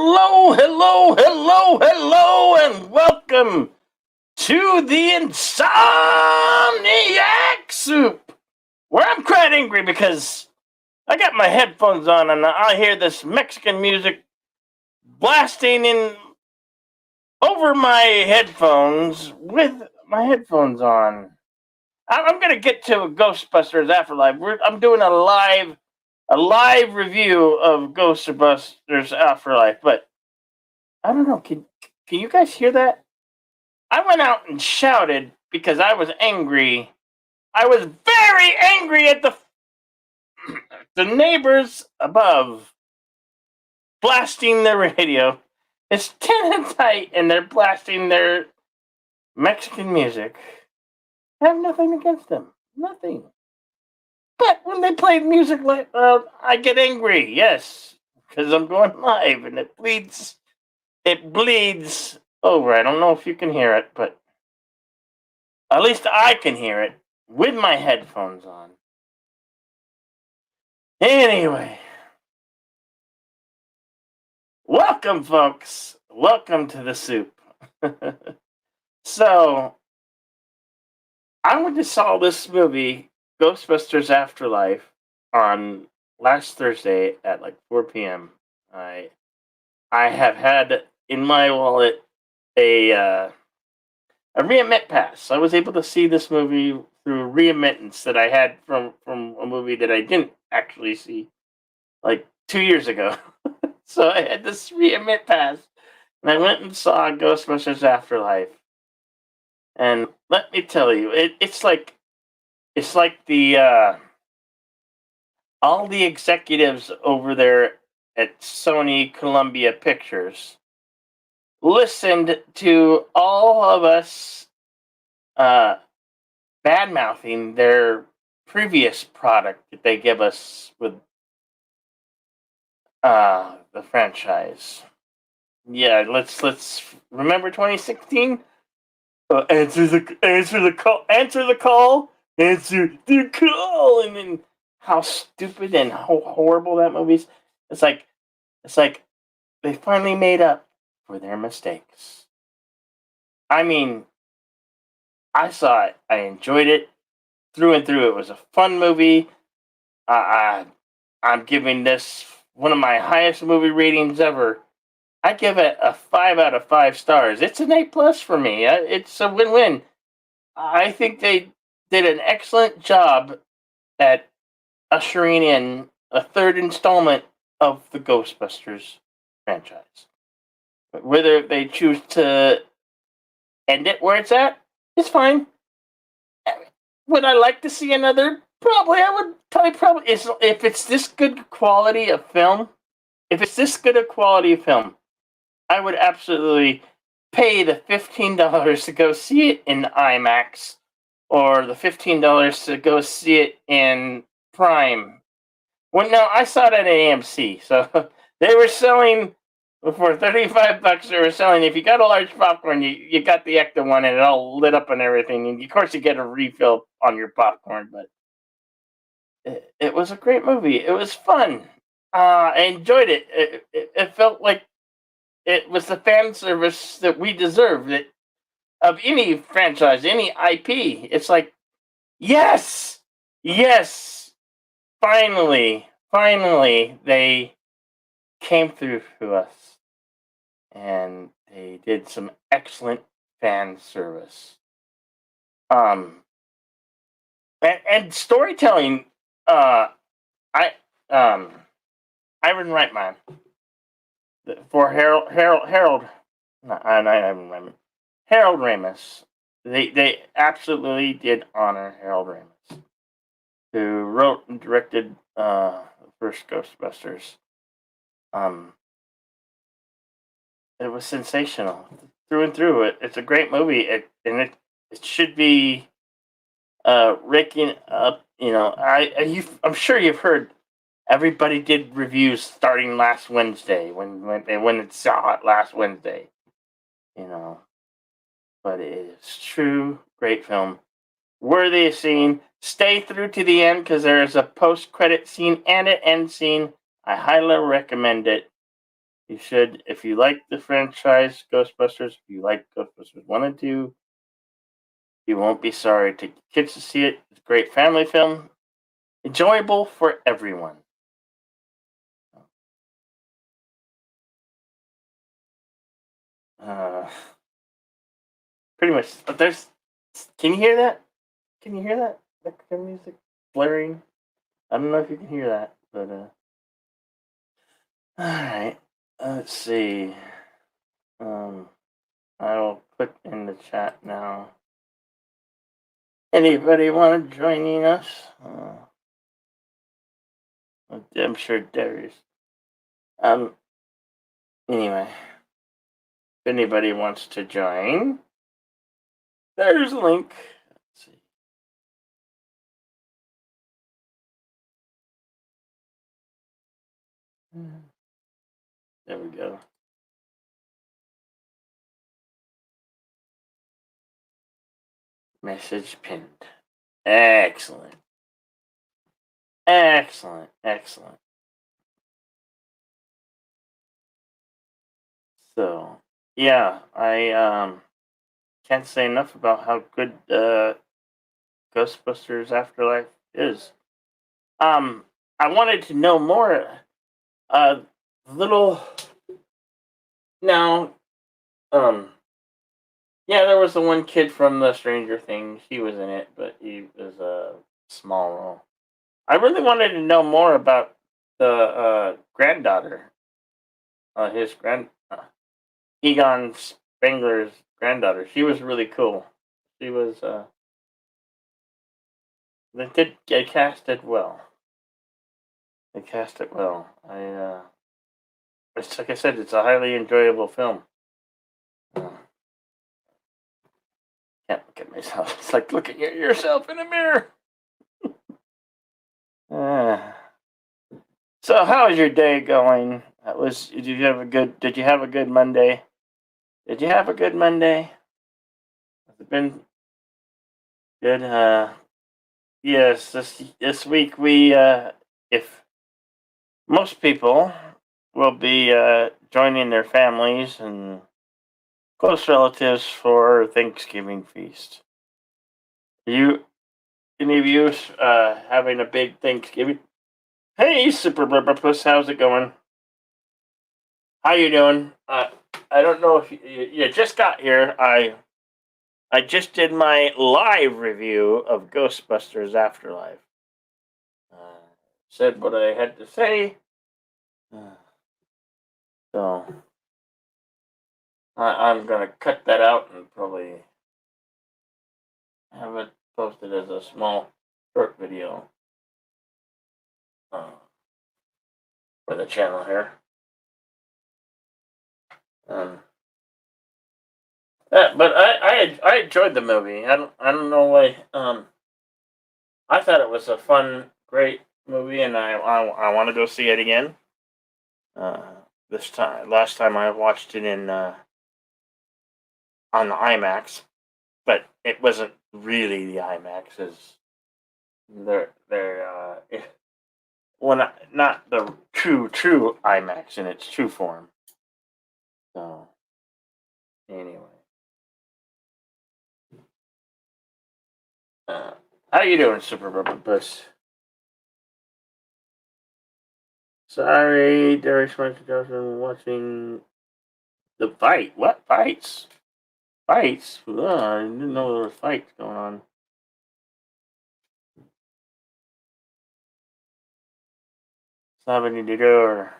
Hello, hello, hello, hello, and welcome to the Insomniac Soup, where I'm quite angry because I got my headphones on and I hear this Mexican music blasting in over my headphones with my headphones on. I'm gonna get to Ghostbusters Afterlife. I'm doing a live review of Ghostbusters Afterlife, but I don't know. Can you guys hear that? I went out and shouted because I was angry. I was very angry at the neighbors above blasting their radio. It's 10 and tight, and they're blasting their Mexican music. I have nothing against them. Nothing. But when they play music like I get angry. Yes, because I'm going live, and it bleeds. It bleeds over. I don't know if you can hear it, but at least I can hear it with my headphones on. Anyway, welcome, folks. Welcome to the soup. So, I went to saw this movie, Ghostbusters Afterlife, on last Thursday at like 4 p.m. I have had in my wallet a readmit pass. I was able to see this movie through a readmittance that I had from a movie that I didn't actually see like 2 years ago. So I had this readmit pass, and I went and saw Ghostbusters Afterlife. And let me tell you, it's like the all the executives over there at Sony Columbia Pictures listened to all of us uh, bad mouthing their previous product that they give us with the franchise. Yeah, let's remember 2016. Answer the call, and then how stupid and how horrible that movie is. It's like they finally made up for their mistakes. I mean, I saw it. I enjoyed it through and through. It was a fun movie. I, I'm giving this one of my highest movie ratings ever. I give it a 5 out of 5 stars. It's an A+ for me. It's a win-win. I think they did an excellent job at ushering in a third installment of the Ghostbusters franchise. Whether they choose to end it where it's at, it's fine. Would I like to see another? Probably. I would probably. If it's this good quality of film, if it's this good a quality of film, I would absolutely pay the $15 to go see it in IMAX, or the $15 to go see it in Prime. Well, no, I saw it at AMC, so they were selling for $35. They were selling, if you got a large popcorn, you got the extra one, and it all lit up and everything. And of course, you get a refill on your popcorn, but it was a great movie. It was fun. I enjoyed it. It felt like it was the fan service that we deserve. That of any franchise, any IP. It's like, yes, yes, finally, they came through to us, and they did some excellent fan service. Um, and storytelling. I Ivan Reitman for Harold. No, I remember Harold Ramis. They absolutely did honor Harold Ramis, who wrote and directed the first Ghostbusters. Um, it was sensational through and through. It's a great movie, and it should be raking up. I'm sure you've heard. Everybody did reviews starting last Wednesday when it saw it last Wednesday. You know, but it is true great film, worthy of seeing. Stay through to the end because there is a post-credit scene and an end scene. I highly recommend it. You should, if you like the franchise Ghostbusters, if you like Ghostbusters 1 and 2, you won't be sorry. Take your kids to see it. It's a great family film, enjoyable for everyone. Uh, Pretty much. But there's. Can you hear that? Can you hear that? That kind of music blaring. I don't know if you can hear that, but all right. Let's see. Um, I will put in the chat now. Anybody want to join us? I'm sure Darius. Um. Anyway, if anybody wants to join, there's a link. Let's see. There we go. Message pinned. Excellent. Excellent. Excellent. So, yeah, I can't say enough about how good Ghostbusters Afterlife is. Um, I wanted to know more. Little now, um, yeah, there was the one kid from the Stranger Things. He was in it, but he was a small role. I really wanted to know more about the granddaughter. His Egon Spengler's granddaughter. She was really cool. She was. They did. They cast it well. They cast it well. It's like I said. It's a highly enjoyable film. Uh, can't look at myself. It's like looking at yourself in a mirror. Uh, so, how's your day going? Did you have a good? Did you have a good Monday? Did you have a good Monday? Has it been good? Yes. This week we if most people will be joining their families and close relatives for Thanksgiving feast. You, any of you, having a big Thanksgiving? Hey, Super Puss, how's it going? How you doing? I don't know if you just got here. I just did my live review of Ghostbusters Afterlife. Uh, Said what I had to say. Uh, so I'm gonna cut that out and probably have it posted as a small short video uh, for the channel here. Um, but I enjoyed the movie. I don't know why. I thought it was a fun, great movie, and I want to go see it again. Uh, this time, last time I watched it in on the IMAX, but it wasn't really the IMAX. Is they're well, not the true IMAX in its true form. So anyway, uh, how you doing, Super Rubber Puss? Sorry, Derek Spencer Johnson watching the fight. What fights? Fights? Ugh, I didn't know there was fights going on. Stop it, the door.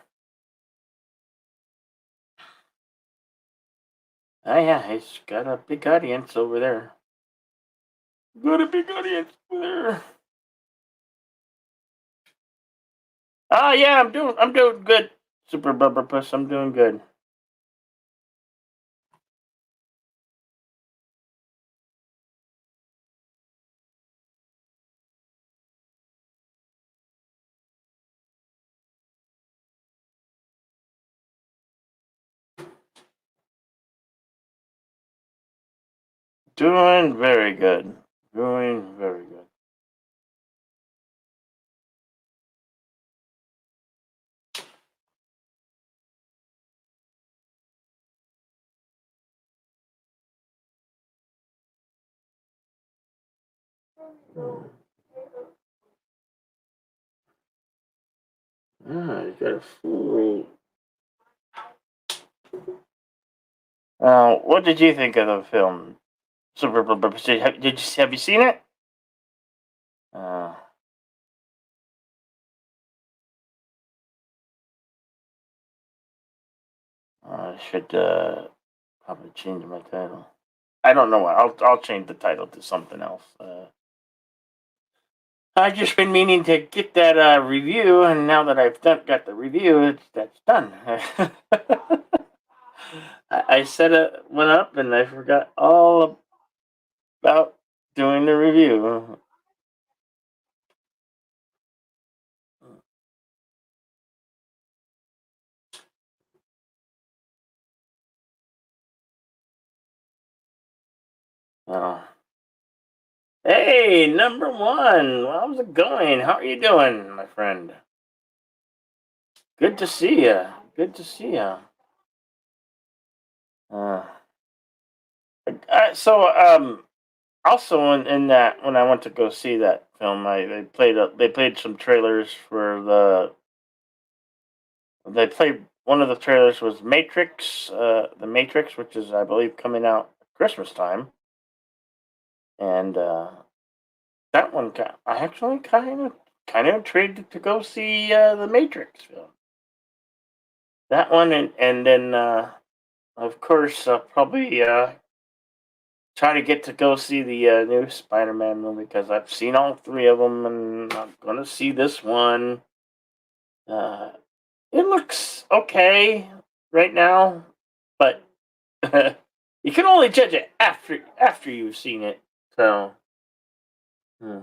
Oh yeah, he's got a big audience over there. Got a big audience over there. Oh yeah, I'm doing good. Super Bubber Puss, I'm doing good. Doing very good. Doing very good. Hmm. Ah, you got a fool. What did you think of the film? Have you seen it? Uh, I should probably change my title. I don't know what. I'll change the title to something else. I've just been meaning to get that review, and now that got the review, that's done. I set one up, and I forgot all about doing the review. Oh. Hey, number one. How's it going? How are you doing, my friend? Good to see you. Good to see you. Uh, so, also in that when I went to go see that film, they played some trailers for they played one of the trailers was Matrix, the Matrix, which is I believe coming out Christmas time, and that one I actually kind of intrigued to go see the Matrix film. That one and then of course probably try to get to go see the new Spider-Man movie because I've seen all three of them and I'm gonna see this one. Uh, it looks okay right now, but you can only judge it after you've seen it. So hmm.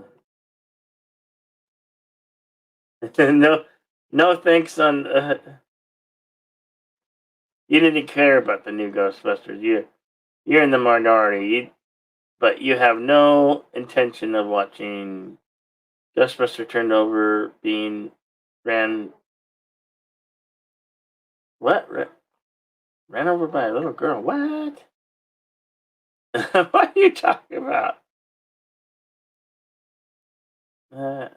no, no thanks on. You didn't care about the new Ghostbusters. You're in the minority. But you have no intention of watching Ghostbuster turned over being ran what ran over by a little girl. What? What are you talking about? Uh,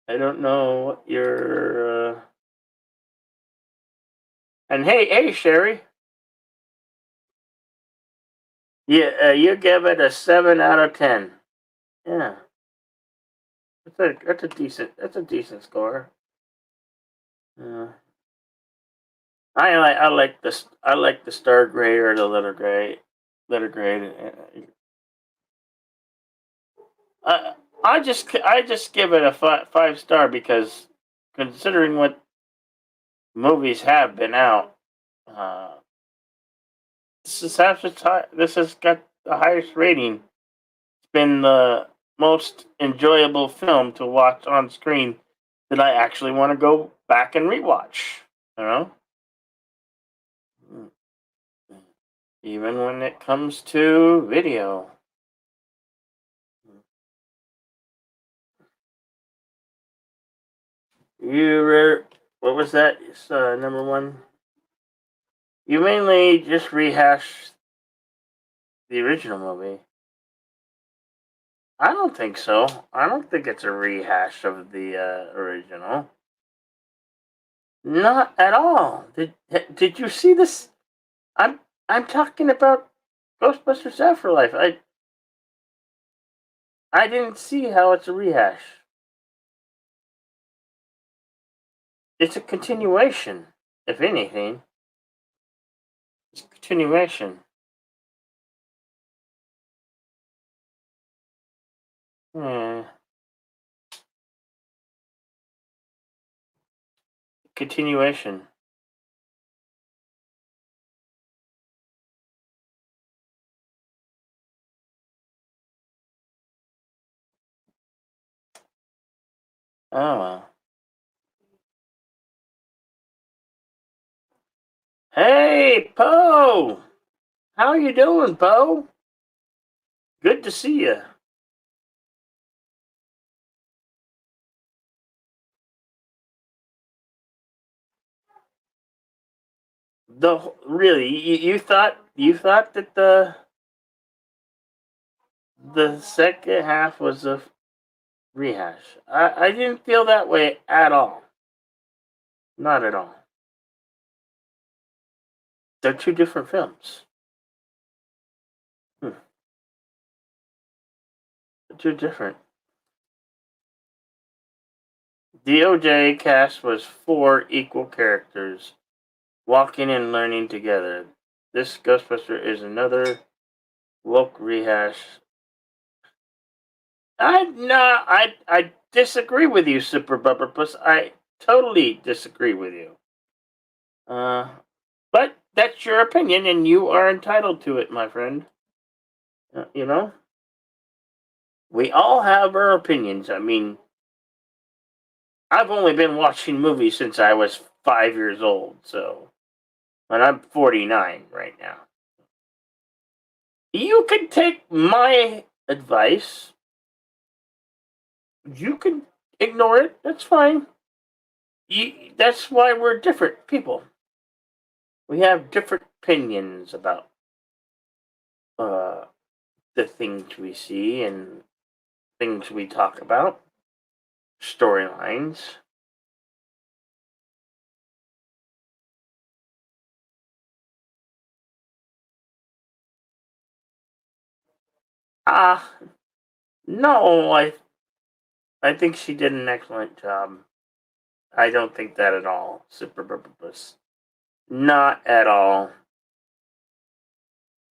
I don't know what you're. And hey, Sherry, you give it a 7 out of 10. Yeah, that's a decent score. Uh, I like the star grade or the letter grade. Uh, I just give it a five star because considering what movies have been out, uh, this has got the highest rating. It's been the most enjoyable film to watch on screen that I actually want to go back and rewatch. You know, even when it comes to video. What was that? It's, number one. You mainly just rehash the original movie. I don't think so. I don't think it's a rehash of the original. Not at all. Did you see this? I'm talking about Ghostbusters Afterlife. I didn't see how it's a rehash. It's a continuation, if anything. It's a continuation. Hmm. Continuation. Oh well. Hey, Poe. How you doing, Poe? Good to see you. Really, you thought that The second half was a rehash. I didn't feel that way at all. Not at all. They're two different films. Hmm. They're two different. The OJ cast was four equal characters walking and learning together. This Ghostbuster is another woke rehash. I disagree with you, Super Bubber Puss. I totally disagree with you. Uh, but that's your opinion, and you are entitled to it, my friend. You know, we all have our opinions. I mean, I've only been watching movies since I was 5 years old, so, and I'm 49 right now. You can take my advice. You can ignore it. That's fine. That's why we're different people. We have different opinions about uh, the things we see and things we talk about, storylines. Ah, no, I think she did an excellent job. I don't think that at all. Super Purpose. Not at all.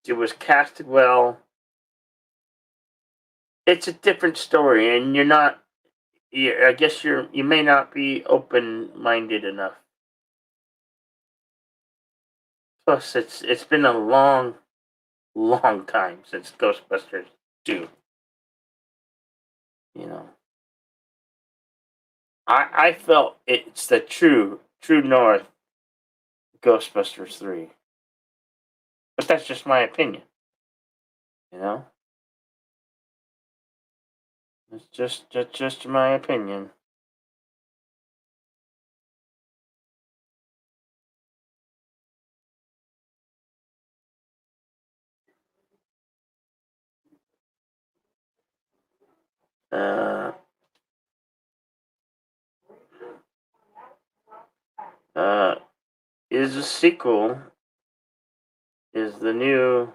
It was casted well. It's a different story, and you're not. I guess you may not be open minded enough. Plus, it's been a long time since Ghostbusters 2. You know, I felt it's the true north Ghostbusters 3, but that's just my opinion. You know, it's just my opinion. Uh, uh, is a sequel is the new.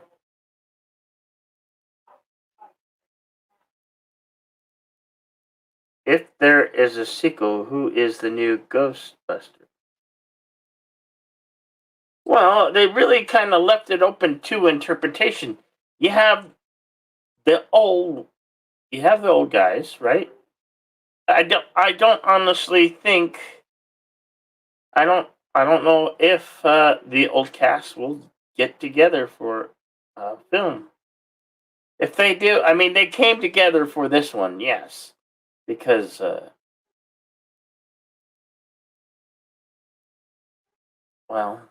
If there is a sequel, who is the new Ghostbuster? Well, they really kind of left it open to interpretation. You have the old, you have the old guys, right? I don't honestly think I don't know if the old cast will get together for film. If they do, I mean, they came together for this one, yes, because well,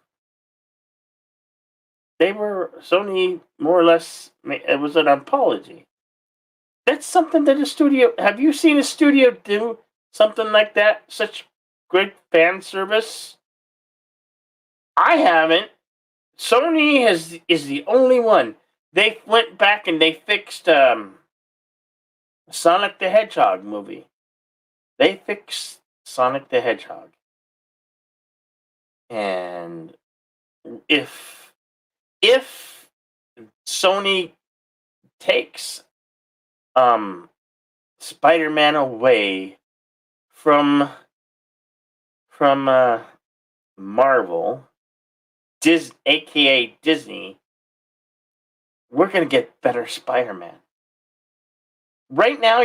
they were Sony more or less. It was an apology. That's something that a studio. Have you seen a studio do something like that? Such great fan service. I haven't. Sony is the only one. They went back and they fixed Sonic the Hedgehog movie. They fixed Sonic the Hedgehog, and if if Sony takes Spider-Man away from from Marvel, aka Disney, we're gonna get better Spider-Man. Right now,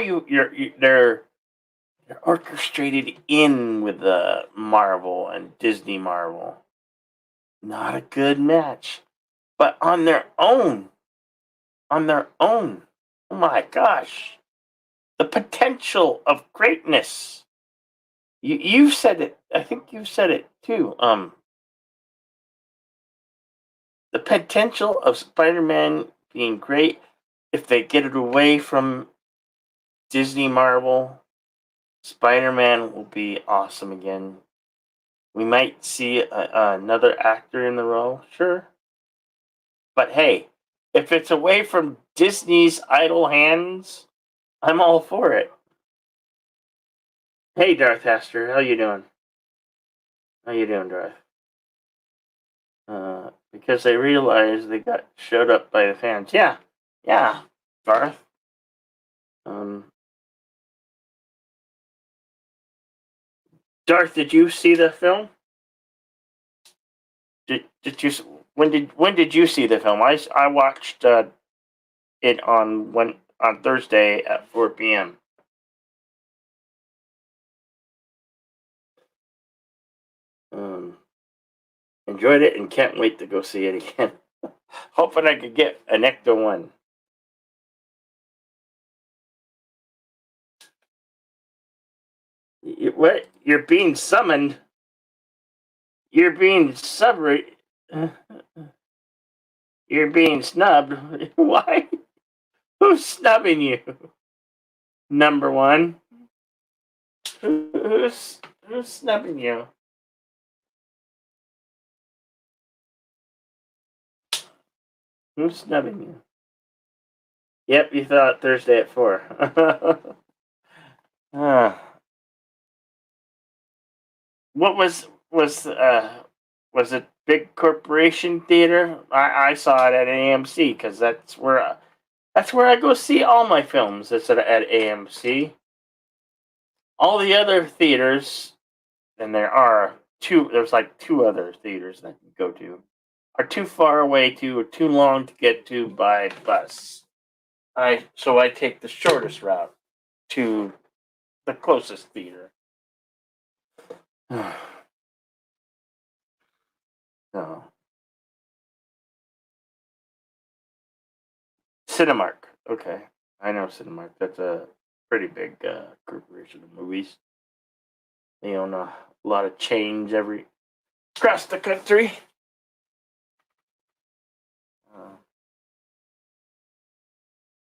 they're orchestrated in with the Marvel and Disney Marvel. Not a good match, but on their own, oh my gosh, the potential of greatness. You've said it. I think you've said it too. The potential of Spider-Man being great if they get it away from Disney Marvel. Spider-Man will be awesome again. We might see another actor in the role, sure. But hey, If it's away from Disney's idle hands, I'm all for it. Hey, Darth Aster, how you doing? How you doing, Darth? Because they realized they got showed up by the fans. Yeah, yeah, Darth. Um, Darth, did you see the film? Did you? When did you see the film? I watched it on Thursday at 4 p.m. Um, Enjoyed it and can't wait to go see it again. Hoping I could get an Ecto one. What? You're being summoned. You're being You're being snubbed. Why? Who's snubbing you? Number one. Who's snubbing you? Who's snubbing you? Yep, you thought Thursday at 4. uh, what was it big corporation theater? I saw it at AMC because that's where I go see all my films. It's at AMC. All the other theaters, and there's like two other theaters that you go to, are too far away or too long to get to by bus. So I take the shortest route to the closest theater. No. Cinemark. Okay. I know Cinemark. That's a pretty big corporation of movies. They own a lot of chains across the country.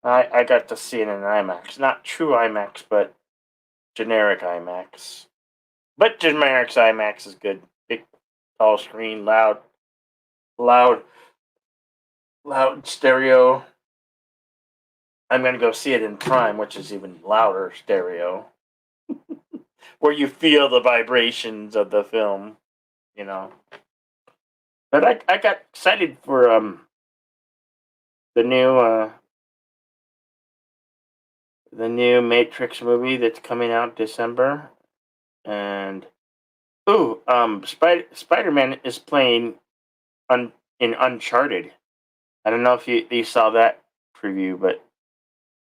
Uh, I got to see it in IMAX. Not true IMAX, but generic IMAX. But generic IMAX is good. Big, tall screen, loud, loud stereo. I'm going to go see it in Prime, which is even louder stereo, where you feel the vibrations of the film, you know. But I got excited for the new the new Matrix movie that's coming out December, and Spider-Man is playing in Uncharted. I don't know if you saw that preview, but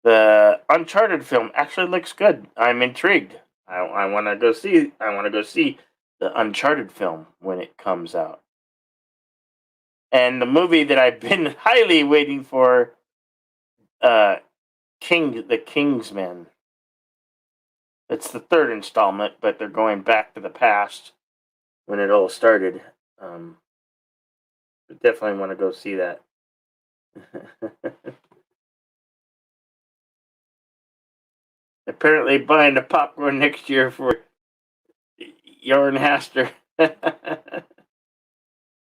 the Uncharted film actually looks good. I'm intrigued. I want to go see. I want to go see the Uncharted film when it comes out. And the movie that I've been highly waiting for, uh, the Kingsman. It's the third installment, but they're going back to the past when it all started. Um, Definitely want to go see that. Apparently, buying the popcorn next year for Yarn Haster.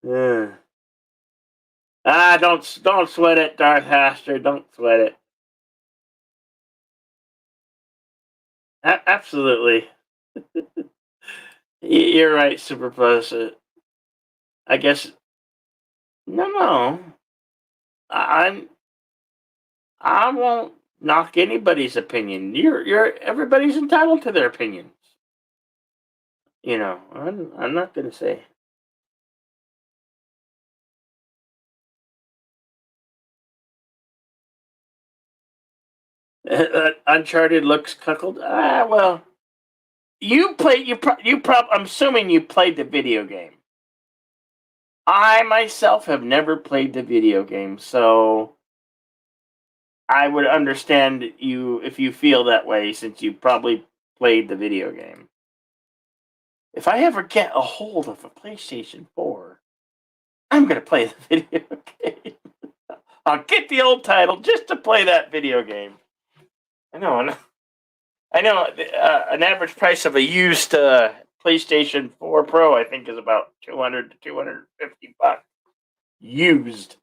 Yeah. Don't sweat it, Darth Haster. Don't sweat it. Absolutely, you're right, Super Plus. I guess no, no. I, I won't knock anybody's opinion. Everybody's entitled to their opinions. I'm not gonna say. Uncharted looks cuckold. Well, you play. I'm assuming you played the video game. I myself have never played the video game, so I would understand you if you feel that way since you probably played the video game. If I ever get a hold of a PlayStation 4, I'm going to play the video game. I'll get the old title just to play that video game. I know. An average price of a used PlayStation 4 Pro, I think, is about $200 to $250. Used.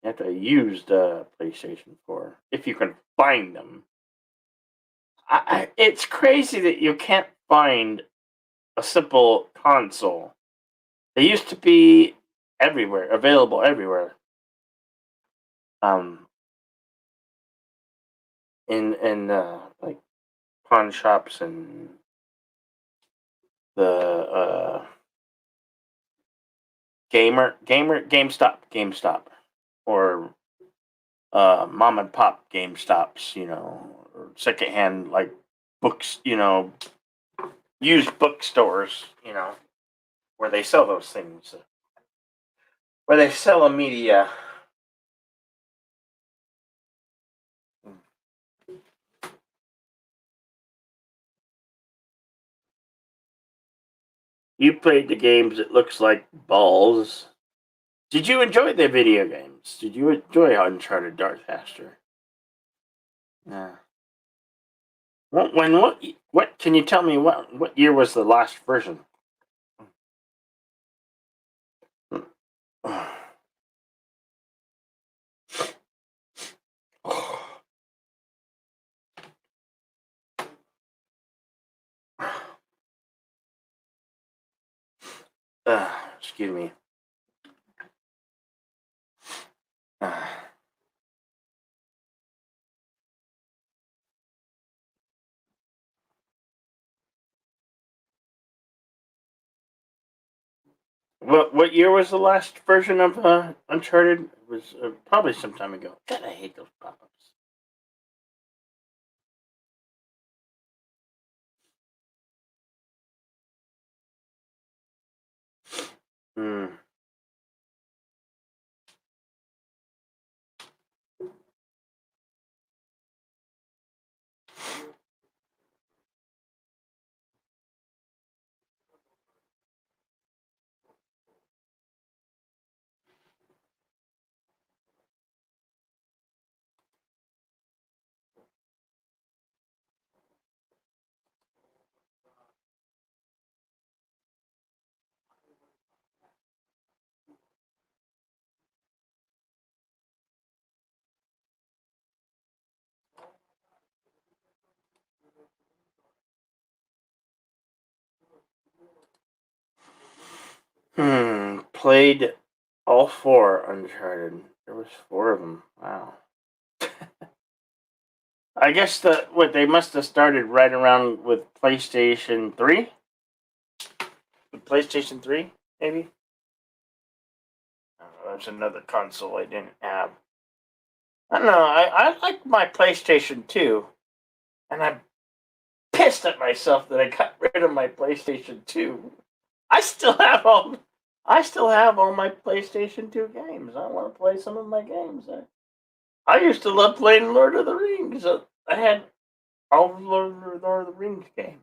You have to use the PlayStation 4 if you can find them. It's crazy that you can't find a simple console. They used to be everywhere, available everywhere. Um, in like pawn shops and the GameStop, or mom and pop GameStops, or secondhand like books, used bookstores, where they sell those things, where they sell a media. You played the games. It looks like balls. Did you enjoy the video games? Did you enjoy Uncharted Dark Faster? Yeah. What can you tell me? What year was the last version? Excuse me. What year was the last version of Uncharted? It was probably some time ago. God, I hate those pop-ups. Hmm. Played all four Uncharted. There was four of them. Wow. I guess they must have started right around with PlayStation 3? With PlayStation 3, maybe? That's another console I didn't have. I don't know. I like my PlayStation 2, and I'm pissed at myself that I got rid of my PlayStation 2. I still have all I still have all my PlayStation 2 games. I want to play some of my games. I used to love playing Lord of the Rings. I had all of Lord of the Rings games,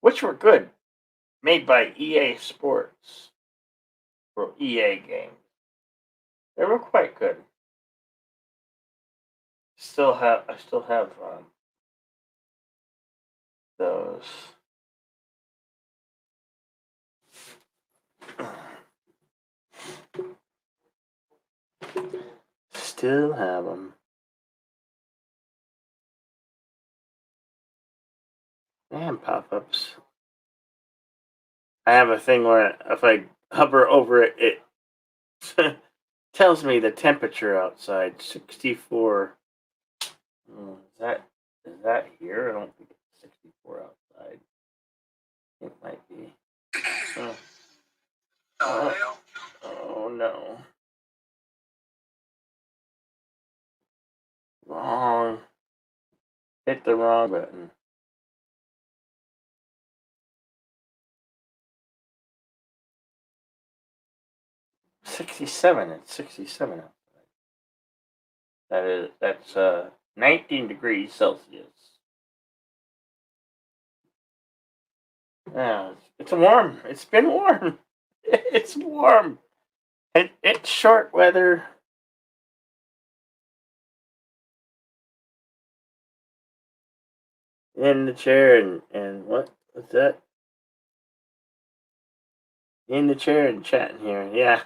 which were good, made by EA Sports or EA games. They were quite good. I still have those. Still have them. Damn pop-ups. I have a thing where if I hover over it, it tells me the temperature outside. 64. Is that here? I don't think it's 64 outside. It might be. Oh, oh, oh no. Wrong. Hit the wrong button. 67. It's 67 outside. That's 19 degrees Celsius. Yeah, it's warm. It's been warm. It's warm. It's short weather. In the chair and what's that? In the chair and chatting here. Yeah.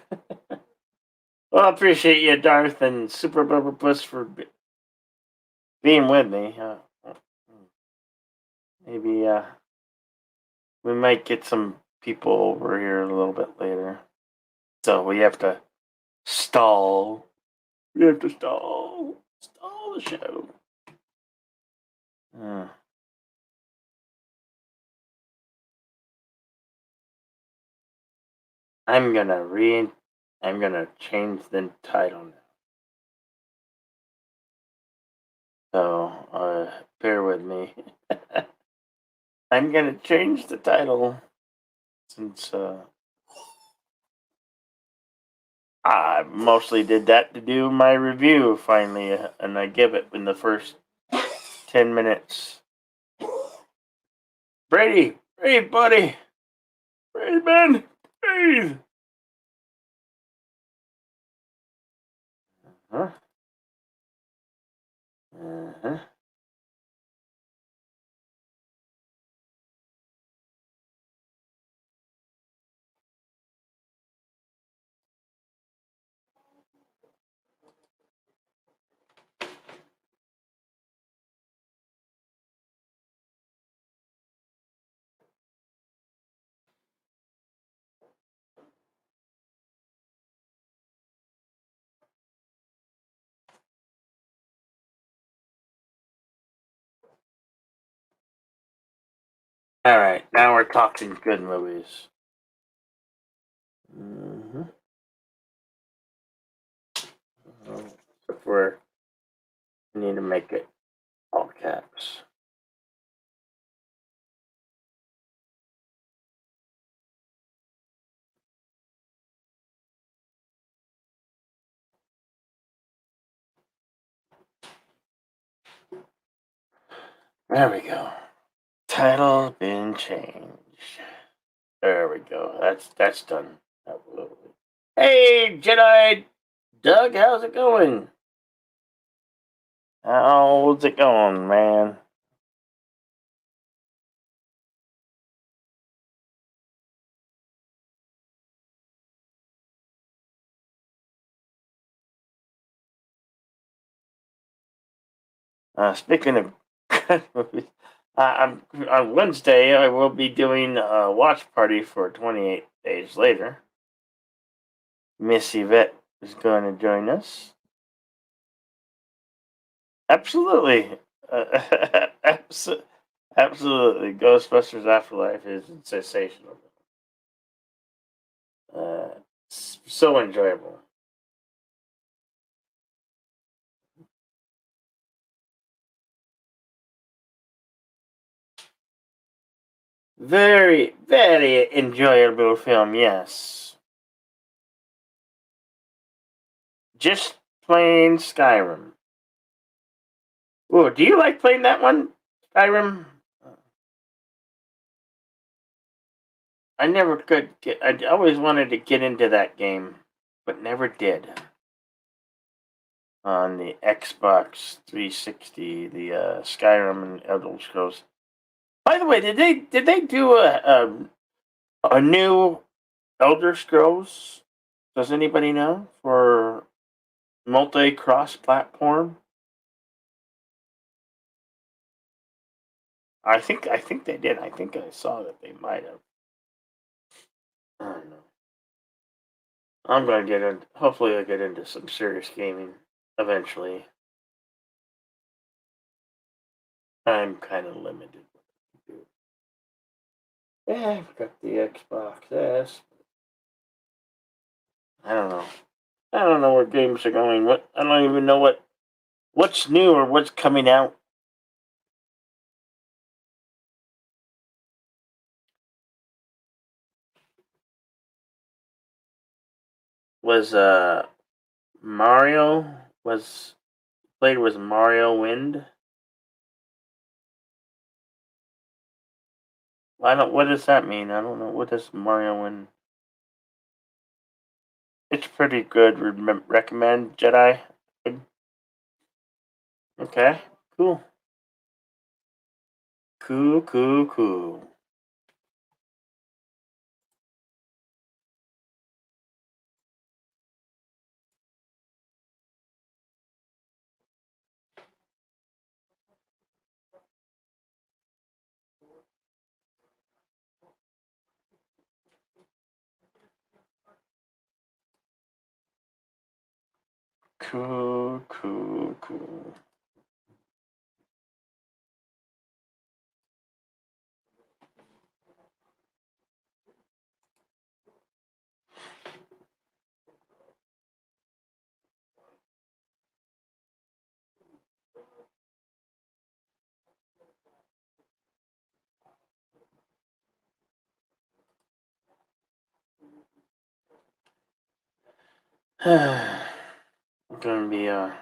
Well, I appreciate you, Darth and Super Bubba Puss, for being with me. Maybe we might get some people over here a little bit later. So we have to stall. We have to stall. Stall the show. Uh, I'm gonna read. I'm gonna change the title now. So bear with me. I'm gonna change the title since I mostly did that to do my review finally, and I give it in the first 10 minutes. Brady, Brady, buddy, Brady, man, breathe. Huh? Uh-huh. All right, now we're talking good movies. Mm-hmm. Except for we need to make it all caps. There we go. Title been changed. There we go. That's done. Absolutely. Hey, Jedi Doug, how's it going? How's it going, man? Speaking of good movies, I'm on Wednesday. I will be doing a watch party for 28 days later. Miss Yvette is going to join us. Absolutely, absolutely. Ghostbusters Afterlife is sensational. So enjoyable. Very, very enjoyable film. Yes, just plain Skyrim. Oh, do you like playing that one, Skyrim? I never could get. I always wanted to get into that game, but never did. On the Xbox 360, the Skyrim and Elder Scrolls. By the way, did they do a new Elder Scrolls? Does anybody know for multi cross platform? I think they did. I think I saw that they might have. I don't know. I'm gonna get in. Hopefully, I get into some serious gaming eventually. I'm kind of limited. Yeah, I've got the Xbox S. I don't know. I don't know where games are going. What I don't even know what's new or what's coming out. Was Mario was played was Mario Wind? I don't. What does that mean? I don't know. What does Mario Wind? It's pretty good. Recommend Jedi. Good. Okay. Cool. Cool. Cool. Cool. Cool, cool, cool. Gonna be I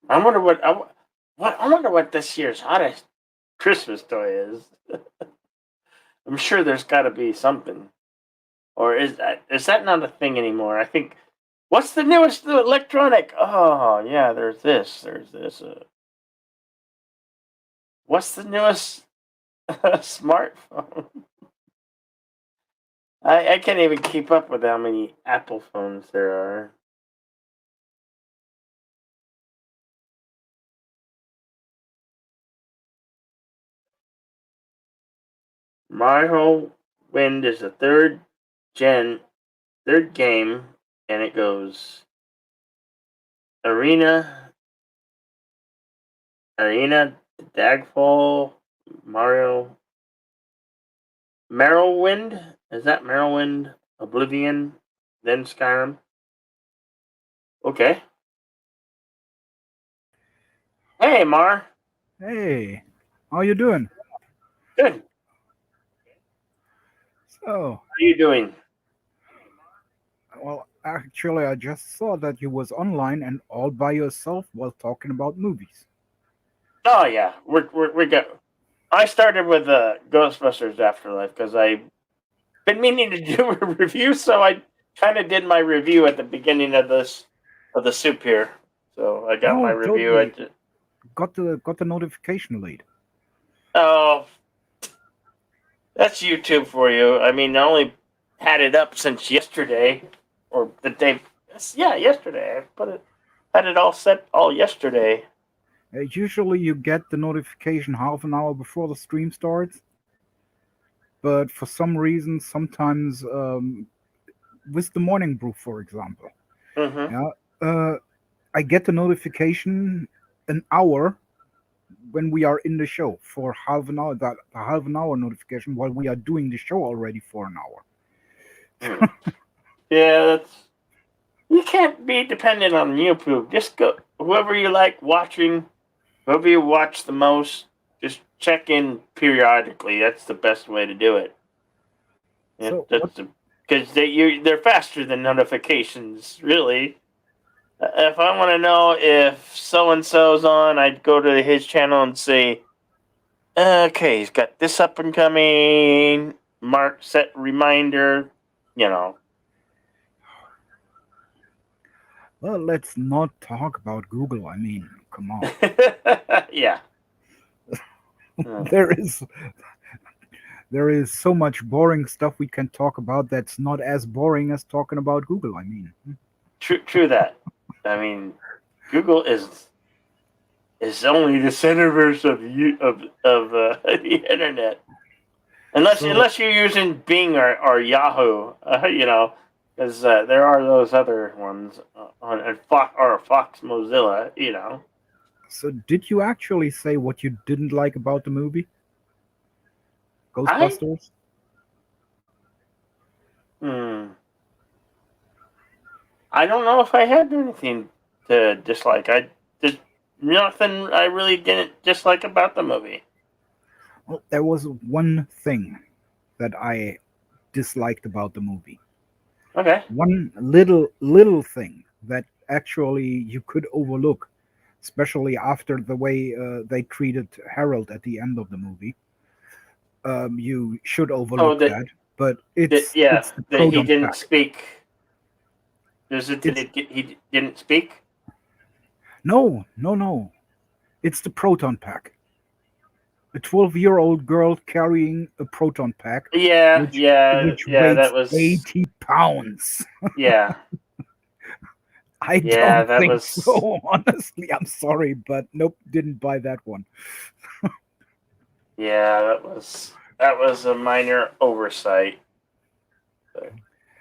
wonder what I wonder what this year's hottest Christmas toy is. I'm sure there's got to be something, or is that not a thing anymore? I think. What's the newest electronic? Oh yeah, there's this. There's this. What's the newest smartphone? I can't even keep up with how many Apple phones there are. My whole wind is a gen, third game, and it goes Arena, Dagfall, Mario, Merrillwind. Is that Merrillwind? Oblivion, then Skyrim. Okay. Hey, Mar. Hey, how you doing? Good. How So, you doing? well, actually, I just saw that you was online and all by yourself while talking about movies. Oh yeah, we got. I started with Ghostbusters Afterlife because I been meaning to do a review, so I kind of did my review at the beginning of the soup here. So I got my Oh, review. totally. Got the notification late. Oh, that's YouTube for you. I mean, I only had it up since yesterday or the day. Yeah, yesterday. I put it had it all set all yesterday. Usually, you get the notification half an hour before the stream starts, but for some reason, sometimes with the morning brew, for example, Mm-hmm. yeah, uh, I get the notification an hour when we are in the show for half an hour, that half an hour notification while we are doing the show already for an hour. Hmm. Yeah, that's you can't be dependent on YouTube. Just go whoever you like watching, whoever you watch the most. Just check in periodically. That's the best way to do it. So what? That's because they're faster than notifications. Really, if I want to know if so and so's on, I'd go to his channel and say, okay, he's got this up and coming. Mark set reminder. You know. Well, let's not talk about Google. I mean, come on. Yeah. There is there is so much boring stuff we can talk about that's not as boring as talking about Google. I mean, True that. I mean, Google is only the centerverse of the internet. so Unless you're using Bing or Yahoo, because there are those other ones on Fox Mozilla, so did you actually say what you didn't like about the movie I Ghostbusters? hmm, I don't know if I had anything to dislike. There's nothing I really didn't dislike about the movie. Well, there was one thing that I disliked about the movie. Okay. One little thing that actually you could overlook, especially after the way they treated Harold at the end of the movie. You should Oh, overlook that, but yeah, it's the that he proton didn't pack. speak. Is it that It's he didn't speak? no. It's the proton pack. A 12-year-old girl carrying a proton pack, Yeah, which yeah, which yeah. That weighs was 80 pounds. yeah, I yeah. don't That think was so. Honestly, I'm sorry, but nope, didn't buy that one. yeah. That was a minor oversight.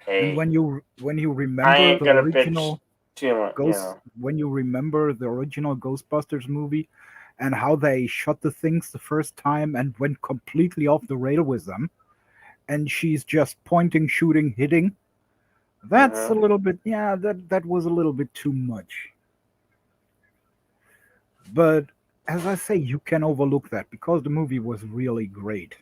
And Hey, when you I remember ain't the gonna bitch original too much. when you remember the original Ghostbusters movie and how they shot the things the first time and went completely off the rail with them, and she's just pointing, shooting, hitting. That's a Uh-huh. little bit, yeah, that was a little bit too much. But as I say, you can overlook that because the movie was really great.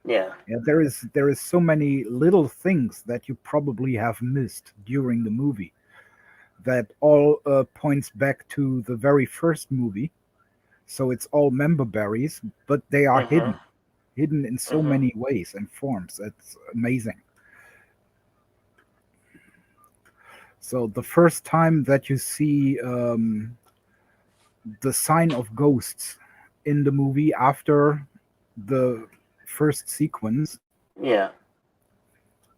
Yeah. Yeah, there is so many little things that you probably have missed during the movie that all points back to the very first movie. So it's all member berries, but they are Uh-huh. hidden in so Uh-huh. many ways and forms. It's amazing. So the first time that you see the sign of ghosts in the movie after the first sequence Yeah.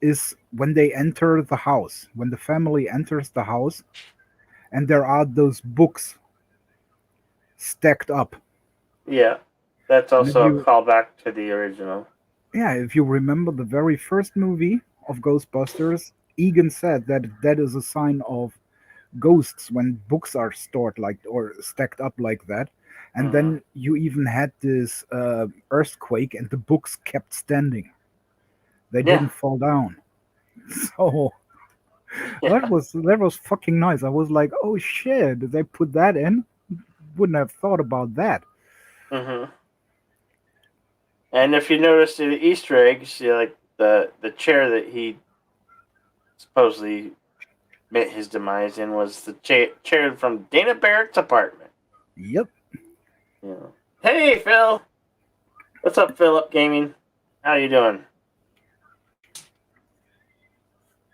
is when they enter the house, when the family enters the house, and there are those books stacked up. Yeah. That's And if also a you, callback to the original. yeah, if you remember the very first movie of Ghostbusters, Egan said that that is a sign of ghosts when books are stored like or stacked up like that. And Uh-huh. then you even had this earthquake, and the books kept standing. They Yeah. didn't fall down. So Yeah. that was fucking nice. I was like, oh shit, did they put that in? Wouldn't have thought about that. Uh-huh. And if you notice the Easter eggs, you like the chair that he supposedly met his demise in was the chair from Dana Barrett's apartment. Yep. Yeah. Hey, Phil. What's up, Philip Gaming? How you doing?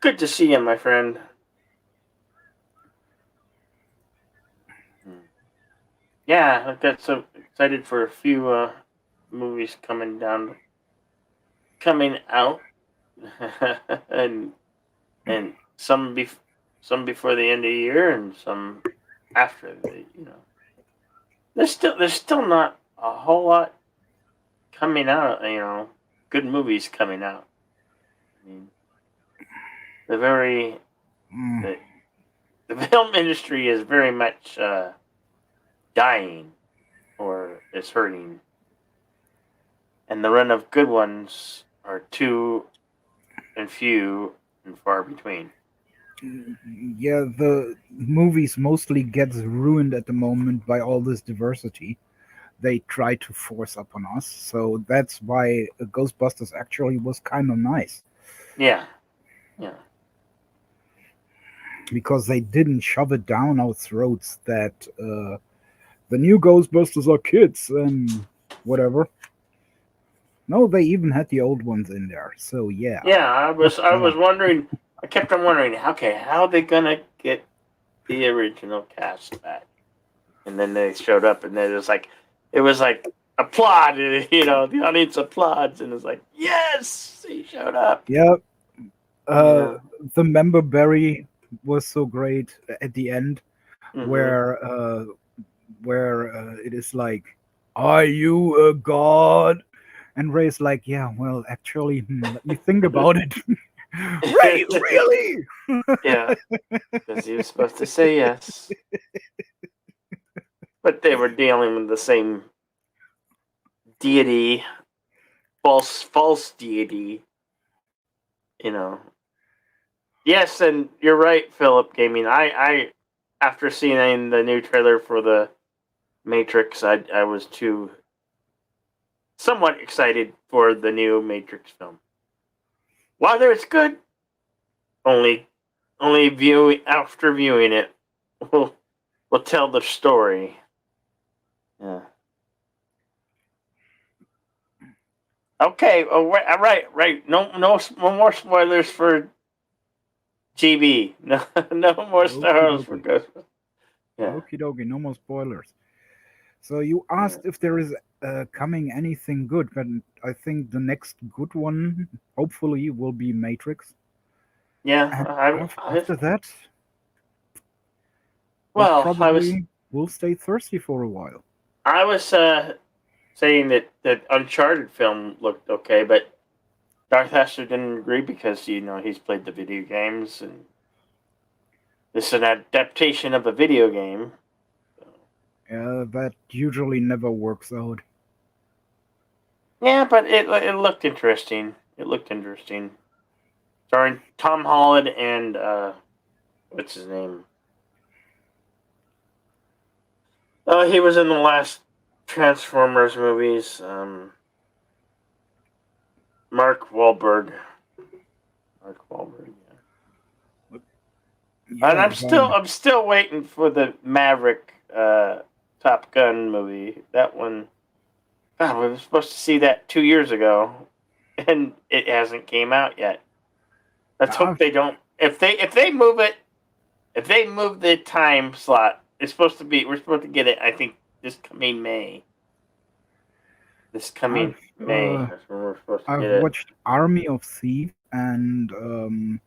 Good to see you, my friend. Yeah, I got so excited for a few movies coming out, and and some before the end of the year, and some after the there's still not a whole lot coming out. Good movies coming out. I mean, the very Mm. the the film industry is very much dying or is hurting, and the run of good ones are too and few and far between. Yeah, the movies mostly gets ruined at the moment by all this diversity they try to force upon us. So that's why Ghostbusters actually was kind of nice Yeah, yeah, because they didn't shove it down our throats that the new Ghostbusters are kids and whatever. No, they even had the old ones in there. So yeah, yeah. fuck I was that. wondering. I kept on wondering, okay, how they gonna get the original cast back? And then they showed up, and then it was like applaud. The audience applauds, and it's like, yes, he showed up. Yeah, You uh, know. the member berry was so great at the end, Mm-hmm. where it is like, "Are you a god?" And Ray's like, "Yeah, well, actually, let me think about it." Ray, really? Yeah, because he was supposed to say yes, but they were dealing with the same deity, false deity. You know. Yes, and you're right, Philip Gaming. I after seeing the new trailer for the Matrix, I was too somewhat excited for the new Matrix film. Whether it's good, only viewing after viewing it will will tell the story. Yeah. Okay. Oh, right, right. No more spoilers for GB. No, no more Okie Star Wars for dokie. Ghost. Yeah. Okie dokie. No more spoilers. So you Yeah. asked if there is coming anything good, but I think the next good one, hopefully, will be Matrix. Yeah. And after that, we Well, probably will stay thirsty for a while. I was saying that Uncharted film looked okay, but Darth Hester didn't agree because he's played the video games, and this is an adaptation of a video game. That usually never works out. Yeah, but it looked interesting. It looked interesting. Starring Tom Holland and what's his name? He was in the last Transformers movies. Mark Wahlberg. Mark Wahlberg. Yeah. Yeah, And I'm still waiting for the Maverick Top Gun movie. That one. God, we were supposed to see that 2 years ago, and it hasn't came out yet. Let's hope they don't. If they move it, if they move the time slot, we're supposed to get it. I think this coming May. This coming May. That's when we're supposed to get I've it. watched Army of Thieves and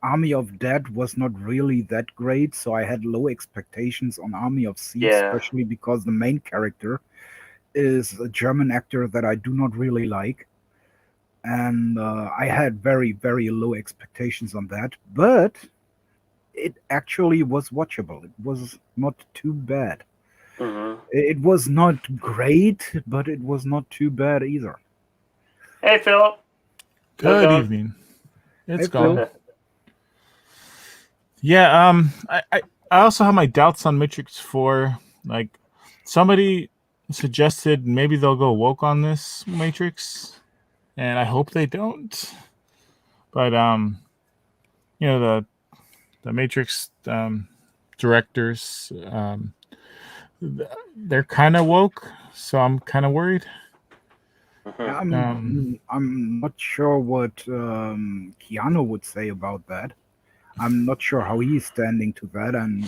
Army of Dead was not really that great, so I had low expectations on Army of Thieves, especially because the main character is a German actor that I do not really like. And I had very, very low expectations on that, but it actually was watchable. It was not too bad. Mm-hmm. It was not great, but it was not too bad either. Hey, Philip. Good evening. It's going. Phil. Yeah. I also have my doubts on Matrix 4. Like, somebody suggested maybe they'll go woke on this Matrix, and I hope they don't. But the Matrix directors, they're kind of woke, so I'm kind of worried. I'm not sure what Keanu would say about that. I'm not sure how he's standing to that, and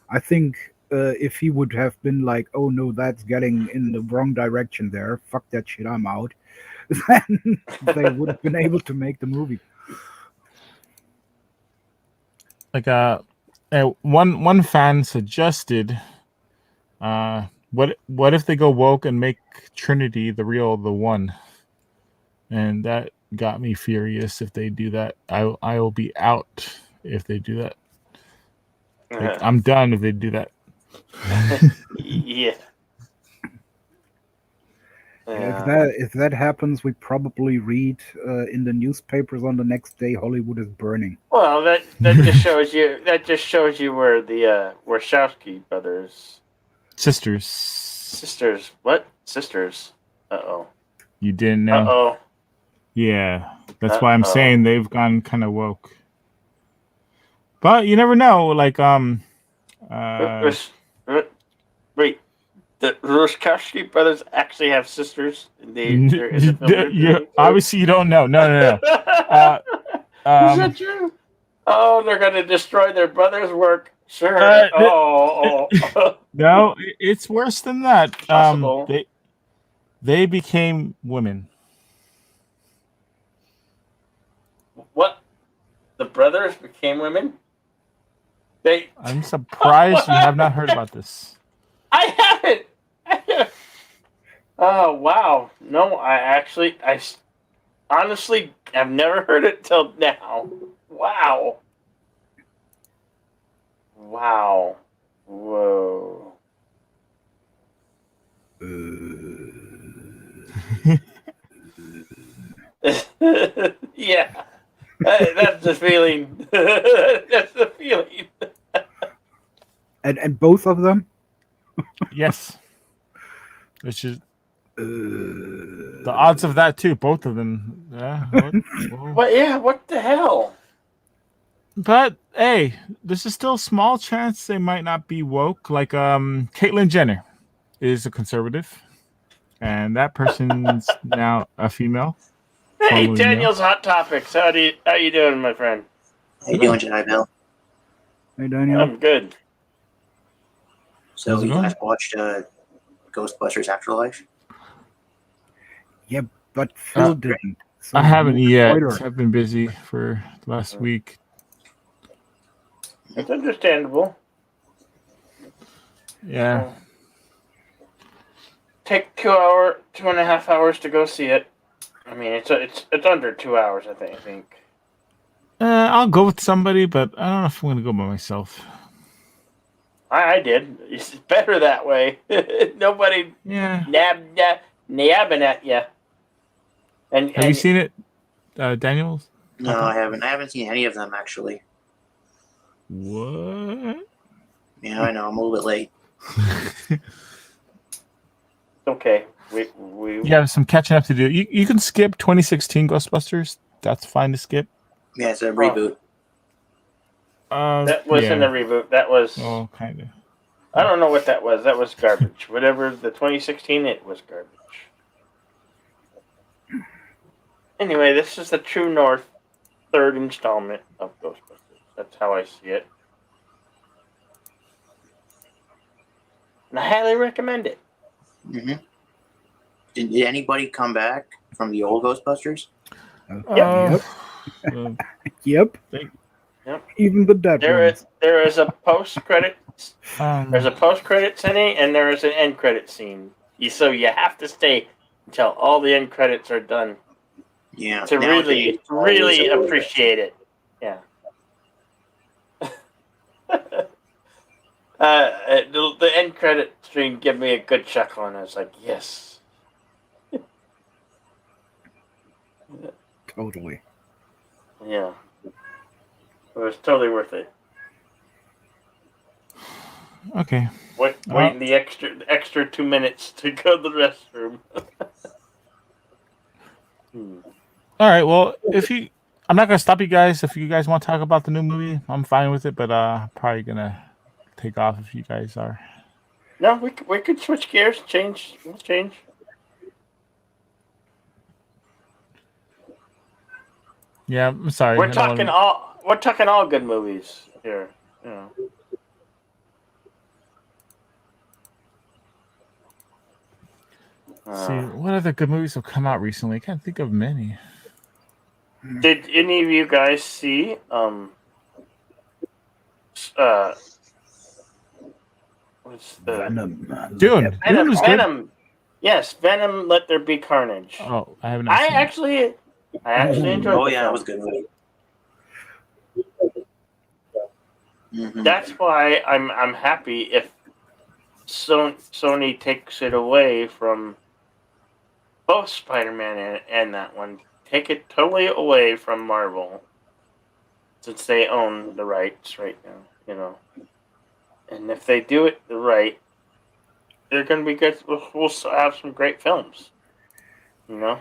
I think if he would have been like, "Oh no, that's getting in the wrong direction there. Fuck that shit, I'm out," then they would have been able to make the movie. Like one fan suggested, what if they go woke and make Trinity the one, and that got me furious. If they do that, I will be out if they do that. Like, I'm done if they do that. Yeah. If that happens, we probably read in the newspapers on the next day Hollywood is burning. Well, that just shows you where the Wachowski brothers sisters what sisters you didn't know. Yeah, that's why I'm saying they've gone kind of woke. But you never know. Like wait. The Wachowski brothers actually have sisters. Obviously, you don't know. No. Is that true? Oh, they're going to destroy their brother's work. Sure. No, it's worse than that. Possible. They became women. What? The brothers became women? I'm surprised you have not heard about this. I haven't. Oh, wow. No, I honestly have never heard it till now. Wow. Whoa. Yeah. That's the feeling. That's the feeling. And both of them? Yes. Which is the odds of that too, both of them. Yeah. What the hell? But hey, there's a still small chance they might not be woke. Like Caitlyn Jenner is a conservative, and that person's now a female. Hey, Daniel's Hot Topics. How you doing, my friend? How you doing tonight, Bill? Hey, Daniel. I'm good. So you guys watched Ghostbusters Afterlife? Yeah, but Phil didn't. So I haven't yet. I've been busy for the last week. It's understandable. Yeah. Take 2.5 hours to go see it. I mean, it's under 2 hours. I think. I'll go with somebody, but I don't know if I'm gonna go by myself. I did. It's better that way. Nobody Yeah. nabbing at you. And Have you seen it, Daniels? No, I haven't. I haven't seen any of them actually. What? Yeah, I know. I'm a little bit late. okay. We You have some catching up to do. You can skip 2016 Ghostbusters. That's fine to skip. Yeah, it's a reboot. that wasn't a reboot. That was Oh, kind of. I don't know what that was. That was garbage. Whatever the 2016, it was garbage. Anyway, this is the True North third installment of Ghostbusters. That's how I see it. And I highly recommend it. Mm-hmm. Did anybody come back from the old Ghostbusters? Yep. Yep. Yep. Even the dead ones. There is a post credit. There's a Um, post credit scene and there is an end credit scene. So you have to stay until all the end credits are done Yeah. to Nowadays, really, really always- appreciate it. Yeah. The end credit scene gave me a good chuckle, and I was like, yes. Totally. Yeah. It was totally worth it. okay. Waiting the extra 2 minutes to go to the restroom. All right. Well, I'm not gonna stop you guys. If you guys want to talk about the new movie, I'm fine with it. But probably gonna take off if you guys are. No, we could switch gears, change. We'll change. Yeah, I'm sorry. We're talking all good movies here. You know. See, what other good movies have come out recently? I can't think of many. Did any of you guys see what's the Venom. Dune. Dune was good. Venom? Yes, Venom. Let There Be Carnage. Oh, I haven't. I actually enjoyed. Oh the yeah, film. that was a good movie. Mm-hmm. That's why I'm happy if Sony takes it away from both Spider-Man and that one. Take it totally away from Marvel, since they own the rights right now. You know, and if they do it right, they're going to be good. We'll have some great films. You know.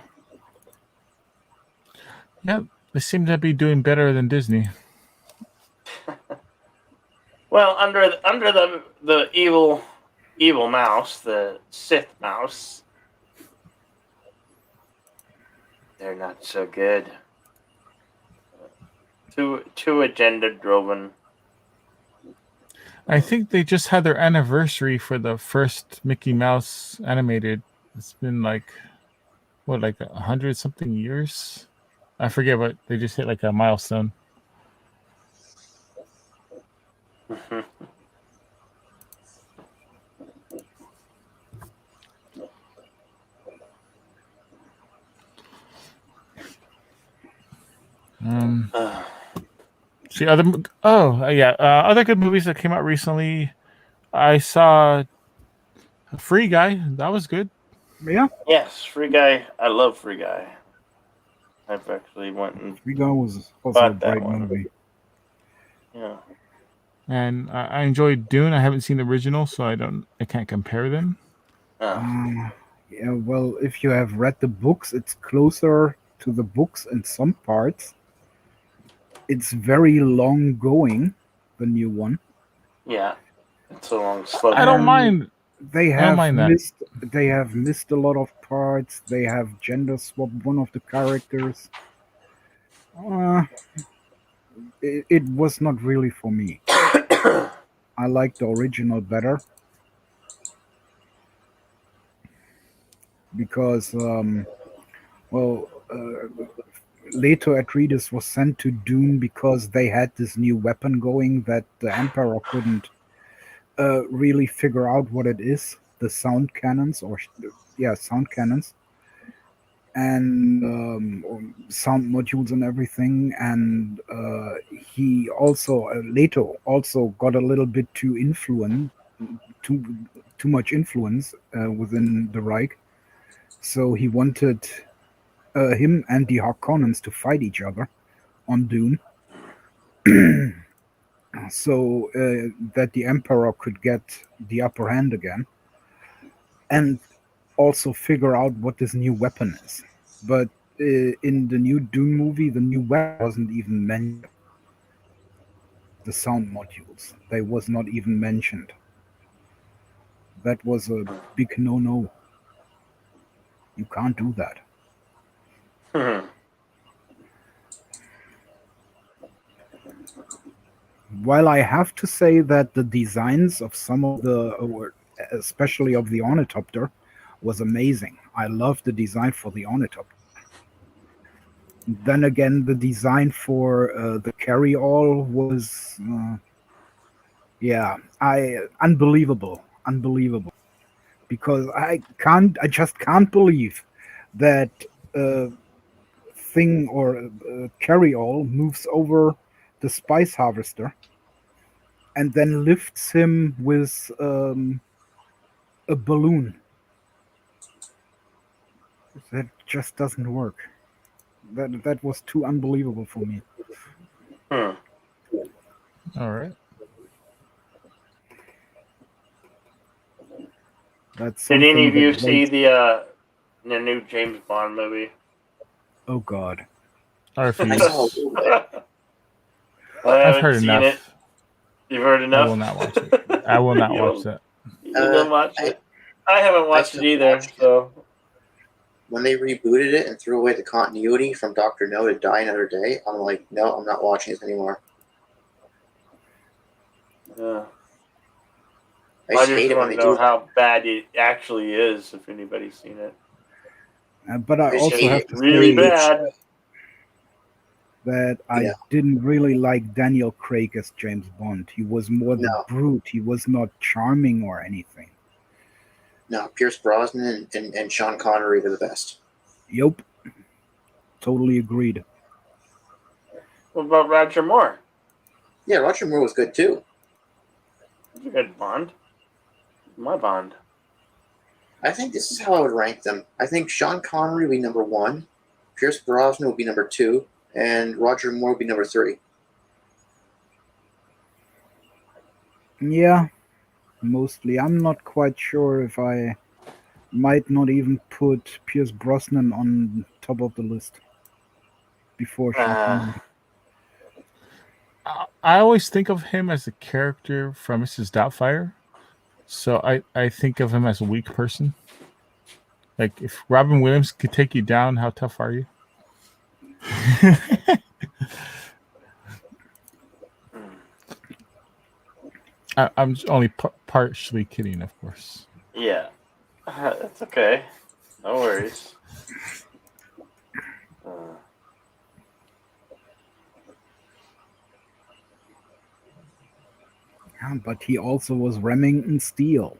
Yeah, they seem to be doing better than Disney. Well, under the evil mouse, the Sith mouse, they're not so good. Too agenda driven. I think they just had their anniversary for the first Mickey Mouse animated. It's been like 100 something years. I forget, but they just hit like a milestone. See other other good movies that came out recently. I saw Free Guy. That was good. Yeah. Yes, Free Guy. I love Free Guy. I've actually went and Free Guy was also a bought that great one. movie. Yeah. And I enjoyed Dune. I haven't seen the original, so I can't compare them. Yeah, well, if you have read the books, it's closer to the books in some parts. It's very long going, the new one. Yeah. It's a long, slow. I don't mind. They I don't have mind that. missed a lot of parts. They have gender swapped one of the characters. It was not really for me. I like the original better because, Leto Atreides was sent to Dune because they had this new weapon going that the Emperor couldn't really figure out what it is. The sound cannons, sound cannons. and sound modules and everything. And he also later also got a little bit too too much influence within the Reich. So he wanted him and the Harkonnens to fight each other on Dune, so that the Emperor could get the upper hand again, and also figure out what this new weapon is. But in the new Dune movie, the new weapon wasn't even mentioned. The sound modules, they was not even mentioned. That was a big no-no. You can't do that. Hmm. While I have to say that the designs of some of especially of the Ornithopter, was amazing. I loved the design for the Ornithopter. Then again, the design for the carry-all was, unbelievable. Because I just can't believe that uh, thing or carry-all moves over the spice harvester and then lifts him with a balloon. That just doesn't work. That was too unbelievable for me. Hmm. All right. That's Did any something of you that see waits. the new James Bond movie? Oh God. I I refuse. saw a little bit. I I've haven't heard seen it. enough. You've heard I enough? will not watch it. I will not You watch won't- that. You will watch I, it. I haven't I watched it stopped either. watching it. So When they rebooted it and threw away the continuity from Doctor No to Die Another Day, I'm like, no, I'm not watching this anymore. yeah. I I just just hate it when want they to know do that. how bad it actually is. If anybody's seen it, But I I just also hate have it. to really say bad. that You I know, didn't really like Daniel Craig as James Bond. He was more the no, brute. He was not charming or anything. no. Pierce Brosnan and Sean Connery were the best. Yup. Totally agreed. What about Roger Moore? Yeah, Roger Moore was good too. He's a good Bond. My Bond. I think this is how I would rank them. I think Sean Connery would be number one, Pierce Brosnan would be number two, and Roger Moore would be number three. Yeah, mostly. I'm not quite sure if I might not even put Pierce Brosnan on top of the list before Sean Uh, Connery. I always think of him as a character from Mrs. Doubtfire. So I think of him as a weak person. Like if Robin Williams could take you down, how tough are you? I'm only partially kidding, of course. yeah, that's okay. No worries. Yeah, but he also was Remington Steele.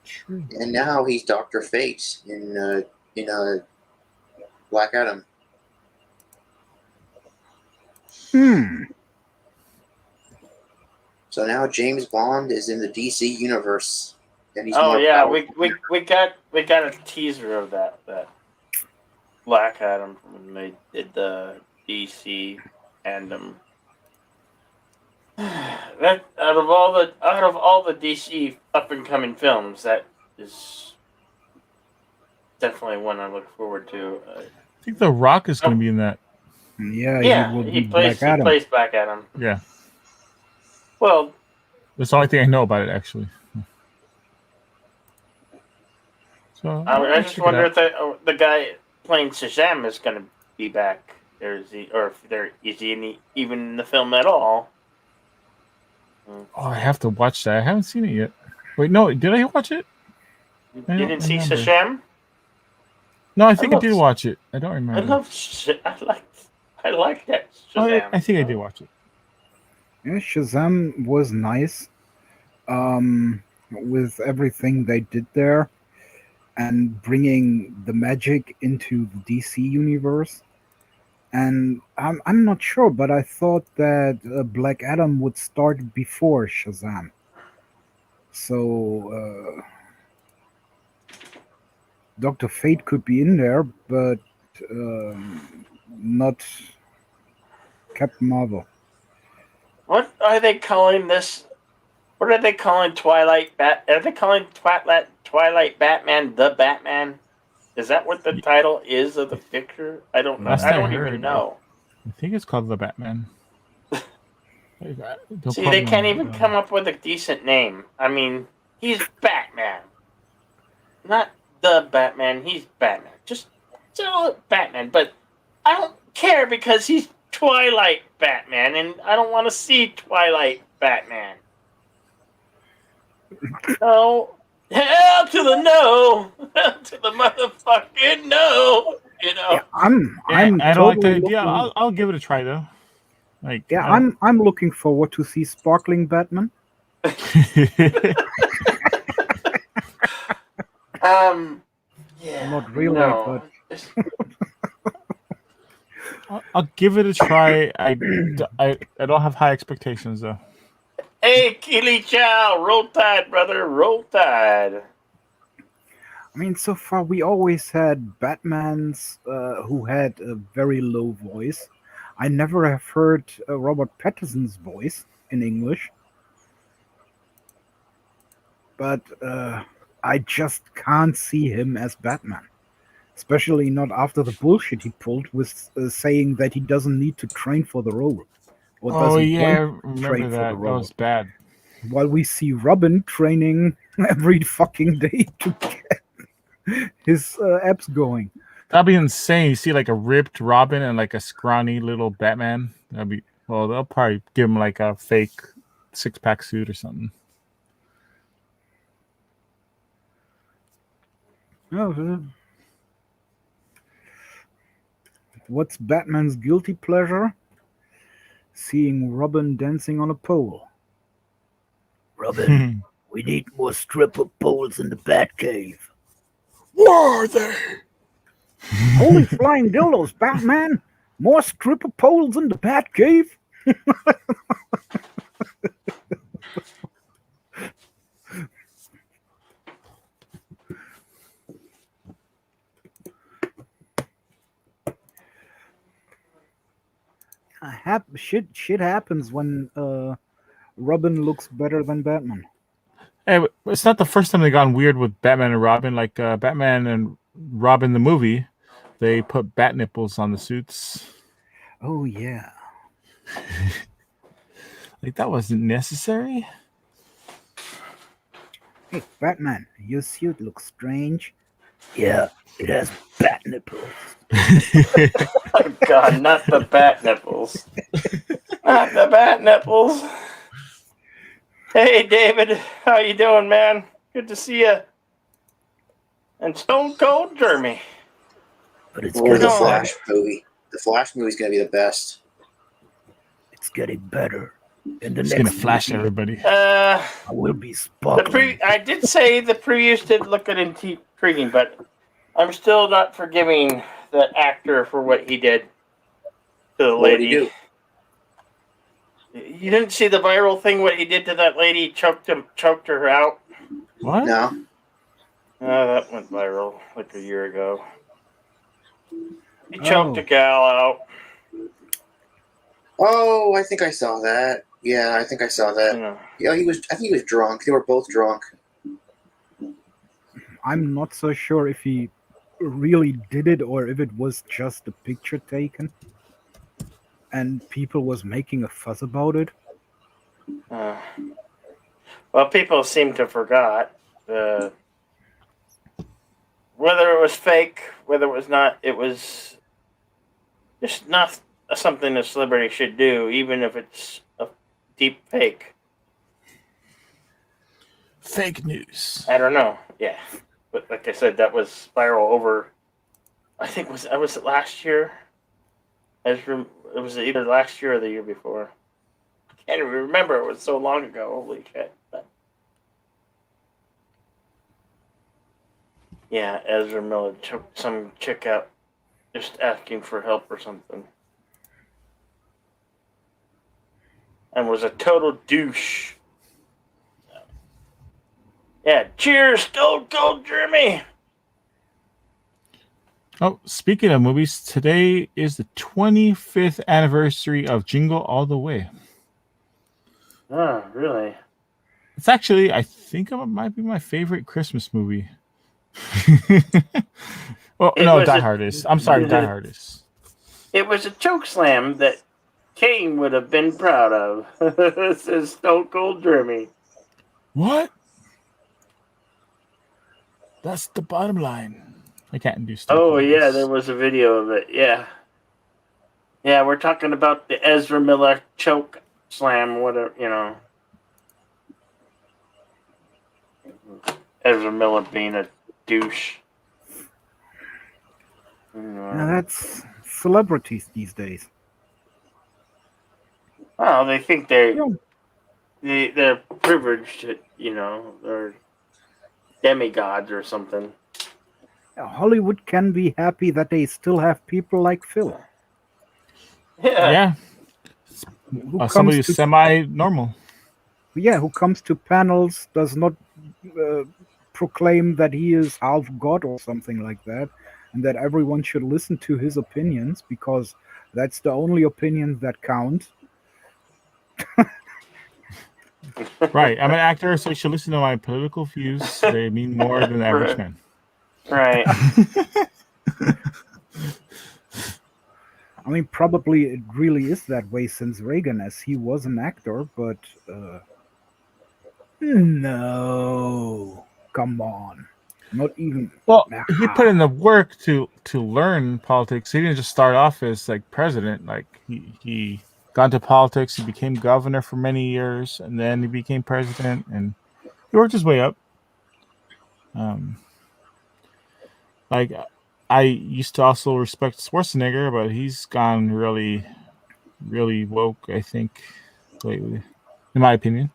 True. And now he's Dr. Fate in Black Adam. So now James Bond is in the DC universe, and he's Oh more yeah, powerful. we got a teaser of that Black Adam when they did the DC fandom. That out of all the DC up and coming films, that is definitely one I look forward to. I think The Rock is going to be in that. Yeah, he Yeah, will he be plays Black Adam. Black Adam. Yeah, Well, that's the only thing I know about it, actually. So I I'll just check it wonder out. if the guy playing Shazam is going to be back, or is he even in the film at all? Oh, I have to watch that. I haven't seen it yet. Wait, no, did I watch it? You I don't didn't see remember. Shazam? No, I think I love did watch it. I don't I remember. love I like that Oh, Shazam. I think I did watch it. Yeah, Shazam was nice. With everything they did there. and bringing the magic into the DC universe. And I'm not sure, but I thought that Black Adam would start before Shazam. So Doctor Fate could be in there, but not Captain Marvel. What are they calling this? What are they calling Are they calling Twilight Batman the Batman? Is that what the title is of the picture? I don't know. Last I I don't heard, even know. I think it's called the Batman. Don't See, quote they me on can't that, even though. come up with a decent name. I mean, he's Batman, not the Batman. He's Batman. Just Batman. But I don't care because he's Twilight Batman, and I don't want to see Twilight Batman. No. Hell to the no. Hell to the motherfucking no. You know. Yeah, I'm I don't like the totally idea. looking. I'll give it a try though. Like, Yeah, I'm looking forward to see sparkling Batman. Yeah. Not really, No. I'll give it a try. I don't have high expectations though. Hey, Keely Chow, roll tide, brother, roll tide. I mean, so far we always had Batmans who had a very low voice. I never have heard Robert Pattinson's voice in English, but I just can't see him as Batman. Especially not after the bullshit he pulled with saying that he doesn't need to train for the role. Or Oh doesn't yeah, want to remember train for the that? That role. was bad. While we see Robin training every fucking day to get his abs going. That'd be insane. You see like a ripped Robin and like a scrawny little Batman. That'd be they'll probably give him like a fake 6-pack suit or something. Oh, what's Batman's guilty pleasure? Seeing Robin dancing on a pole. Robin, we need more stripper poles in the Batcave. Where are they? Holy flying dildos, Batman! More stripper poles in the Batcave? Shit happens when Robin looks better than Batman. Hey, it's not the first time they've gone weird with Batman and Robin. Like Batman and Robin the movie, they put bat nipples on the suits. Oh yeah. Like that wasn't necessary. Hey, Batman, your suit looks strange. Yeah, it has bat nipples. Oh, God, not the bat nipples. Not the bat nipples. Hey, David, how you doing, man? Good to see you. And Stone Cold Jeremy. But it's Or the getting Flash movie. The Flash movie's gonna be the best. It's getting better. In the It's next gonna flash movie, everybody. I will be sparkling. I did say the previews did look intriguing, but I'm still not forgiving that actor for what he did to the What did he lady. do? You didn't see the viral thing? What he did to that lady? Choked her out. What? No. Oh, that went viral like a year ago. He choked a gal out. Oh, I think I saw that. Yeah, I think I saw that. Yeah. Yeah, I think he was drunk. They were both drunk. I'm not so sure if he really did it or if it was just a picture taken and people was making a fuss about it. Well, people seem to forgot. Whether it was fake, whether it was not, it was just not something a celebrity should do, even if it's a deep fake. Fake news. I don't know. Yeah, but like I said, that was viral over. I think was it last year? It was either last year or the year before. I can't even remember. It was so long ago. Holy shit! But Yeah, Ezra Miller choked some chick out just asking for help or something. And was a total douche. Yeah, cheers, Stone Cold Jimmy! Oh, speaking of movies, today is the 25th anniversary of Jingle All the Way. Oh, really? It's actually, I think it might be my favorite Christmas movie. Well, It no, was Die a- Hard is. I'm sorry, Die Hard is. It was a choke slam that Kane would have been proud of, says Stone Cold Jimmy. What? That's the bottom line. I can't do Stone Oh, Cold yeah, voice. there was a video of it, yeah. Yeah, we're talking about the Ezra Miller choke slam, whatever, you know. Ezra Miller being a douche. Now that's celebrities these days. Well, they think they're privileged, you know, they're demigods or something. Hollywood can be happy that they still have people like Phil, Yeah, who somebody comes who's to semi-normal. who comes to panels, does not uh, proclaim that he is half god or something like that, and that everyone should listen to his opinions because that's the only opinions that count. Right, I'm an actor, so you should listen to my political views. They mean more than the average Right. man. Right. I mean, probably it really is that way since Reagan, as he was an actor, but no, come on, not even. Well, Nah. he put in the work to learn politics. He didn't just start off as like president. Like he got into politics. He became governor for many years, and then he became president, and he worked his way up. Like I used to also respect Schwarzenegger, but he's gone really, really woke. I think lately, in my opinion.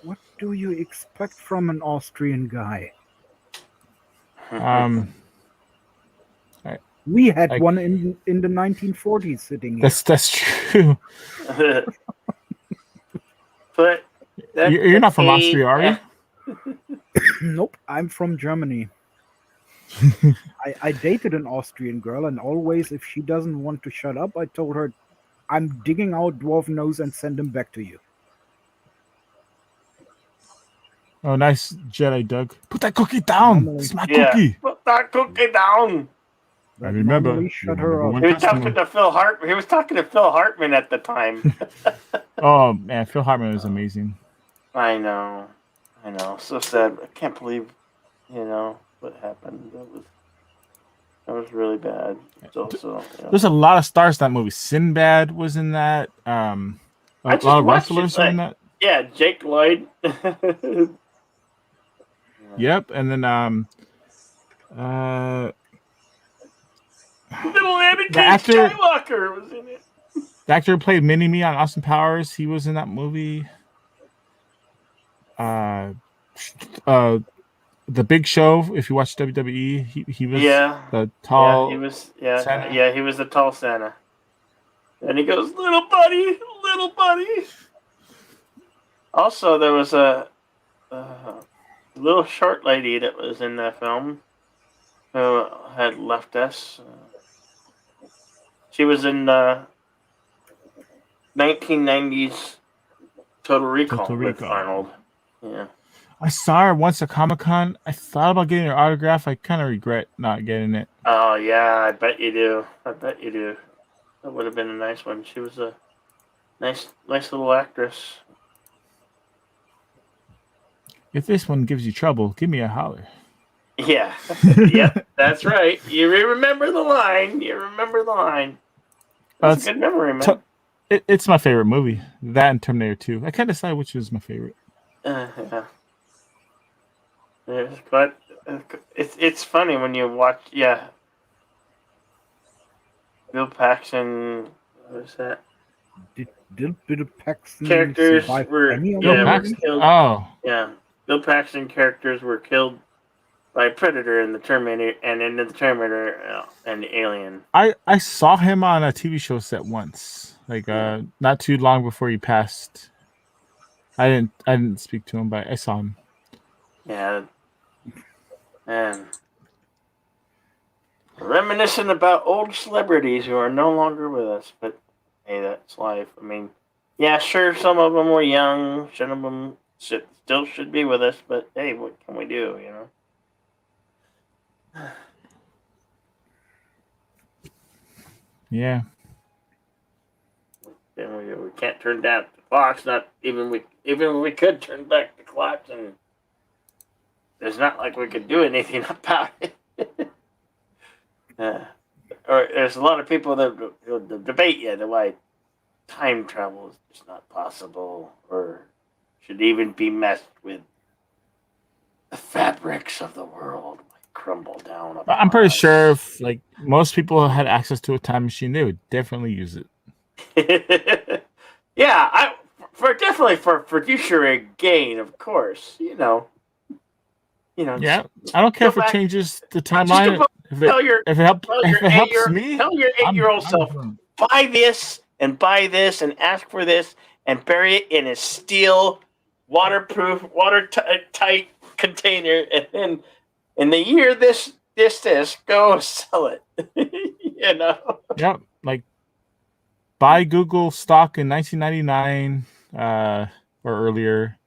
What do you expect from an Austrian guy? Um, We had Like- one in the 1940s sitting here. that's true. But You're not from Austria, are you? Nope, I'm from Germany. I dated an Austrian girl, and always, if she doesn't want to shut up, I told her, I'm digging out dwarf nose and send him back to you. Oh, nice Jedi, Doug. Put that cookie down. Normally- It's my Yeah. cookie. Put that cookie down. I remember. Normally shut You're her number up. one He was customer. talking to Phil Hartman. He was talking to Phil Hartman at the time. Oh man, Phil Hartman is amazing. I know. So sad. I can't believe, what happened. That was really bad. There's a lot of stars in that movie. Sinbad was in that. I A just lot of watched it, wrestlers are in that. yeah, Jake Lloyd. Yep, and then Little Anakin The actor- Skywalker was in it. the actor who played Mini Me on Austin Powers, he was in that movie. The Big Show, if you watch WWE, he was the tall. Yeah, he was. Santa. Yeah, he was the tall Santa. And he goes, little buddy, little buddy. Also, there was a little short lady that was in that film who had left us. She was in 1990s Total Recall with Arnold. Yeah. I saw her once at Comic-Con. I thought about getting her autograph. I kind of regret not getting it. Oh, yeah, I bet you do. That would have been a nice one. She was a nice little actress. If this one gives you trouble, give me a holler. Yeah. Yep, that's right. You remember the line. That's a good memory, man. It's my favorite movie. That and Terminator 2. I can't decide which is my favorite. Yeah. But it's funny when you watch. Yeah. Bill Paxton. What is that? Did Bill Paxton Characters survive were any of Bill them? Paxton? killed. Oh, Yeah. Bill Paxton characters were killed by Predator and the Terminator, and then the Terminator and the Alien. I saw him on a TV show set once, like not too long before he passed. I didn't speak to him, but I saw him. Yeah, and reminiscing about old celebrities who are no longer with us, but hey, that's life. I mean, yeah, sure, some of them were young, some of them still should be with us, but hey, what can we do, you know? Yeah. And we can't turn down the clocks. Not even if we could turn back the clocks, and there's not like we could do anything about it. Or there's a lot of people that debate why time travel is just not possible, or should even be messed with. The fabrics of the world might crumble down. I'm pretty us. sure if like most people had access to a time machine, they would definitely use it. Yeah, definitely for fiduciary gain, of course. You know. Yeah, I don't care if it changes the timeline. If it helps me, tell your 8-year-old self, buy this and ask for this and bury it in a steel, waterproof, watertight container, and then in the year this, go sell it. You know. Yep, like buy Google stock in 1999 or earlier.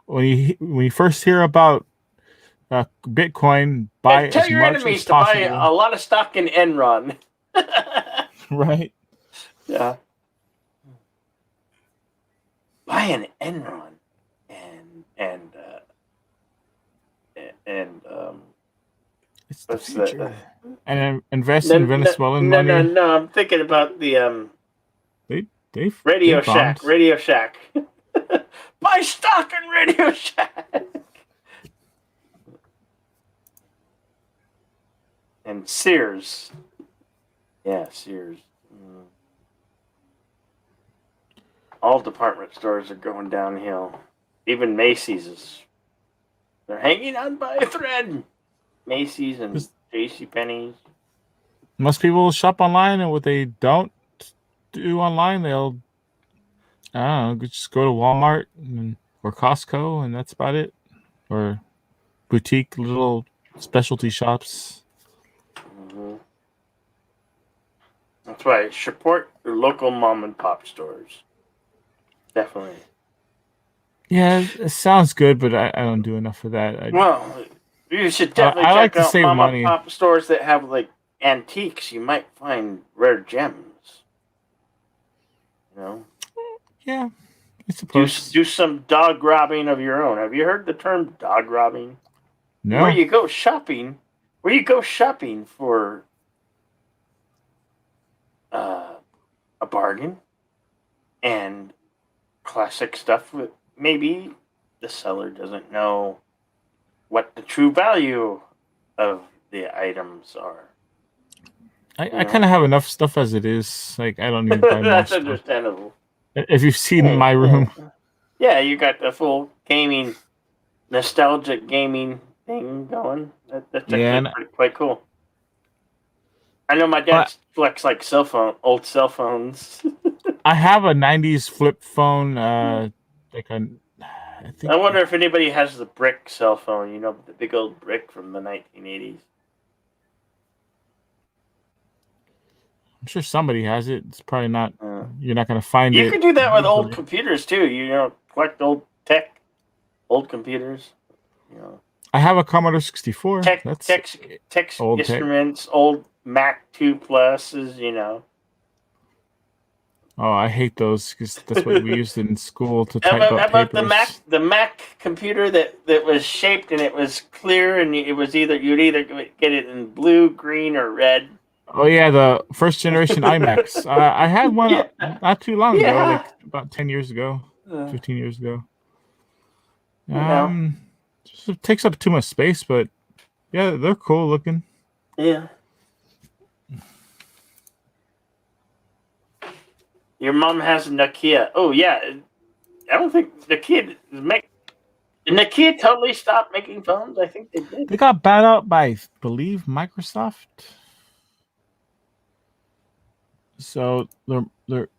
When you first hear about Bitcoin, buy and tell as your much enemies as to buy possible. a lot of stock in Enron. Right. Yeah. Buy an Enron and it's the future. And then invest in Venezuelan money. No. I'm thinking about the they Radio Shack. Radio Shack. Buy stock in Radio Shack. And Sears. Yeah, Sears. All department stores are going downhill. Even Macy's they're hanging on by a thread. Macy's and JCPenney's. Most people shop online, and what they don't do online, they'll just go to Walmart or Costco, and that's about it. Or boutique little specialty shops. Mm-hmm. That's right. Support your local mom and pop stores. Definitely. Yeah, it sounds good, but I don't do enough for that. Well, you should definitely check out mom and pop stores that have like antiques. You might find rare gems. You know. Yeah, I suppose. Do some dog robbing of your own. Have you heard the term dog robbing? No. Where you go shopping for a bargain and classic stuff with maybe the seller doesn't know what the true value of the items are. I kind of have enough stuff as it is. Like I don't need to buy more That's stuff. understandable. If you've seen my room. Yeah, you got the full gaming, nostalgic gaming thing going. That's actually quite cool. I know my dad flex like old cell phones. I have a 90s flip phone. I wonder if anybody has the brick cell phone, the big old brick from the 1980s. I'm sure somebody has it. It's probably not. You're not going to find it. You could do that with old computers too. Collect old computers. I have a Commodore 64. Tech old instruments, old Mac 2 pluses. Oh, I hate those because that's what we used in school to type up about papers. the Mac computer that was shaped and it was clear and you'd either get it in blue, green, or red. Oh yeah, the first generation iMacs. I had one not too long ago, like about 10 years ago, 15 years ago. It takes up too much space, but yeah, they're cool looking. Yeah. Your mom has a Nokia. Oh yeah, I don't think Nokia make Did Nokia totally stop making phones? I think they did. They got bought out by, I believe, Microsoft. So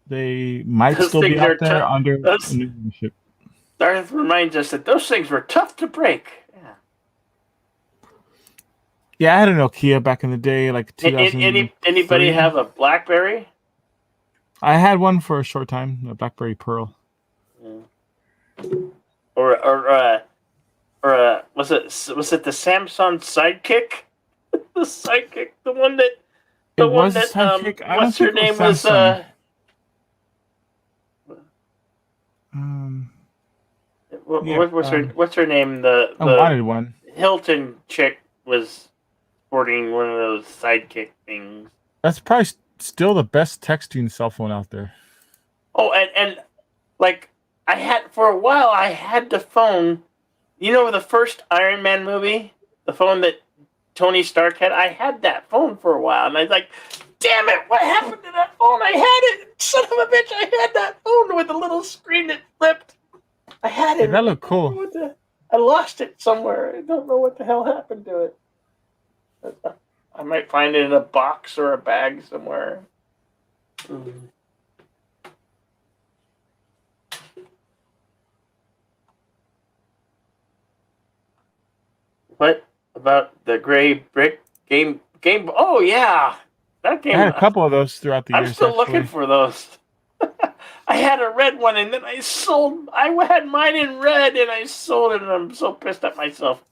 they might Those still be things are out there tough. under Those- new ownership. Darth reminds us that those things were tough to break. Yeah. Yeah, I had a Nokia back in the day, like 2000. Anybody have a BlackBerry? I had one for a short time, a BlackBerry Pearl. Yeah. Or was it the Samsung Sidekick? The Sidekick, the one that Was a Sidekick. I don't what's her think it was name was Samsung. Yeah, what's her name? I wanted one. Hilton chick was sporting one of those Sidekick things. That's probably still the best texting cell phone out there. Oh, and like for a while I had the phone. You know the first Iron Man movie, the phone that Tony Stark had. I had that phone for a while, and I was like, "Damn it! What happened to that phone? I had it, son of a bitch! I had that phone with the little screen that flipped. I had it. Yeah, that looked cool. I lost it somewhere. I don't know what the hell happened to it. I might find it in a box or a bag somewhere." What about the gray brick game? Oh yeah, that game. I had a couple of those throughout the years. I'm still looking for those. I had a red one, and then I sold. I had mine in red, and I sold it, and I'm so pissed at myself.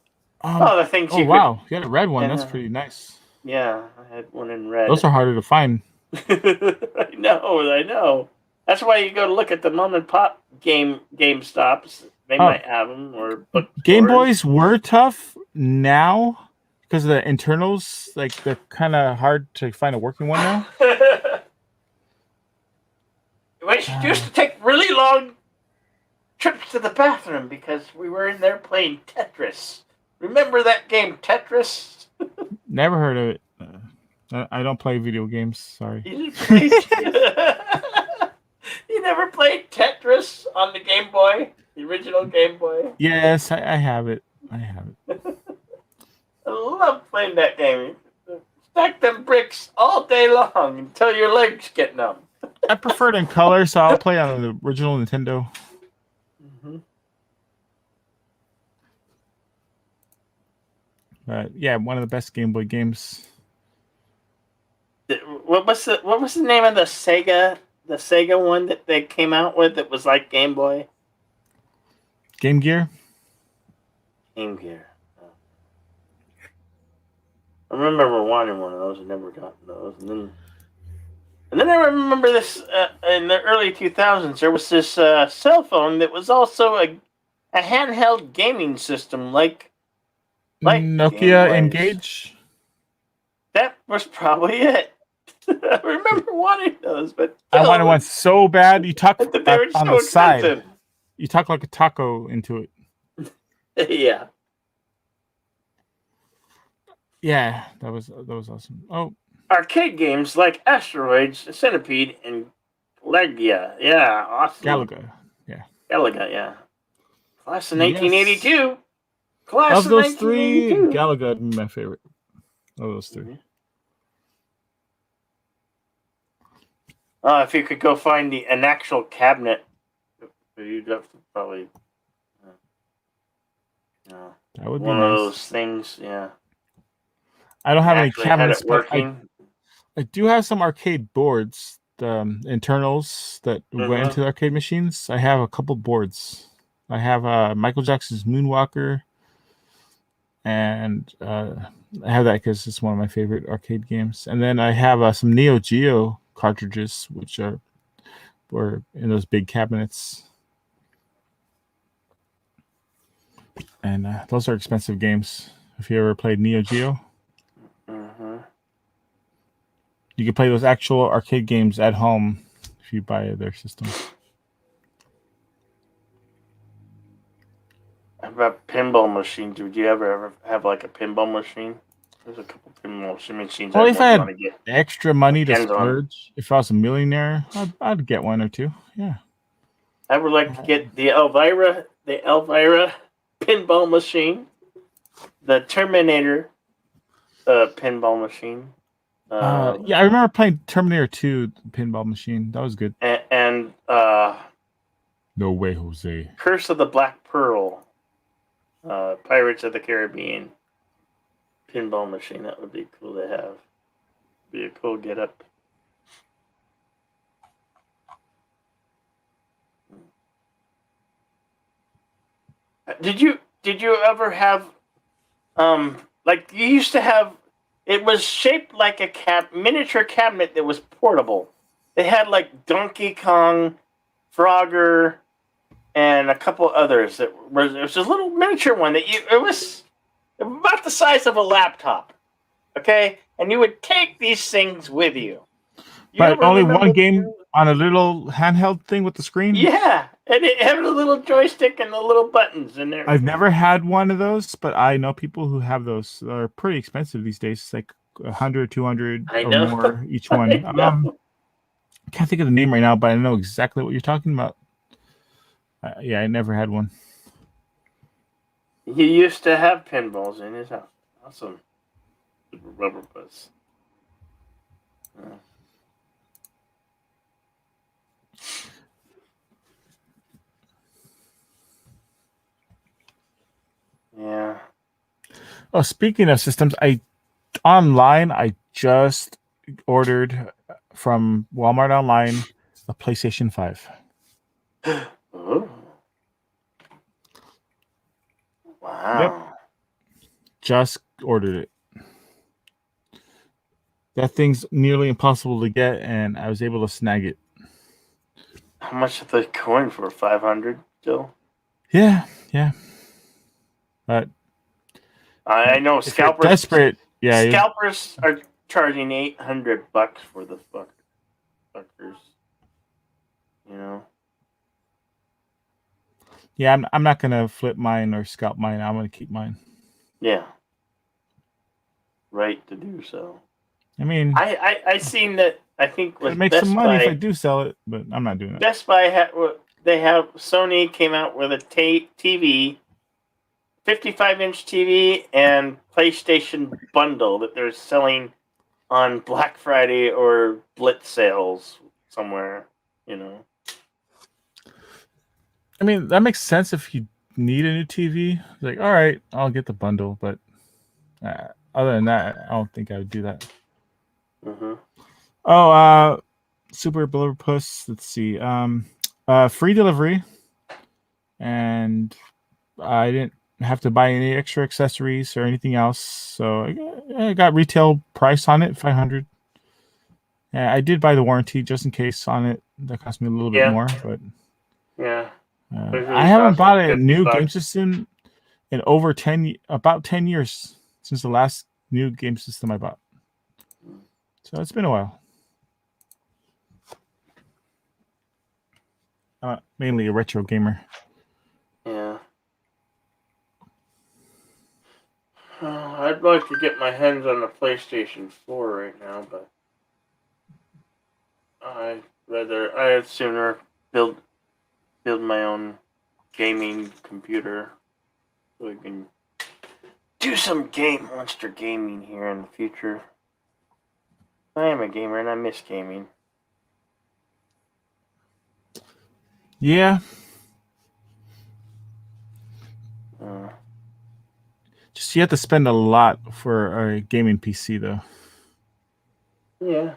The things you wow, you had a red one. That's pretty nice. Yeah, I had one in red. Those are harder to find. I know. That's why you go to look at the mom and pop GameStops. They might have them, or Game Boys were tough. Now, because of the internals, like they're kind of hard to find a working one now. We used to take really long trips to the bathroom because we were in there playing Tetris. Remember that game, Tetris? Never heard of it. I don't play video games. Sorry. You never played Tetris on the Game Boy? The original Game Boy? Yes, I have it. I love playing that game. Stack them bricks all day long until your legs get numb. I prefer it in color, so I'll play on the original Nintendo. Yeah, one of the best Game Boy games. What was the name of the Sega one that they came out with that was like Game Boy? Game Gear. Game Gear. I remember wanting one of those and never got those. And then I remember this in the early 2000s. There was this cell phone that was also a handheld gaming system, like Nokia Engage. That was probably it. I remember wanting those, but I wanted one so bad. You talk on the side. Expensive. You talk like a taco into it. Yeah. Yeah, that was awesome. Oh, arcade games like Asteroids, Centipede, and Galaga. Yeah, awesome. Galaga, yeah. Class of 1982. Class of those three, Galaga would be my favorite. Of those three. If you could go find an actual cabinet, you'd have to probably. That would be one nice. of those things. Yeah. I don't have any cabinets, but working. I do have some arcade boards, the internals that went into the arcade machines. I have a couple boards. I have Michael Jackson's Moonwalker, and I have that because it's one of my favorite arcade games. And then I have some Neo Geo cartridges, which were in those big cabinets. And those are expensive games. If you ever played Neo Geo, you can play those actual arcade games at home if you buy their system. How about pinball machines? Would you ever have like a pinball machine? There's a couple pinball machines. Well, if I had extra money to splurge, if I was a millionaire, I'd get one or two. Yeah. I would like to get the Elvira. pinball machine, the Terminator pinball machine. Yeah, I remember playing Terminator 2 pinball machine. That was good. And No way, Jose. Curse of the Black Pearl, Pirates of the Caribbean pinball machine. That would be cool to have. Be a cool get up. Did you ever have like you used to have? It was shaped like a miniature cabinet that was portable. They had like Donkey Kong, Frogger, and a couple others. It was a little miniature one that it was about the size of a laptop. Okay, and you would take these things with you. But only one game on a little handheld thing with the screen? Yeah, and it had a little joystick and the little buttons in there. I've never had one of those, but I know people who have those. They're pretty expensive these days. It's like 100, 200 or more each one. Can't think of the name right now, but I know exactly what you're talking about. Yeah, I never had one. He used to have pinballs in his house. Awesome. Super rubber bus. Yeah. Oh, speaking of systems, I just ordered from Walmart online a PlayStation 5. Oh. Wow. Yep. Just ordered it. That thing's nearly impossible to get, and I was able to snag it. How much are they going for? 500 still? Yeah. But I know if you're scalpers. Desperate. Yeah. Scalpers are charging $800 for the fuckers. You know. Yeah, I'm not gonna flip mine or scalp mine. I'm gonna keep mine. Yeah. Right to do so. I mean, I seen that. I think with make Best some money Buy, if I do sell it, but I'm not doing that. Best Buy they have Sony came out with a TV, 55-inch TV and PlayStation bundle that they're selling on Black Friday or Blitz sales somewhere. You know. I mean, that makes sense if you need a new TV. Like, all right, I'll get the bundle, but other than that, I don't think I would do that. Mm-hmm. Oh, Super Blur Puss. Let's see. Free delivery, and I didn't have to buy any extra accessories or anything else. So I got retail price on it, $500. Yeah, I did buy the warranty just in case on it. That cost me a little bit more, but yeah. I haven't bought a new game system in about 10 years since the last new game system I bought. So it's been a while. Mainly a retro gamer. Yeah. I'd like to get my hands on the PlayStation 4 right now, but I'd sooner build my own gaming computer so we can do some monster gaming here in the future. I am a gamer and I miss gaming. Yeah. Just you have to spend a lot for a gaming PC, though. Yeah.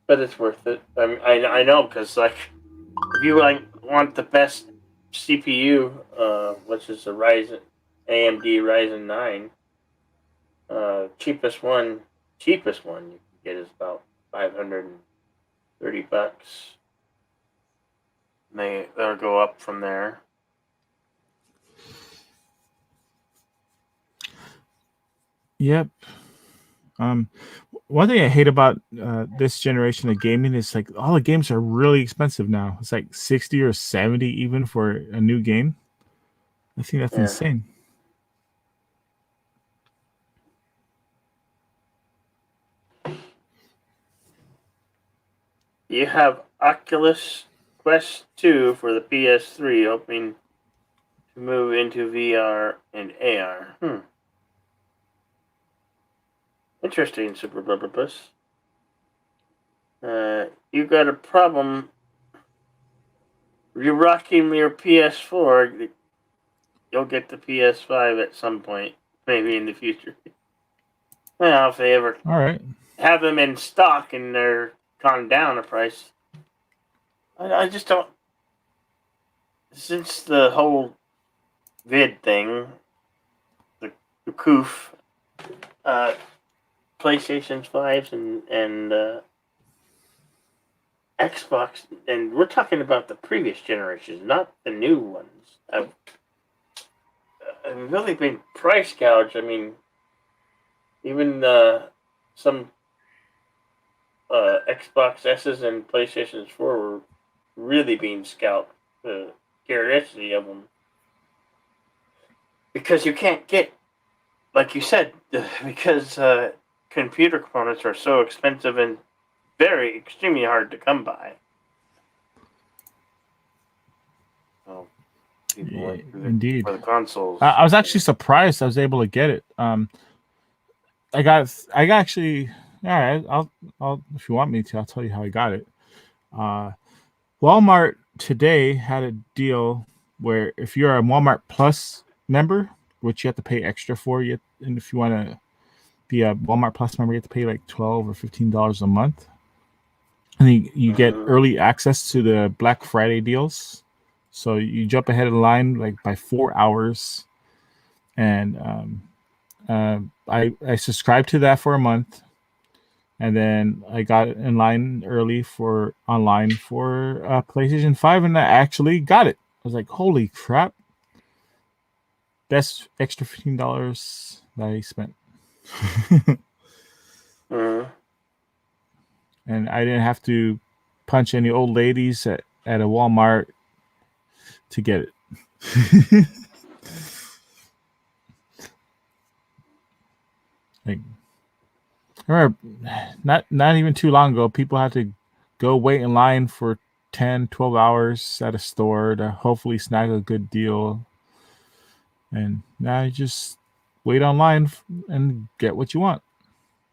But it's worth it. I know, because like, if you want the best CPU, which is a AMD Ryzen 9, cheapest one you can get is about $530. They'll go up from there. Yep. One thing I hate about this generation of gaming is like all the games are really expensive now. It's like 60 or 70 even for a new game. I think that's insane. You have Oculus Quest 2 for the PS3, hoping move into VR and AR. Interesting, Super Rubber Puss. You got a problem. You're rocking your PS4. You'll get the PS5 at some point, maybe in the future. Well, if they ever All right. have them in stock and they're gone down a price. I just don't. Since the whole vid thing, the coof, PlayStation 5s and Xbox, and we're talking about the previous generations, not the new ones. Have really been price gouged. I mean, even some Xbox S's and PlayStations 4 were really being scalped. The scarcity of them. Because you can't get, like you said, because computer components are so expensive and very extremely hard to come by. So people went indeed. for the consoles. I was actually surprised I was able to get it. I actually. All right, I'll if you want me to, I'll tell you how I got it. Walmart today had a deal where if you're a Walmart Plus member, which you have to pay extra for, and if you want to be a Walmart Plus member, you have to pay like $12 or $15 a month, and you get early access to the Black Friday deals. So you jump ahead of the line like by 4 hours, and I subscribed to that for a month. And then I got in line early for PlayStation 5, and I actually got it. I was like, holy crap. Best extra $15 that I spent. And I didn't have to punch any old ladies at a Walmart to get it. Like, I remember not even too long ago, people had to go wait in line for 10, 12 hours at a store to hopefully snag a good deal. And now you just wait online and get what you want,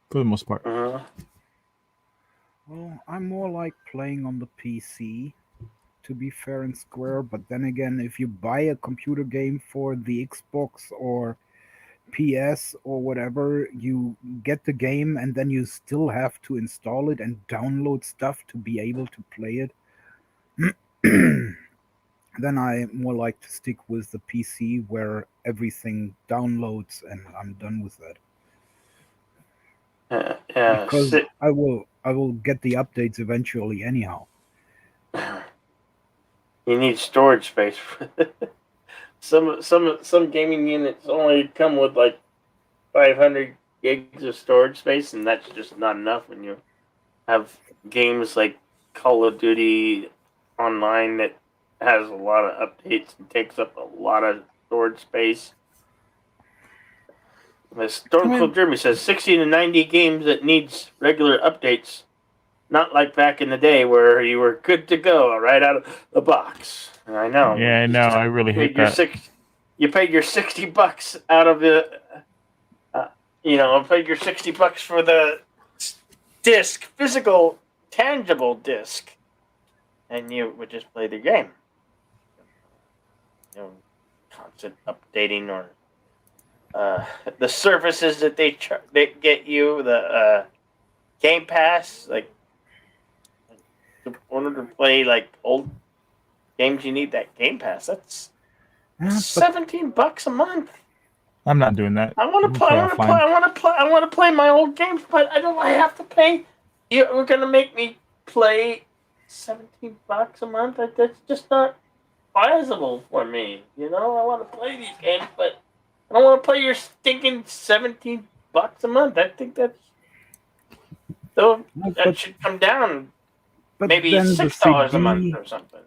for the most part. Well, I'm more like playing on the PC, to be fair and square. But then again, if you buy a computer game for the Xbox or PS or whatever, you get the game and then you still have to install it and download stuff to be able to play it. Then I more like to stick with the PC where everything downloads and I'm done with that. Because I will get the updates eventually anyhow. You need storage space. Some gaming units only come with like 500 gigs of storage space, and that's just not enough when you have games like Call of Duty Online that has a lot of updates and takes up a lot of storage space. Storm Cold Jeremy says 60 to 90 games that needs regular updates. Not like back in the day where you were good to go right out of the box. I know. Yeah, I know. I really hate that. You paid your $60 out of the... paid your $60 for the disc, physical, tangible disc, and you would just play the game. Constant updating or the services that they get you, the Game Pass, like in order to play like old games, you need that Game Pass. That's $17 a month. I'm not doing that. I want to play my old games, but I have to pay. You're gonna make me play $17 a month. That's just not feasible for me. I want to play these games, but I don't want to play your stinking $17 a month. I think that should come down. Maybe $6 a month or something.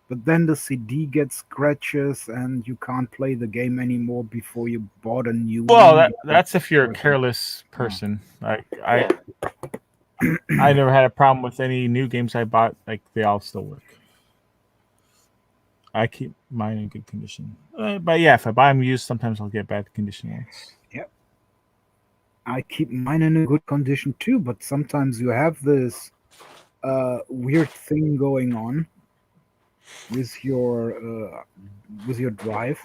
But then the CD gets scratches and you can't play the game anymore before you bought a new one. Well, that's if you're a careless person. Like I never had a problem with any new games I bought. Like they all still work. I keep mine in good condition. But yeah, if I buy them used, sometimes I'll get bad condition ones. Yep. I keep mine in a good condition too, but sometimes you have this weird thing going on with your drive,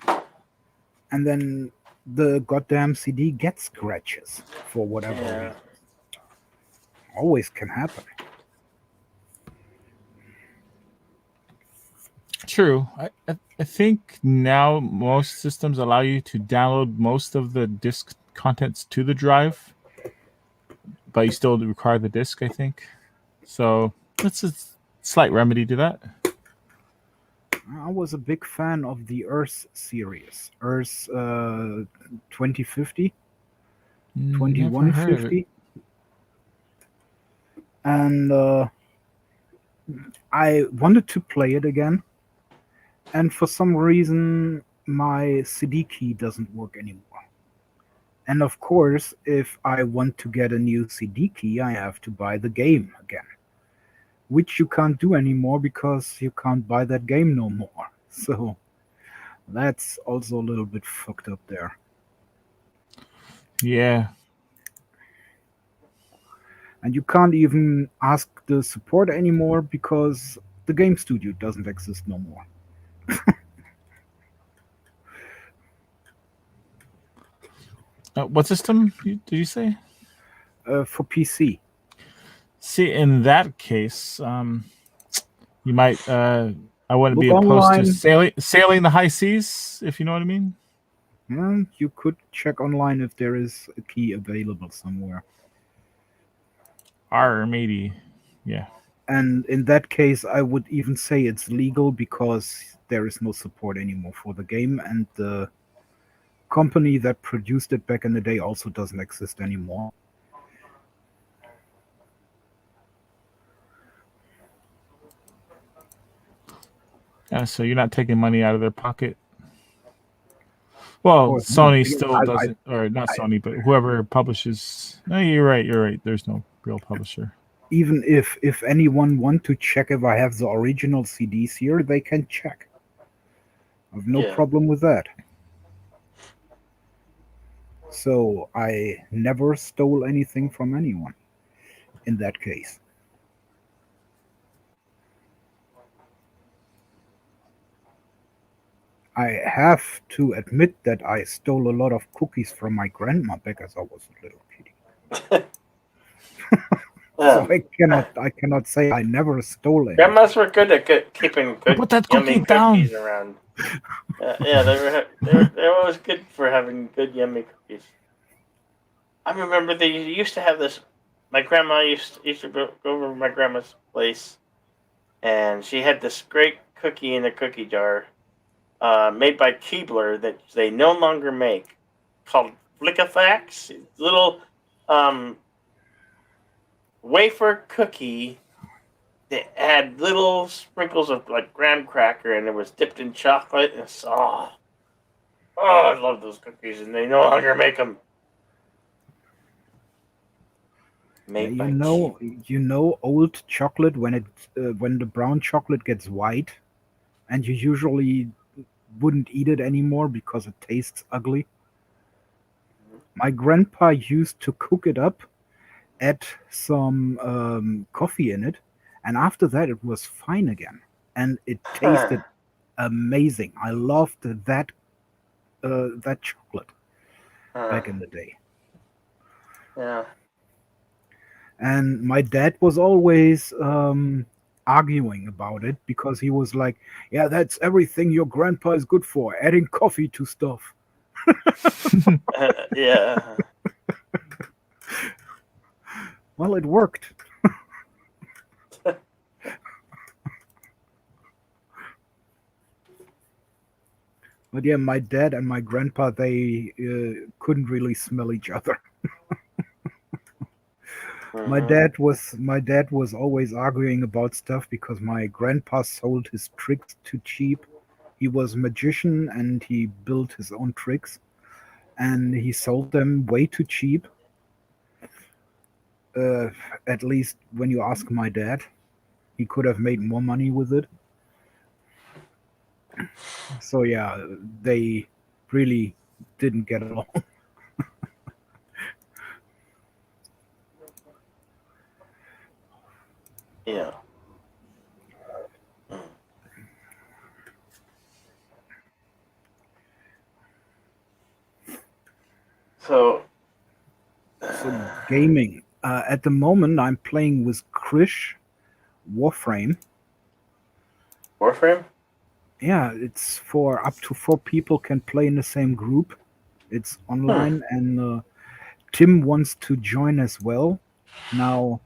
and then the goddamn CD gets scratches for whatever Yeah. reason. Always can happen. True. I think now most systems allow you to download most of the disk contents to the drive, but you still require the disk, I think. So that's a slight remedy to that. I was a big fan of the Earth series, Earth 2050, Never heard of it. 2150, and I wanted to play it again, and for some reason my CD key doesn't work anymore. And of course, if I want to get a new CD key, I have to buy the game again, which you can't do anymore because you can't buy that game no more. So that's also a little bit fucked up there. Yeah. And you can't even ask the support anymore because the game studio doesn't exist no more. What system did you say? For PC. See, in that case, you might. I wouldn't Look be opposed to online. sailing the high seas, if you know what I mean. You could check online if there is a key available somewhere. Or maybe, yeah. And in that case, I would even say it's legal because there is no support anymore for the game, and the company that produced it back in the day also doesn't exist anymore. So you're not taking money out of their pocket. Well, Or no, Sony still I, doesn't, or not I, Sony, but whoever publishes. No, you're right. You're right. There's no real publisher. even if anyone want to check if I have the original CDs here, they can check. I have no Yeah. problem with that. So I never stole anything from anyone in that case. I have to admit that I stole a lot of cookies from my grandma back as I was a little kitty. So I cannot say I never stole any. Grandmas were good at keeping good, Put that yummy cookie down. cookies around. Yeah, they were always good for having good, yummy cookies. I remember they used to have this. My grandma used to go over to my grandma's place, and she had this great cookie in a cookie jar, made by Keebler that they no longer make, called Flickafax. Little um, wafer cookie that had little sprinkles of like graham cracker, and it was dipped in chocolate. And it's, oh, I love those cookies, and they no longer make them. Made by You know, old chocolate when the brown chocolate gets white, and you usually wouldn't eat it anymore because it tastes ugly. My grandpa used to cook it up, add some coffee in it, and after that it was fine again, and it tasted amazing. I loved that chocolate back in the day. Yeah. And my dad was always arguing about it because he was like, "Yeah, that's everything your grandpa is good for, adding coffee to stuff." Yeah. Well, it worked. But yeah, my dad and my grandpa, they couldn't really smell each other. My dad was always arguing about stuff because my grandpa sold his tricks too cheap. He was a magician and he built his own tricks, and he sold them way too cheap. Uh, at least when you ask my dad, he could have made more money with it. So yeah, they really didn't get along. Yeah. Mm. So. So gaming. At the moment, I'm playing with Krish Warframe. Warframe? Yeah, it's for up to 4 people can play in the same group. It's Hmm. online, and Tim wants to join as well. Now,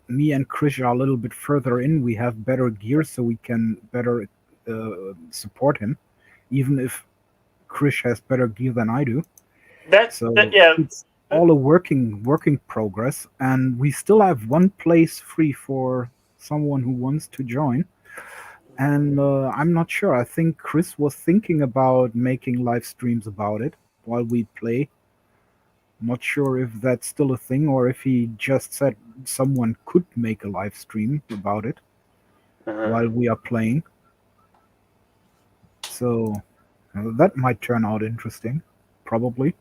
me and Krish are a little bit further in. We have better gear, so we can better support him, even if Krish has better gear than I do. So Yeah. it's all a working progress, and we still have one place free for someone who wants to join. And I'm not sure. I think Chris was thinking about making live streams about it while we play. Not sure if that's still a thing or if he just said someone could make a live stream about it Uh-huh. while we are playing. So that might turn out interesting, probably.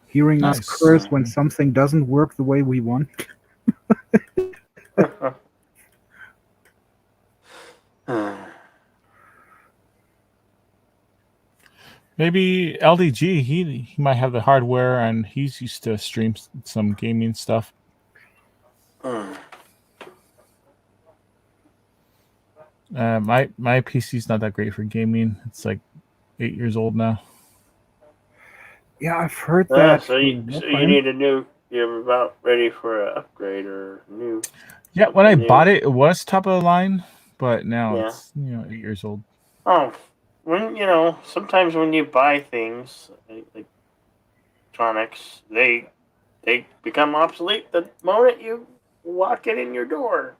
Hearing us Nice. curse when something doesn't work the way we want. Maybe LDG. He might have the hardware, and he's used to stream some gaming stuff. My PC's not that great for gaming. It's like 8 years old now. Yeah, I've heard that So for you Warframe. need a new. You're about ready for an upgrade or new. Yeah, when I Something new. bought it, it was top of the line, but now Yeah. it's 8 years old. Oh, sometimes when you buy things like electronics, they become obsolete the moment you walk it in your door.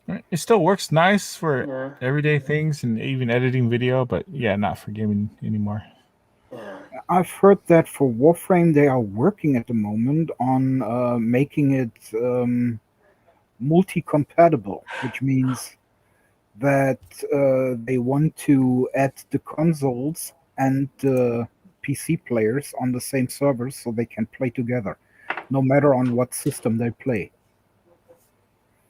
Right. It still works nice for Yeah. everyday things and even editing video, but yeah, not for gaming anymore. Yeah. I've heard that for Warframe they are working at the moment on making it multi-compatible, which means that they want to add the consoles and the PC players on the same servers so they can play together, no matter on what system they play.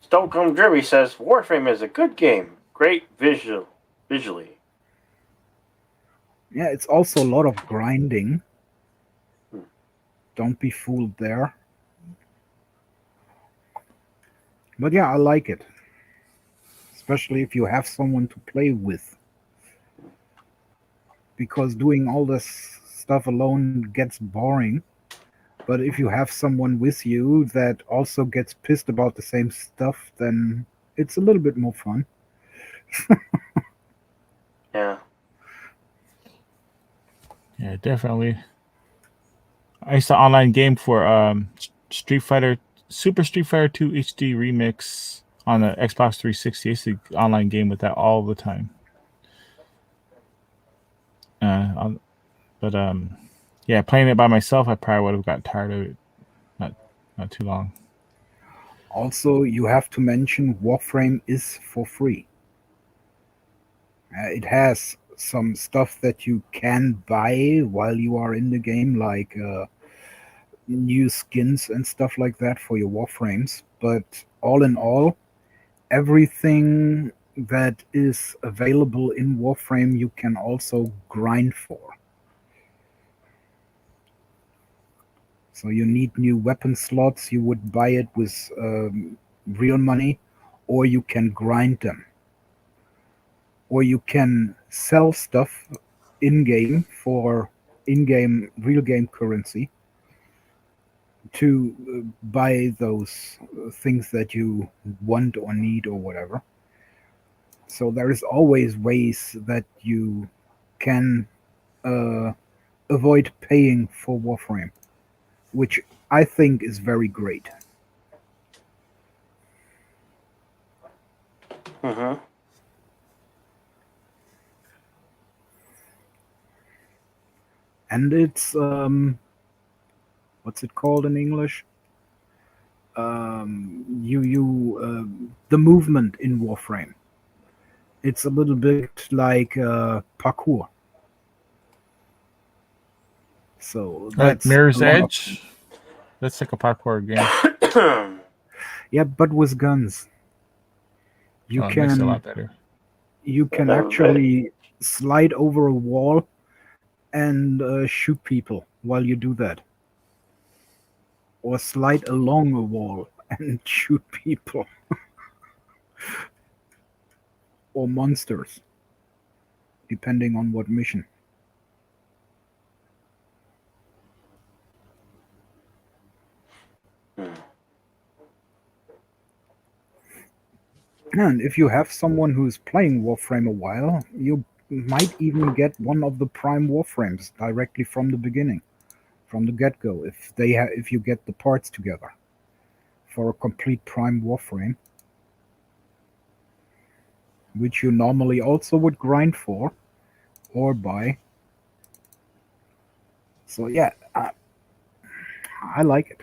Stockholm Derby says Warframe is a good game. Great visually. Yeah, it's also a lot of grinding. Hmm. Don't be fooled there. But yeah, I like it. Especially if you have someone to play with. Because doing all this stuff alone gets boring. But if you have someone with you that also gets pissed about the same stuff, then it's a little bit more fun. Yeah. Yeah, definitely. I used to online game for Super Street Fighter 2 HD Remix on the Xbox 360. I used to online game with that all the time. But yeah, playing it by myself, I probably would have got tired of it. Not too long. Also, you have to mention Warframe is for free. It has some stuff that you can buy while you are in the game, like new skins and stuff like that for your Warframes. But all in all, everything that is available in Warframe you can also grind for. So you need new weapon slots, you would buy it with real money, or you can grind them. Or you can sell stuff in game for in game, real game currency to buy those things that you want or need or whatever. So there is always ways that you can uh, avoid paying for Warframe, which I think is very great. Mm-hmm. And it's what's it called in English? the movement in Warframe. It's a little bit like parkour. So Like that's Mirror's a lot of fun. Edge. That's like a parkour game. Yeah, but with guns, you Oh, it makes it a can lot better. actually slide over a wall and shoot people while you do that, or slide along a wall and shoot people or monsters, depending on what mission. And if you have someone who's playing Warframe a while, you might even get one of the Prime Warframes directly from the beginning, from the get-go, if you get the parts together for a complete Prime Warframe, which you normally also would grind for or buy. So yeah, I like it.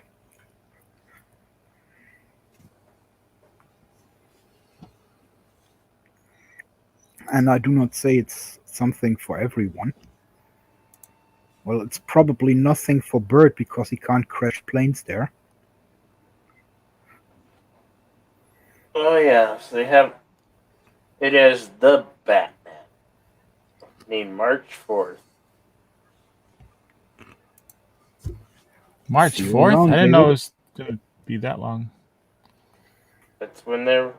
And I do not say it's something for everyone. Well, it's probably nothing for Bert because he can't crash planes there. Oh yeah, so they have. It is the Batman. Named March 4th. March See you 4th? I around, didn't know it David. was going to be that long. That's when they're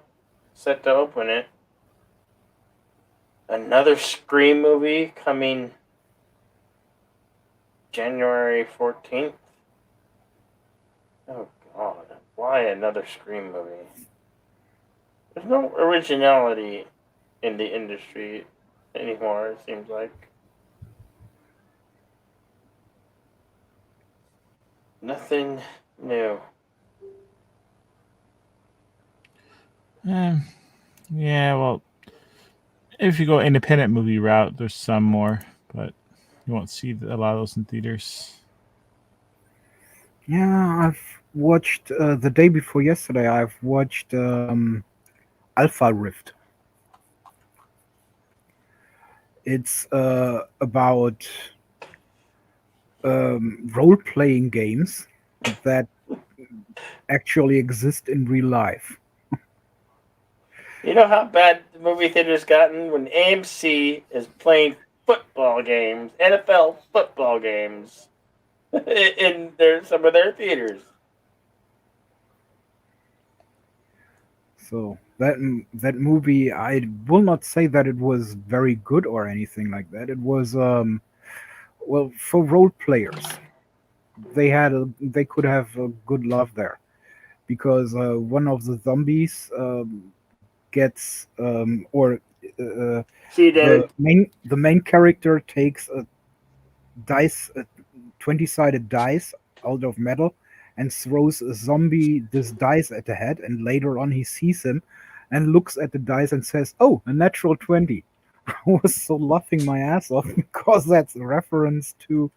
set to open it. Another Scream movie coming January 14th. Oh god, why another Scream movie? There's no originality in the industry anymore, it seems like. Nothing new. Yeah, well, if you go independent movie route, there's some more, but you won't see a lot of those in theaters. Yeah, I've watched the day before yesterday. I've watched Alpha Rift. It's about role-playing games that actually exist in real life. You know how bad the movie theater's gotten when AMC is playing football games, NFL football games, in some of their theaters. So that movie, I will not say that it was very good or anything like that. It was well, for role players, they could have a good love there because one of the zombies gets or She did. the main character takes a 20-sided dice out of metal and throws a zombie this dice at the head, and later on he sees him and looks at the dice and says, "Oh, a natural 20." I was so laughing my ass off because that's a reference to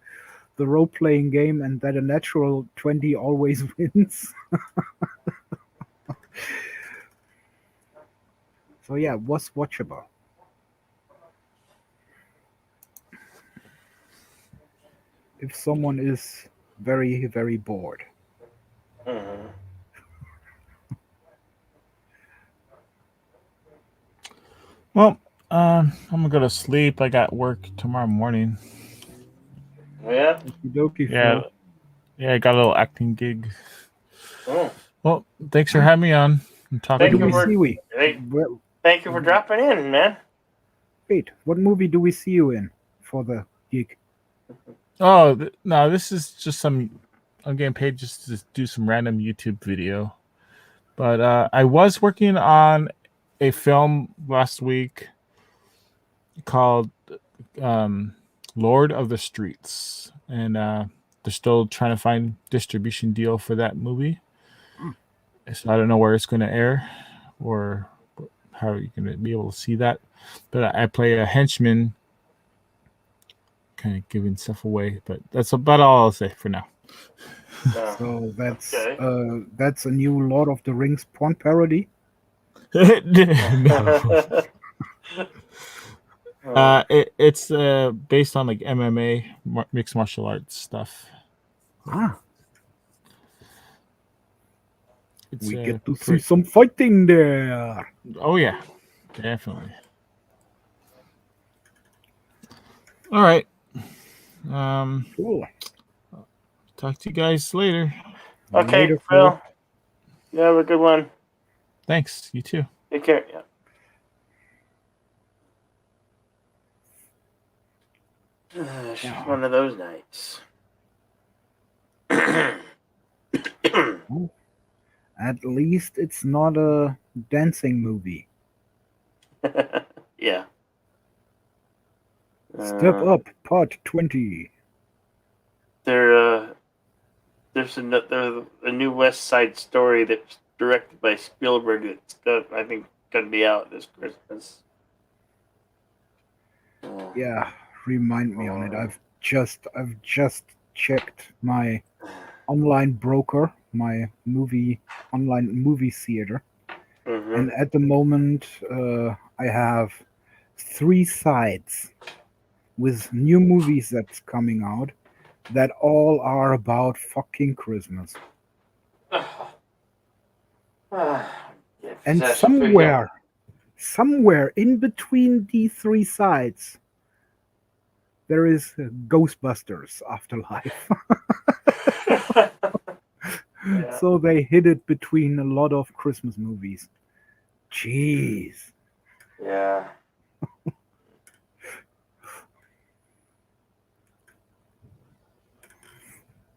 the role-playing game and that a natural 20 always wins. So yeah, was watchable. If someone is very, very bored. Mm-hmm. Well, I'm gonna go to sleep. I got work tomorrow morning. Yeah. Okie dokie, Yeah, Phil. yeah, I got a little acting gig. Oh. Well, thanks for having me on and What talking Thank do you we movie. see we? for Well, thank you for dropping in, man. wait, what movie do we see you in for the gig? Oh no, this is just some. I'm getting paid just to do some random YouTube video. But I was working on a film last week called Lord of the Streets, and they're still trying to find distribution deal for that movie. So I don't know where it's going to air or how you're going to be able to see that. But I play a henchman, kind of giving stuff away. But that's about all I'll say for now. No. So Okay. that's a new Lord of the Rings porn parody. No. Oh. It's based on like MMA, mixed martial arts stuff. Ah, It's we get to see pretty. some fighting there. Oh yeah, definitely. All right. Cool. Talk to you guys later. Okay, Later, Phil. Phil. You have a good one. Thanks. You too. Take care. Yeah. It's just one of those nights. Well, at least it's not a dancing movie. Yeah. Step Up, Part 20. There's a new West Side Story that's directed by Spielberg that's I think gonna be out this Christmas. Yeah, remind me on it. I've just checked my online broker, my online movie theater, Mm-hmm. and at the moment I have 3 sites with new movies that's coming out that all are about fucking Christmas. And somewhere in between these 3 sites, there is Ghostbusters Afterlife. Yeah. So they hid it between a lot of Christmas movies. Jeez. Yeah.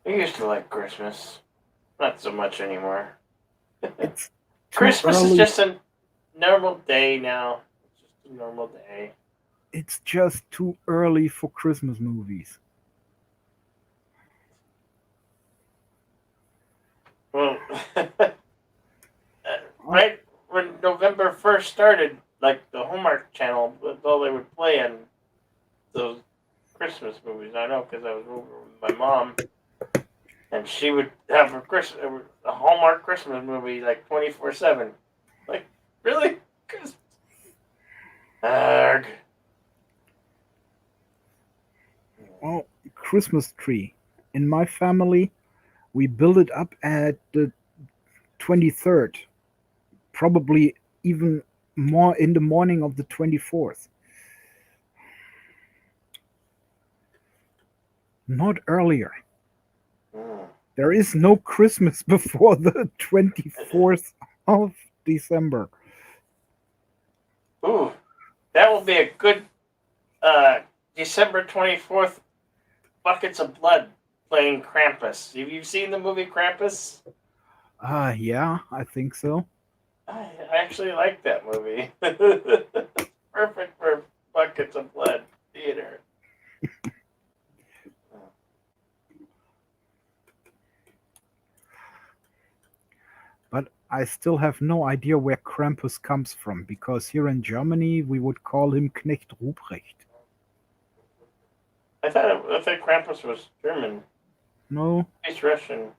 I used to like Christmas. Not so much anymore. It's too Christmas is early. just a normal day now. It's just a normal day. It's just too early for Christmas movies. Well, right when November 1st started, like the Hallmark Channel, that's all they would play on those Christmas movies. I know because I was over with my mom, and she would have a Hallmark Christmas movie like 24/7. Like, really? Christmas? Arg. Well, Christmas tree. In my family, we build it up at the 23rd, probably even more in the morning of the 24th. Not earlier. There is no Christmas before the 24th of December. Ooh, that will be a good December 24th Buckets of Blood playing Krampus. Have you seen the movie Krampus? Yeah, I think so. I actually like that movie. Perfect for Buckets of Blood theater. But I still have no idea where Krampus comes from, because here in Germany we would call him Knecht Ruprecht. I thought Krampus was German. No, He's Russian.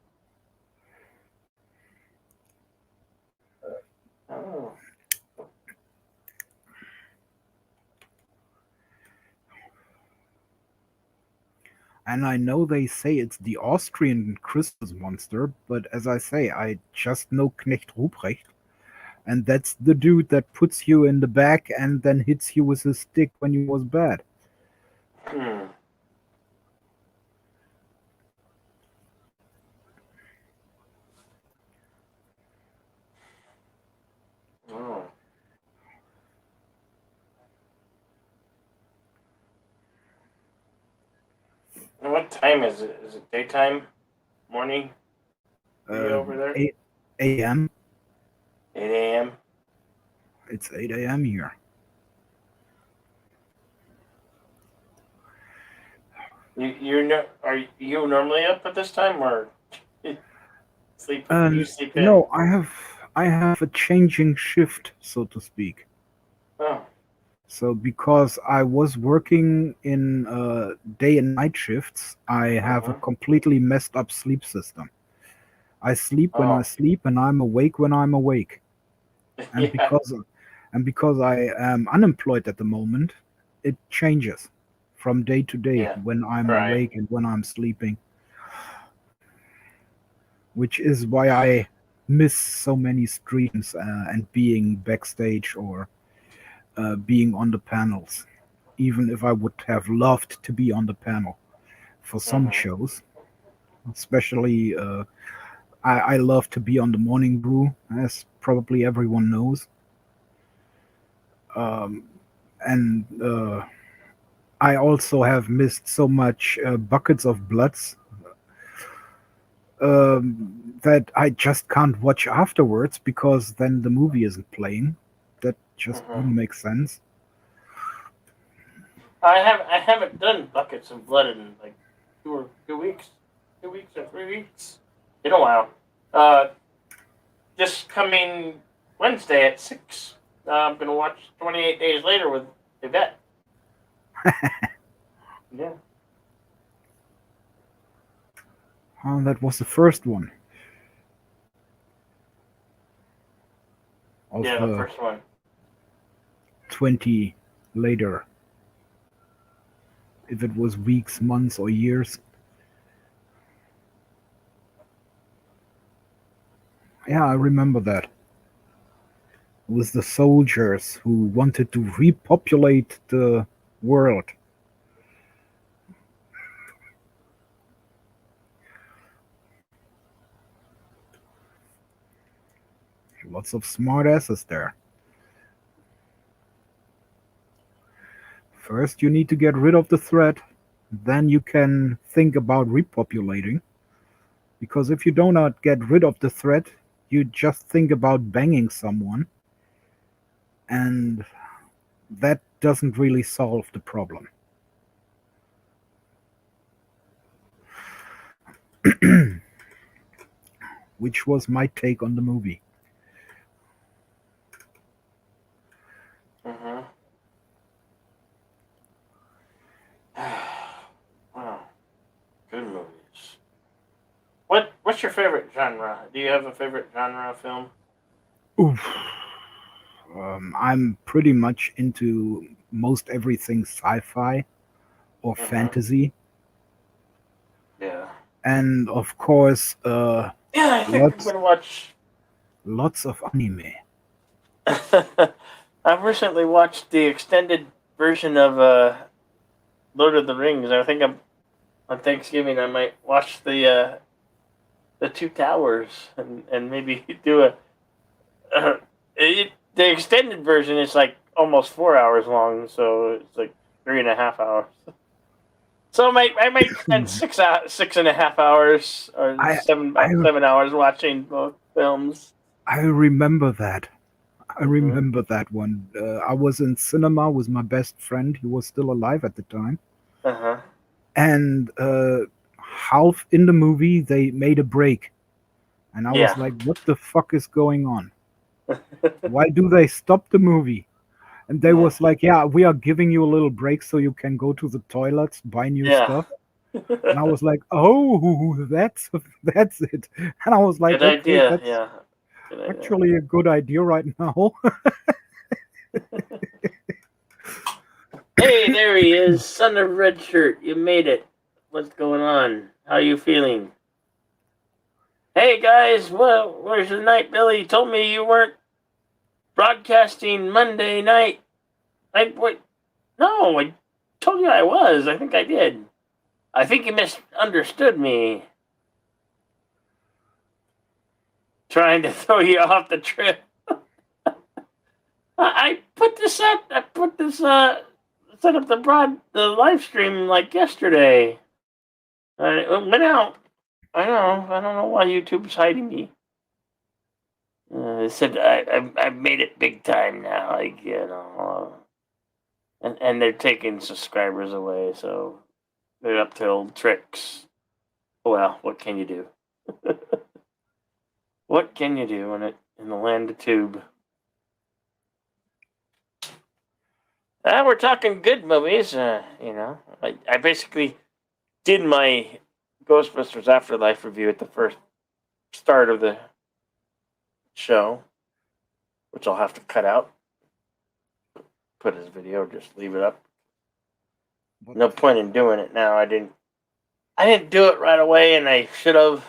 Oh. and I know they say it's the Austrian Christmas monster, but as I say, I just know Knecht Ruprecht. And that's the dude that puts you in the back and then hits you with his stick when you was bad. Hmm. Oh. And what time is it? Is it daytime? Morning? Are you over there? 8 a.m. 8 a.m. It's 8 a.m. here. Are you normally up at this time or sleep? You sleep in? No, I have a changing shift, so to speak. Oh. So because I was working in day and night shifts, I have a Mhm. completely messed up sleep system. I sleep when I Oh, sleep, and I'm awake when I'm awake. And yeah, because I am unemployed at the moment, it changes from day to day yeah, when I'm right. awake and when I'm sleeping, which is why I miss so many streams and being backstage or being on the panels. Even if I would have loved to be on the panel for some Mhm. shows, especially I love to be on the morning brew, as probably everyone knows. Um, and I also have missed so much buckets of bloods that I just can't watch afterwards because then the movie isn't playing. That just Mhm. wouldn't make sense. I haven't done buckets of blood in like 2 weeks, 2 weeks or 3 weeks. Been a while. Uh, this coming Wednesday at 6. I'm gonna watch 28 Days Later with Yvette. Yeah, That was the first one of yeah, the the first one. 20 later, if it was weeks, months, or years. Yeah, I remember that. It was the soldiers who wanted to repopulate the world. Lots of smart asses there. First, you need to get rid of the threat, then you can think about repopulating. Because if you do not get rid of the threat, you just think about banging someone, and that doesn't really solve the problem. Which was my take on the movie. Mhm. Wow, good movies. What's your favorite genre? Do you have a favorite genre of film? Oof. I'm pretty much into most everything sci-fi or Mhm. fantasy, Yeah. and of course, Yeah, I think I'm lots gonna watch. lots of anime. I've recently watched the extended version of Lord of the Rings. I think I'm on Thanksgiving. I might watch the Two Towers and maybe do the extended version is like almost 4 hours long, so it's like 3.5 hours. So I might spend 6.5 hours or I seven I about 7 hours watching both films. I remember that. I Mm-hmm. remember that one. I was in cinema with my best friend. He was still alive at the time, Uh huh. and half in the movie they made a break, and I was Yeah. like, "What the fuck is going on? Why do they stop the movie?" And they Yeah. was like, "Yeah, we are giving you a little break so you can go to the toilets, buy new Yeah. stuff." And I was like, "Oh, that's it." And I was like, Good "Okay, idea. that's Yeah. Good idea. actually a good idea right now." Hey, there he is, son of red shirt. You made it. What's going on? How you feeling? Hey guys, well, where's the night, Billy? You told me you weren't broadcasting Monday night. I what? No, I told you I was. I think I did. I think you misunderstood me. Trying to throw you off the trip. I put this up. I put this set up the live stream like yesterday. It went out. I know. I don't know why YouTube's hiding me. They said I made it big time now. Like and they're taking subscribers away, so they're up to old tricks. Well, what can you do? What can you do in the land of tube? We're talking good movies. I basically did my Ghostbusters Afterlife review at the first start of the show, which I'll have to cut out, put as video, just leave it up. But No point in doing it now. I didn't do it right away, and I should have.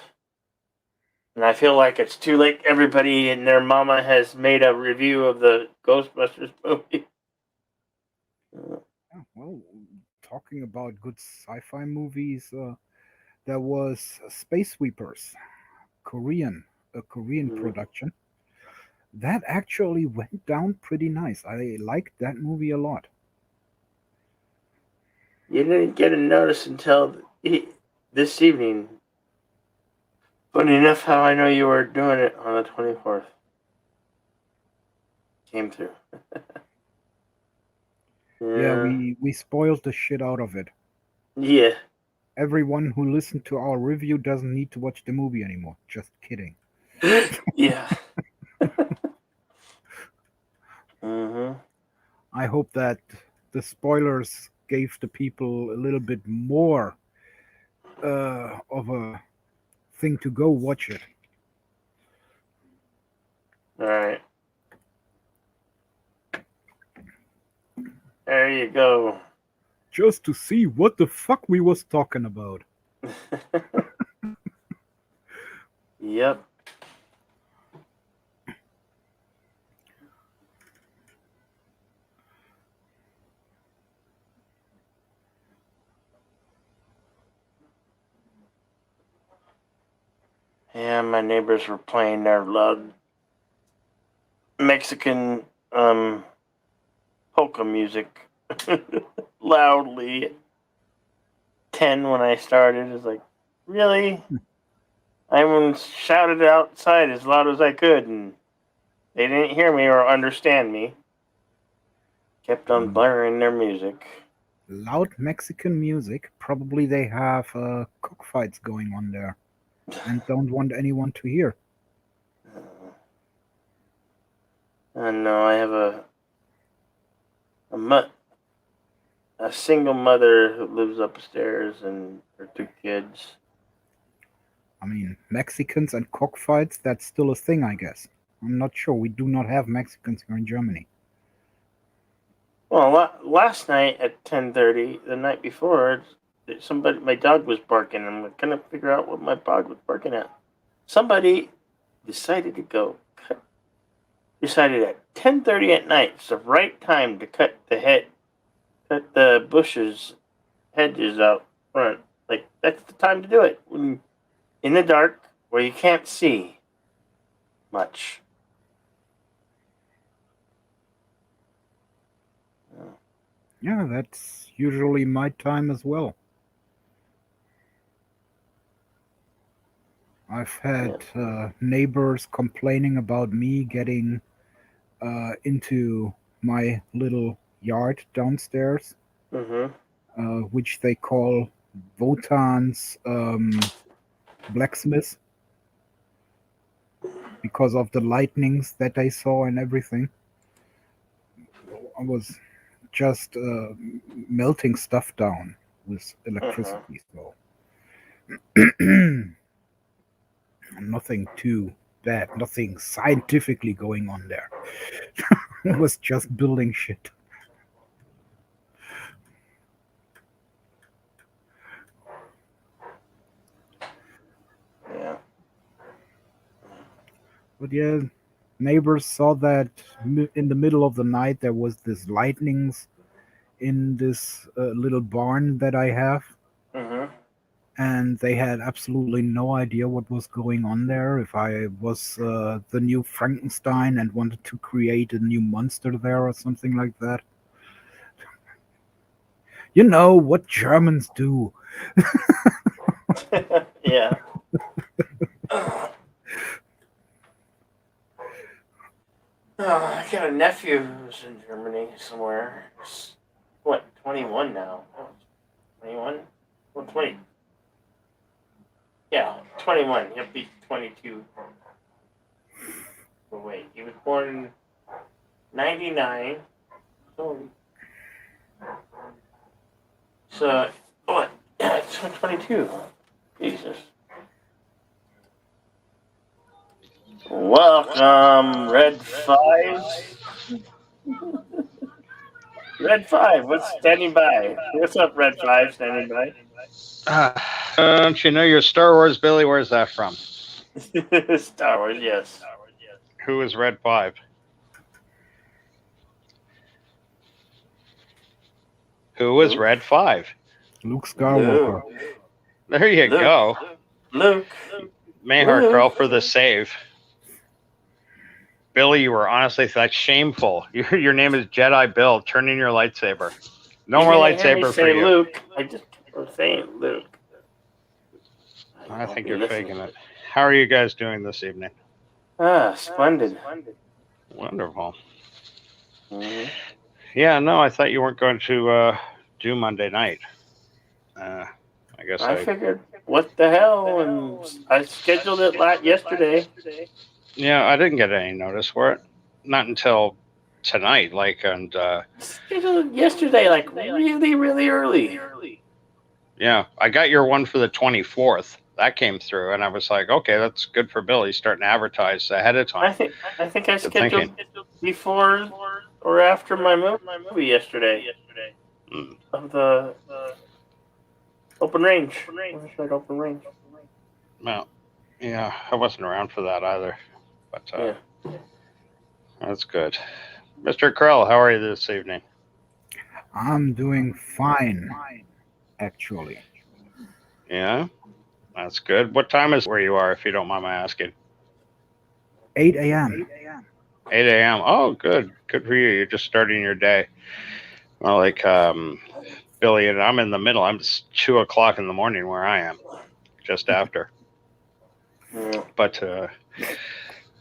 And I feel like it's too late. Everybody and their mama has made a review of the Ghostbusters movie. yeah, well, talking about good sci-fi movies, there was Space Sweepers, a Korean Mhm. production. That actually went down pretty nice. I liked that movie a lot. You didn't get a notice until this evening. Funny enough, how I know you were doing it on the 24th. Came through. Yeah, Yeah. we spoiled the shit out of it. Yeah. Everyone who listened to our review doesn't need to watch the movie anymore. Just kidding. Yeah. Mm-hmm. I hope that the spoilers gave the people a little bit more of a thing to go watch it. All right. There you go. Just to see what the fuck we was talking about. Yep. Yeah, my neighbors were playing their loud Mexican polka music loudly at 10 when I started. It's like, really? I even shouted outside as loud as I could, and they didn't hear me or understand me. Kept on blaring their music. Loud Mexican music. Probably they have cockfights going on there and don't want anyone to hear. No, I have a single mother who lives upstairs and her 2 kids. I mean, Mexicans and cockfights, that's still a thing, I guess. I'm not sure. We do not have Mexicans here in Germany. Well, last night at 10:30, the night before, my dog was barking. I'm like, trying to figure out what my dog was barking at. Somebody decided to go decided at 10:30 at night. It's the right time to cut the hedges out front. Like that's the time to do it when in the dark where you can't see much. Yeah, that's usually my time as well. I've had neighbors complaining about me getting into my little yard downstairs, Mm-hmm. which they call Wotan's blacksmith, because of the lightnings that they saw and everything. I was just melting stuff down with electricity, so nothing too bad, nothing scientifically going on there. It was just building shit. Yeah. But yeah, neighbors saw that in the middle of the night there was this lightnings in this little barn that I have, Mm-hmm. and they had absolutely no idea what was going on there. If I was the new Frankenstein and wanted to create a new monster there or something like that. You know what Germans do. Yeah. Oh, I got a nephew who's in Germany somewhere. He's, what, 21 now? 21? Well, 20. Yeah, 21. He'll be 22. Oh, wait, he was born in 99. So So, what? Yeah, it's 2022. Jesus. Welcome, Red 5. Red 5, what's standing by? What's up, Red 5, standing by? Don't you know your Star Wars, Billy? Where's that from? Star Wars, yes. Who is Red 5? Who is Luke? Red 5? Luke Skywalker. There you Luke. go. Luke. Mayhart Luke. girl for the save. Billy, you were honestly that's shameful. Your name is Jedi Bill. Turn in your lightsaber. No You more didn't hear me lightsaber for say you. Luke. I just kept saying Luke. I think Be you're listening. faking it. How are you guys doing this evening? Splendid. Wonderful. Mhm. Yeah, no, I thought you weren't going to do Monday night. I guess I figured, what the hell? And I scheduled it yesterday. Yeah, I didn't get any notice for it. Not until tonight, and Scheduled it yesterday, like really, really early. yeah, I got your one for the 24th. That came through, and I was like, okay, that's good for Bill. He's starting to advertise ahead of time. I think I Good scheduled thinking. before or after my movie yesterday. Mm. Of the open range. Open range. Well, yeah, I wasn't around for that either, but Yeah. that's good. Mr. Krell, how are you this evening? I'm doing fine, actually. Yeah, that's good. What time is where you are, if you don't mind my asking? 8 a.m. 8 a.m. Oh, good. Good for you. You're just starting your day. Well, Billy, and I'm in the middle. I'm 2 o'clock in the morning where I am, just after. Yeah. But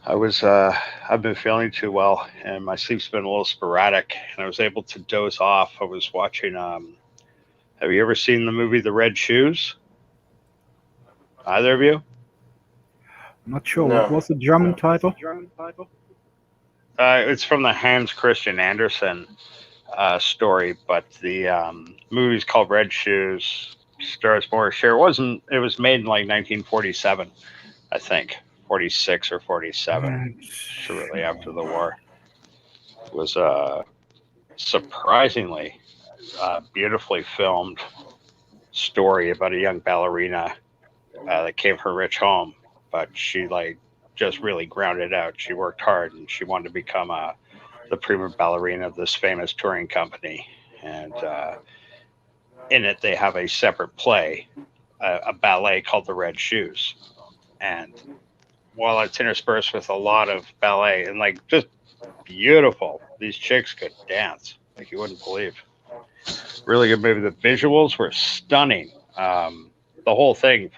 I've been feeling too well, and my sleep's been a little sporadic, and I was able to doze off. I was watching. Have you ever seen the movie The Red Shoes? Either of you? Not sure. No. What was the German title? It's from the Hans Christian Andersen story, but the movie's called Red Shoes. Stars Morris Share. It was made in like 1947, I think, 46 or 47, shortly after the war. It was surprisingly beautifully filmed story about a young ballerina that came from a rich home, but she just really grounded out. She worked hard, and she wanted to become the prima ballerina of this famous touring company. And in it, they have a separate play, a ballet called The Red Shoes. And while it's interspersed with a lot of ballet and just beautiful, these chicks could dance like you wouldn't believe. Really good movie. The visuals were stunning. The whole thing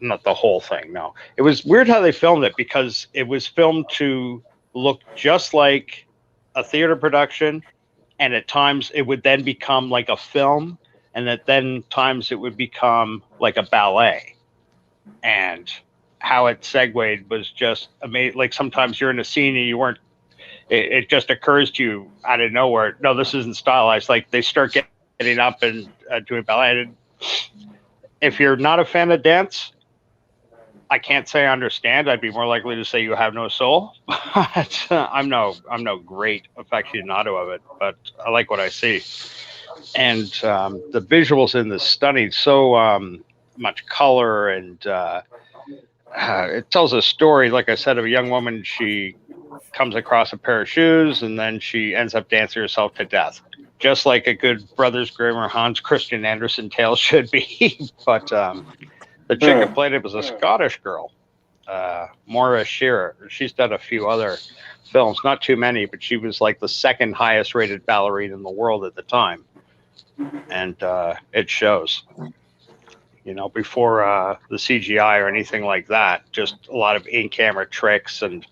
not the whole thing, no. It was weird how they filmed it, because it was filmed to look just like a theater production, and at times it would then become like a film, and at then times it would become like a ballet. And how it segued was just amazing. Like sometimes you're in a scene and you weren't, it just occurs to you out of nowhere, no, this isn't stylized. Like they start getting up and doing ballet. And if you're not a fan of dance, I can't say I understand. I'd be more likely to say you have no soul. But I'm no great aficionado of it, but I like what I see. And the visuals in this stunning, so much color, and it tells a story, like I said, of a young woman. She comes across a pair of shoes, and then she ends up dancing herself to death, just like a good Brothers Grimm or Hans Christian Andersen tale should be. But the chick who played it was a Scottish girl, Maura Shearer. She's done a few other films, not too many, but she was like the second highest rated ballerina in the world at the time. And it shows. Before the CGI or anything like that, just a lot of in-camera tricks and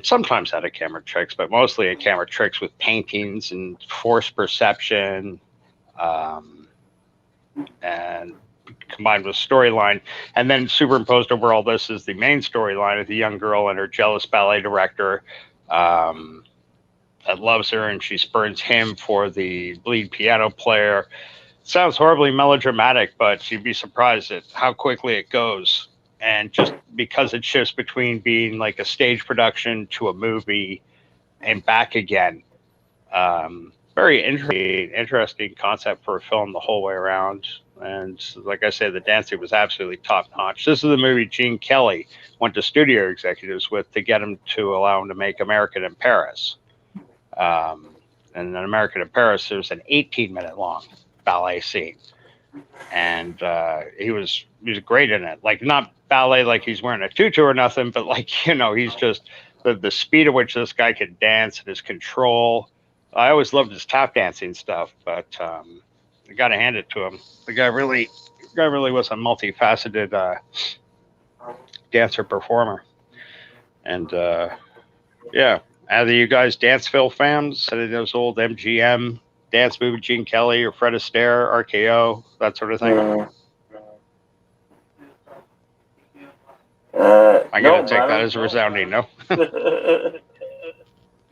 sometimes out of camera tricks, but mostly in camera tricks with paintings and force perception, and combined with storyline. And then superimposed over all this is the main storyline of the young girl and her jealous ballet director, that loves her, and she spurns him for the lead piano player. Sounds horribly melodramatic, but you'd be surprised at how quickly it goes. And just because it shifts between being like a stage production to a movie and back again, very interesting concept for a film the whole way around. And like I said, the dancing was absolutely top notch. This is the movie Gene Kelly went to studio executives with to get him to allow him to make American in Paris. And in American in Paris, there's an 18-minute long ballet scene, and he was great in it. Like, not ballet like he's wearing a tutu or nothing, but like, he's just the speed at which this guy could dance and his control. I always loved his tap dancing stuff, but I got to hand it to him. The guy really was a multifaceted dancer performer, and yeah. Either you guys Danceville fans, any of those old MGM dance movie, Gene Kelly or Fred Astaire, RKO, that sort of thing? I'm going to take that as a resounding no.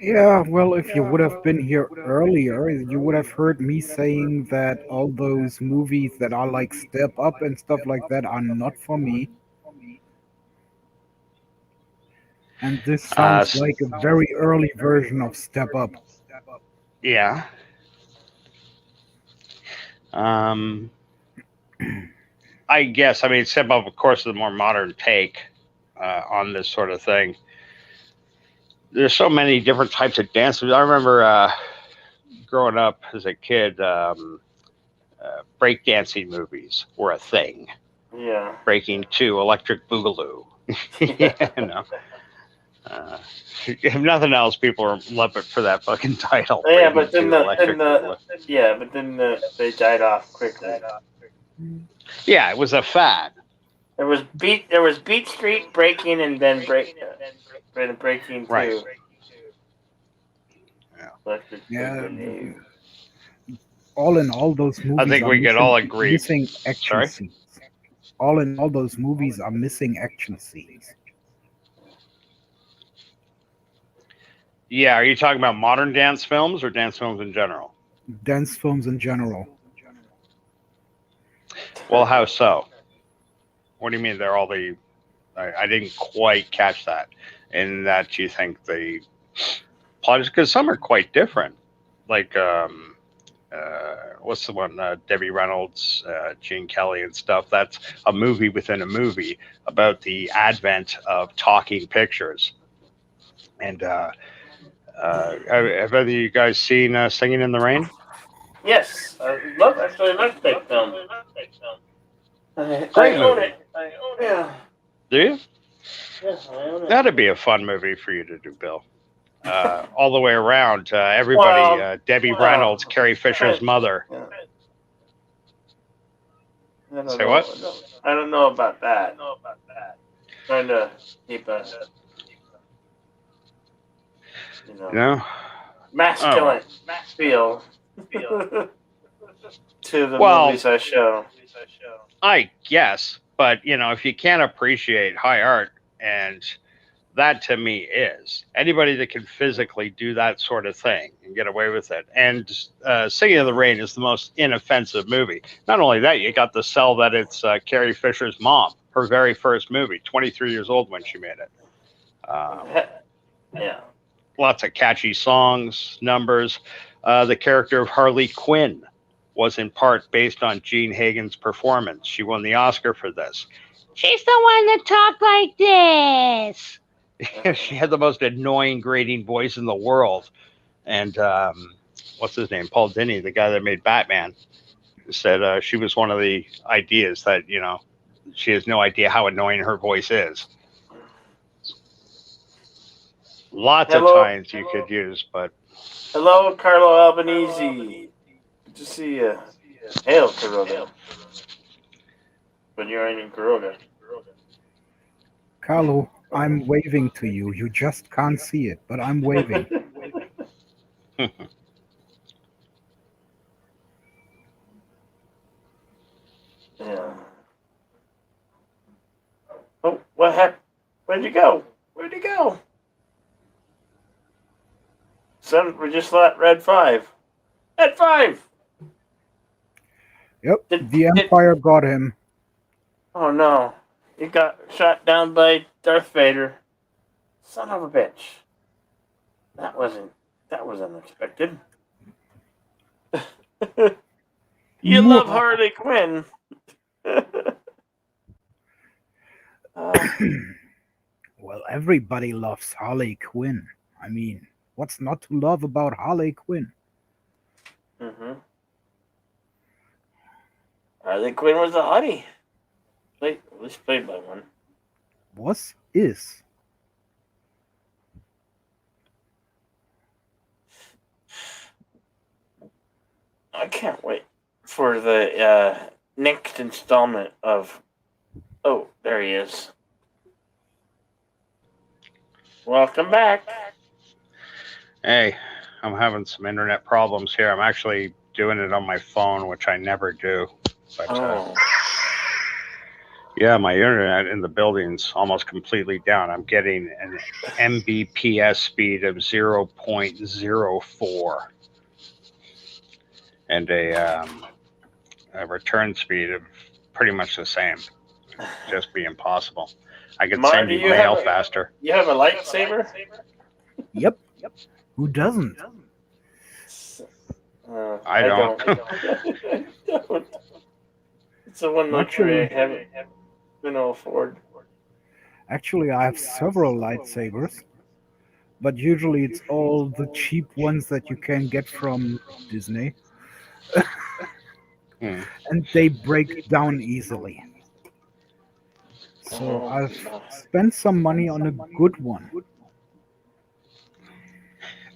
Yeah, well, if you would have been here earlier, you would have heard me saying that all those movies that are like Step Up and stuff like that are not for me. And this sounds like a very early version of Step Up. Yeah. I guess, I mean, Step Up, of course, is a more modern take on this sort of thing. There's so many different types of dances. I remember growing up as a kid, breakdancing movies were a thing. Yeah. Breaking 2, Electric Boogaloo. If nothing else, people love it for that fucking title. Yeah, but then they died off quickly. Yeah, it was a fad. There was Beat Street breaking, and then breaking 2. Right. Yeah. All in all, those movies. I think we could all agree. Missing action scenes. All in all, those movies are missing action scenes. Yeah, are you talking about modern dance films or dance films in general? Dance films in general. Well, how so? What do you mean they're all the... I didn't quite catch that. In that you think the plot is... Because some are quite different. Like, what's the one? Debbie Reynolds, Gene Kelly and stuff. That's a movie within a movie about the advent of talking pictures. And have either of you guys seen Singing in the Rain? Yes, I love that film. Great movie. It. Yeah. Do you? Yeah, I own it. That'd be a fun movie for you to do, Bill. All the way around, everybody. Debbie Reynolds, Carrie Fisher's mother. Yeah. Say what? I don't know about that. Trying to keep a masculine feel to the movies I show. I guess, but if you can't appreciate high art, and that to me is anybody that can physically do that sort of thing and get away with it. And Singing in the Rain is the most inoffensive movie. Not only that, you got to sell that it's Carrie Fisher's mom, her very first movie, 23 years old when she made it. Yeah. Lots of catchy songs, numbers. The character of Harley Quinn was in part based on Jean Hagen's performance. She won the Oscar for this. She's the one that talked like this. She had the most annoying, grating voice in the world. And what's his name? Paul Dini, the guy that made Batman, said she was one of the ideas that, she has no idea how annoying her voice is. Lots of times you could use, but... Hello, Carlo Albanese. Good to see you. Hail, Kuroda. But you're in Kuroda. Carlo, I'm waving to you. You just can't see it, but I'm waving. Yeah. Oh, what happened? Where'd you go? Son, we just let Red 5. Red 5! Yep, Did- the Empire got him. Oh no. He got shot down by Darth Vader. Son of a bitch. That was unexpected. You love Harley Quinn. Well, everybody loves Harley Quinn. I mean, what's not to love about Harley Quinn? Mm-hmm. Harley Quinn was a hottie. At least played by one. Is. I can't wait for the next installment of. Oh, there he is. Welcome back. Hey, I'm having some internet problems here. I'm actually doing it on my phone, which I never do. But yeah, my internet in the building's almost completely down. I'm getting an Mbps speed of 0.04 and a return speed of pretty much the same. Just be impossible. I could send you mail faster. You have a lightsaber? Yep. Who doesn't? I don't. It's the one luxury I haven't been able to afford. Actually, I have several lightsabers, but usually it's all the cheap ones that you can get from Disney. And they break down easily. So I've spent some money on a good one.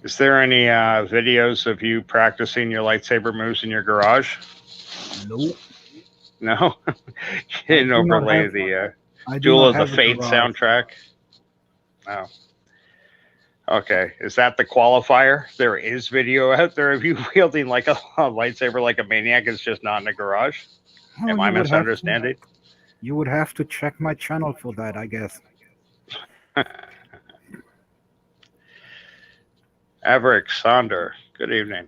Is there any videos of you practicing your lightsaber moves in your garage? Nope. No? You didn't overlay the Duel of the Fate soundtrack? No. Okay. Is that the qualifier? There is video out there of you wielding like a lightsaber like a maniac. It's just not in the garage? Am I misunderstanding? You would have to check my channel for that, I guess. Averick Sonder, good evening.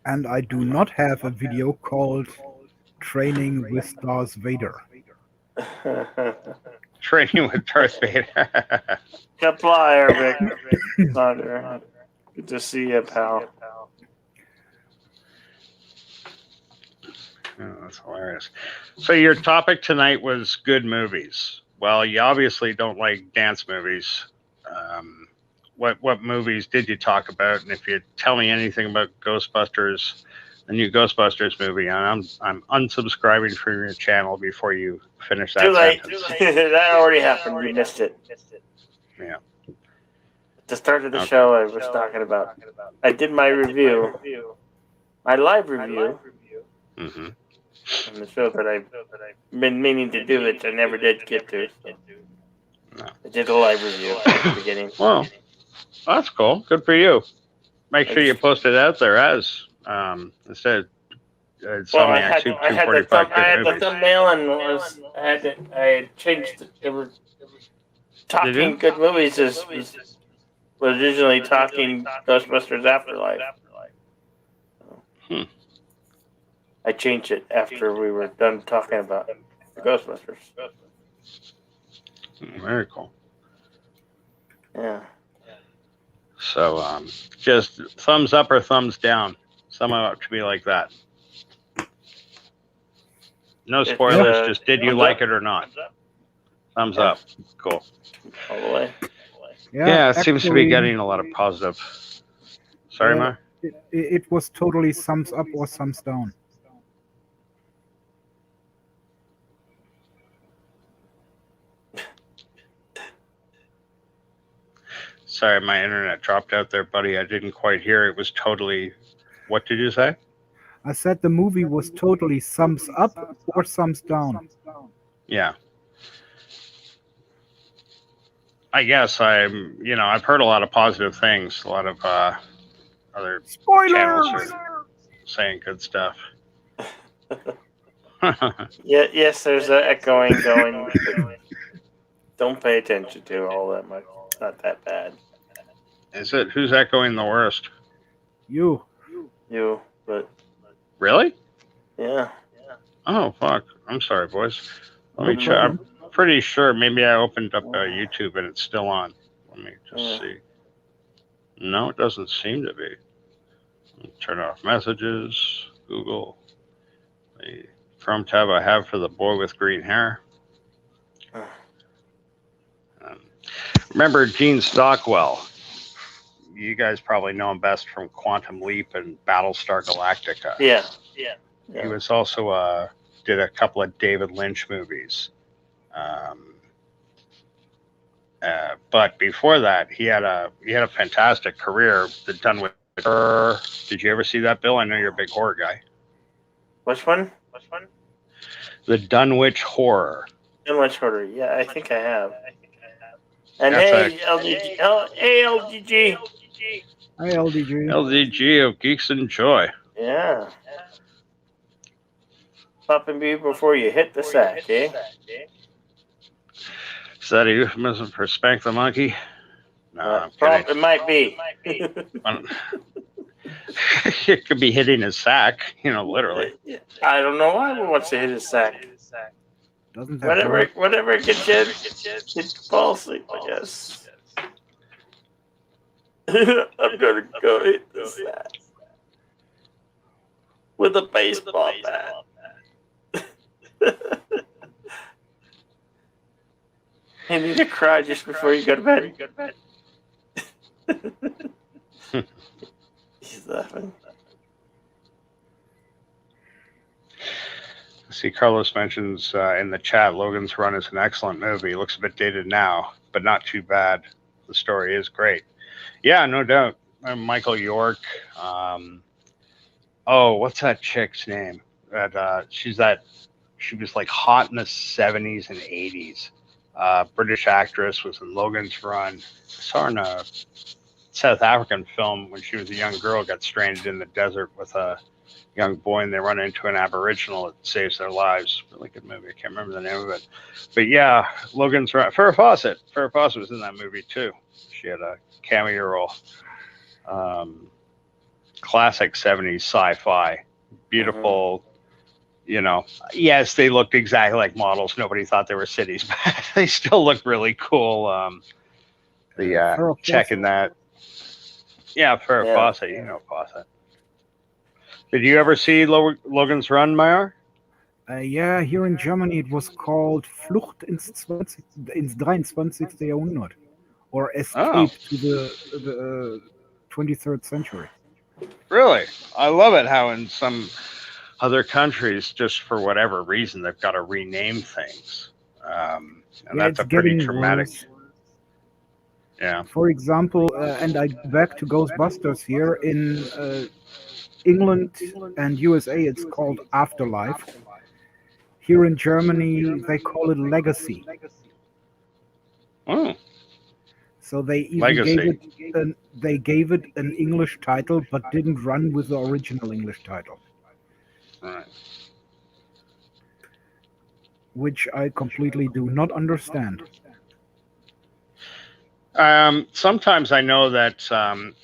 And I do not have a video called Training with Darth Vader. Training with Darth Vader. Apply, Eric. Sonder. Good to see you, pal. Oh, that's hilarious. So your topic tonight was good movies. Well, you obviously don't like dance movies. What movies did you talk about? And if you tell me anything about Ghostbusters, the new Ghostbusters movie, I'm unsubscribing from your channel before you finish that sentence. Too late. That already happened. You missed it. Yeah. At the start of the show, I was talking about. I did my review, my live review, Mm-hmm. on the show that I've been meaning to do, which I never did get to. So. No. I did a live review at the beginning. Well, that's cool. Good for you. Make sure you post it out there as instead. Well, I had the thumbnail and I had changed it. They were talking good movies was originally talking Ghostbusters Afterlife. I changed it after we were done talking about the Ghostbusters. Very cool. Yeah. So, just thumbs up or thumbs down. Some of it to be like that. No spoilers. Just did you like it or not? Thumbs up. Cool. All the way. Yeah, it seems to be getting a lot of positive. Sorry, Ma? It was totally thumbs up or thumbs down. Sorry, my internet dropped out there, buddy. I didn't quite hear. It was totally. What did you say? I said the movie was totally thumbs up or thumbs down. Yeah. I guess I've heard a lot of positive things. A lot of other channels are saying good stuff. Yes, there's an echoing going. Don't pay attention to all that much. It's not that bad. Is it? Who's echoing the worst? You. You, but Really? yeah. Oh, fuck. I'm sorry, boys. Let No me check. I'm problem. pretty sure maybe I opened up YouTube and it's still on. Let me just Yeah. see. No, it doesn't seem to be. Turn off messages. Google. The Chrome tab I have for the boy with green hair. Um, remember Gene Stockwell? You guys probably know him best from Quantum Leap and Battlestar Galactica. Yeah. He was also did a couple of David Lynch movies. But before that, he had a fantastic career. Done with horror. Did you ever see that, Bill? I know you're a big horror guy. Which one? The Dunwich Horror. Dunwich Horror. Yeah, I think I have. And That's hey, LDG. Hey, LDG. Hi, LDG. LDG of Geeks and Joy. Yeah. Pop and be before you hit the sack, eh? Is that a euphemism for Spank the Monkey? No, I'm kidding. It might be. It could be hitting his sack, literally. I don't know why one wants to hit his sack. Doesn't that hurt? Whatever gets you to fall asleep, I guess. I'm gonna go hit the sack with a baseball bat. You need to cry just before you go to bed. He's laughing. See, Carlos mentions in the chat, Logan's Run is an excellent movie. Looks a bit dated now, but not too bad. The story is great. Yeah, no doubt. Michael York. What's that chick's name? She was like hot in the 70s and 80s. British actress, was in Logan's Run. I saw her in a South African film when she was a young girl, got stranded in the desert with a young boy, and they run into an Aboriginal that saves their lives. Really good movie. I can't remember the name of it. But yeah, Logan's Run. Farrah Fawcett. Farrah Fawcett was in that movie too. She had a cameo role. Classic 70s sci-fi. Beautiful. Yes, they looked exactly like models. Nobody thought they were cities, but they still look really cool. Checking that. Yeah, Farrah Fawcett. Fawcett. Did you ever see Logan's Run, Meyer? Yeah, here in Germany it was called Flucht ins 23. Jahrhundert, or Escape to the 23rd century. Really? I love it how in some other countries, just for whatever reason, they've got to rename things. And that's a pretty traumatic. Worse. Yeah. For example, and I go back to Ghostbusters here in England and USA, it's called Afterlife. Here in Germany, they call it Legacy. Oh. So they even gave it an English title, but didn't run with the original English title. Right. Which I completely do not understand. Sometimes I know that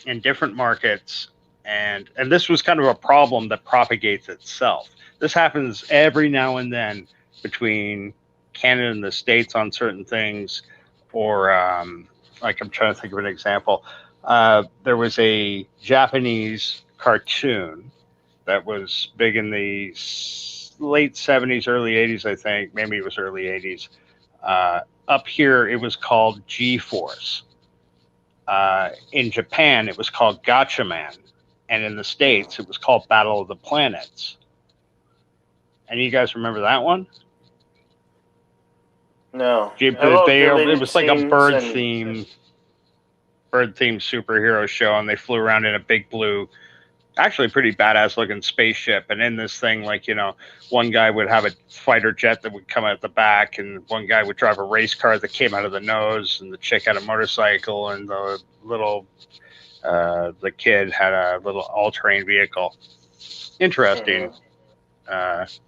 in different markets, and this was kind of a problem that propagates itself. This happens every now and then between Canada and the States on certain things, or like I'm trying to think of an example. There was a Japanese cartoon that was big in the late 70s, early 80s, I think. Maybe it was early 80s. Up here, it was called G-Force. In Japan, it was called Gatchaman. And in the States, it was called Battle of the Planets. And you guys remember that one? No. It was like a bird-themed superhero show, and they flew around in a big blue, actually pretty badass looking spaceship. And in this thing, one guy would have a fighter jet that would come out the back, and one guy would drive a race car that came out of the nose, and the chick had a motorcycle, and the kid had a little all-terrain vehicle. Interesting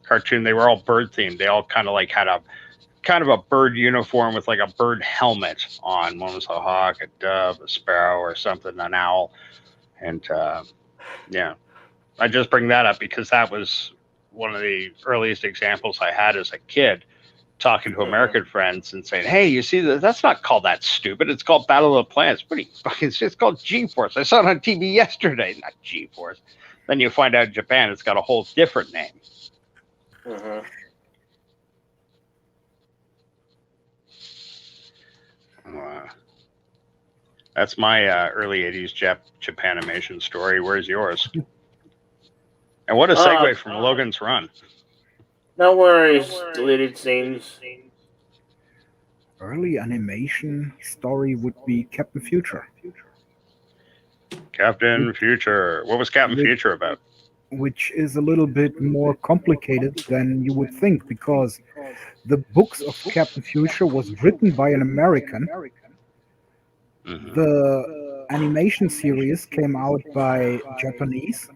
cartoon. They were all bird themed. They all kind of had a kind of a bird uniform with like a bird helmet on. One was a hawk, a dove, a sparrow, or something, an owl, and yeah, I just bring that up because that was one of the earliest examples I had as a kid, talking to American friends and saying, "Hey, you see that? That's not called that stupid. It's called Battle of the Planets. What are you fucking? It's called G-Force. I saw it on TV yesterday. Not G-Force." Then you find out in Japan it's got a whole different name. Mm-hmm. That's my early '80s Japanimation story. Where's yours? And what a segue from Logan's Run. No worries, deleted scenes. Early animation story would be Captain Future. Captain Future. What was Captain Future about? Which is a little bit more complicated than you would think, because the books of Captain Future was written by an American. Mm-hmm. The animation series came out by Japanese.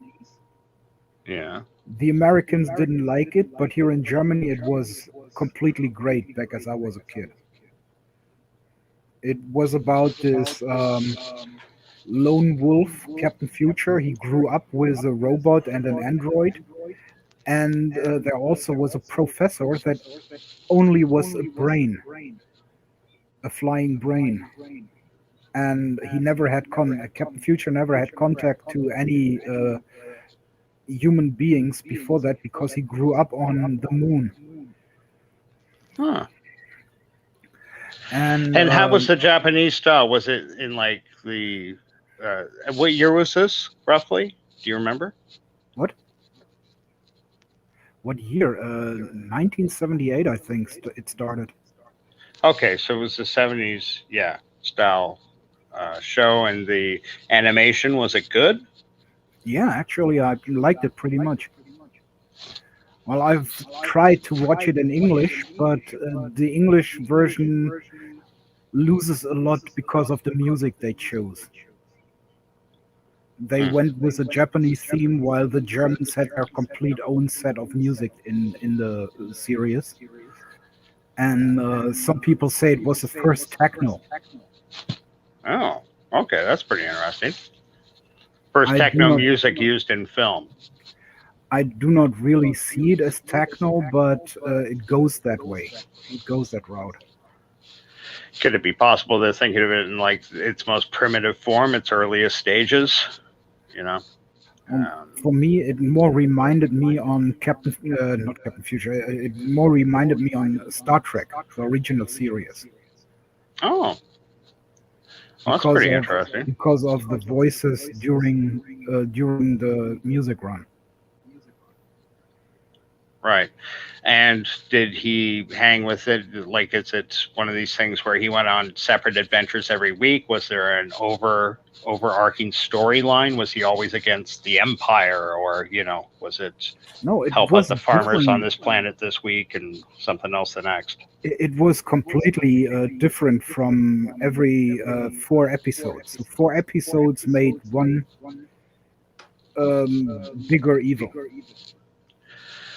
Yeah. The Americans didn't like it, but here in Germany it was completely great back as I was a kid. It was about this lone wolf, Captain Future. He grew up with a robot and an android. And there also was a professor that only was a brain, a flying brain. And he never had Captain Future never had contact to any human beings before that, because he grew up on the moon. Huh. And how was the Japanese style? Was it in like the what year was this roughly? Do you remember? What year? 1978, I think it started. Okay, so it was the '70s, yeah, style show, and the animation, was it good? Yeah, actually, I liked it pretty much. Well, I've tried to watch it in English, but the English version loses a lot because of the music they chose. They went with a Japanese theme, while the Germans had their complete own set of music in the series. And some people say it was the first techno. Oh, okay, that's pretty interesting. First I techno music used in film. I do not really see it as techno, but it goes that way. It goes that route. Could it be possible they're thinking of it in like its most primitive form, its earliest stages? You know, for me, it more reminded me on not Captain Future. It more reminded me on Star Trek, the original series. Oh, well, that's pretty interesting. Because of the voices during the music run. Right. And did he hang with it? Like, is it one of these things where he went on separate adventures every week? Was there an overarching storyline? Was he always against the Empire, or was it help out the farmers on this planet this week and something else the next? It was completely different from every 4 episodes. So 4 episodes made one bigger evil.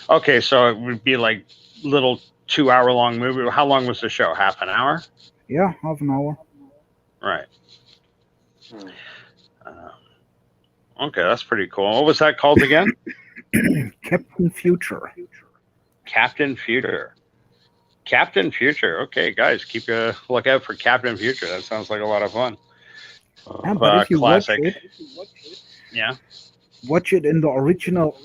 Okay, so it would be like little 2-hour-long movie. How long was the show? Half an hour? Yeah, half an hour. Right. Okay, that's pretty cool. What was that called again? Captain Future. Captain Future. Captain Future. Okay, guys, keep a lookout for Captain Future. That sounds like a lot of fun. Yeah, but if you classic. watch it, yeah. Watch it in the original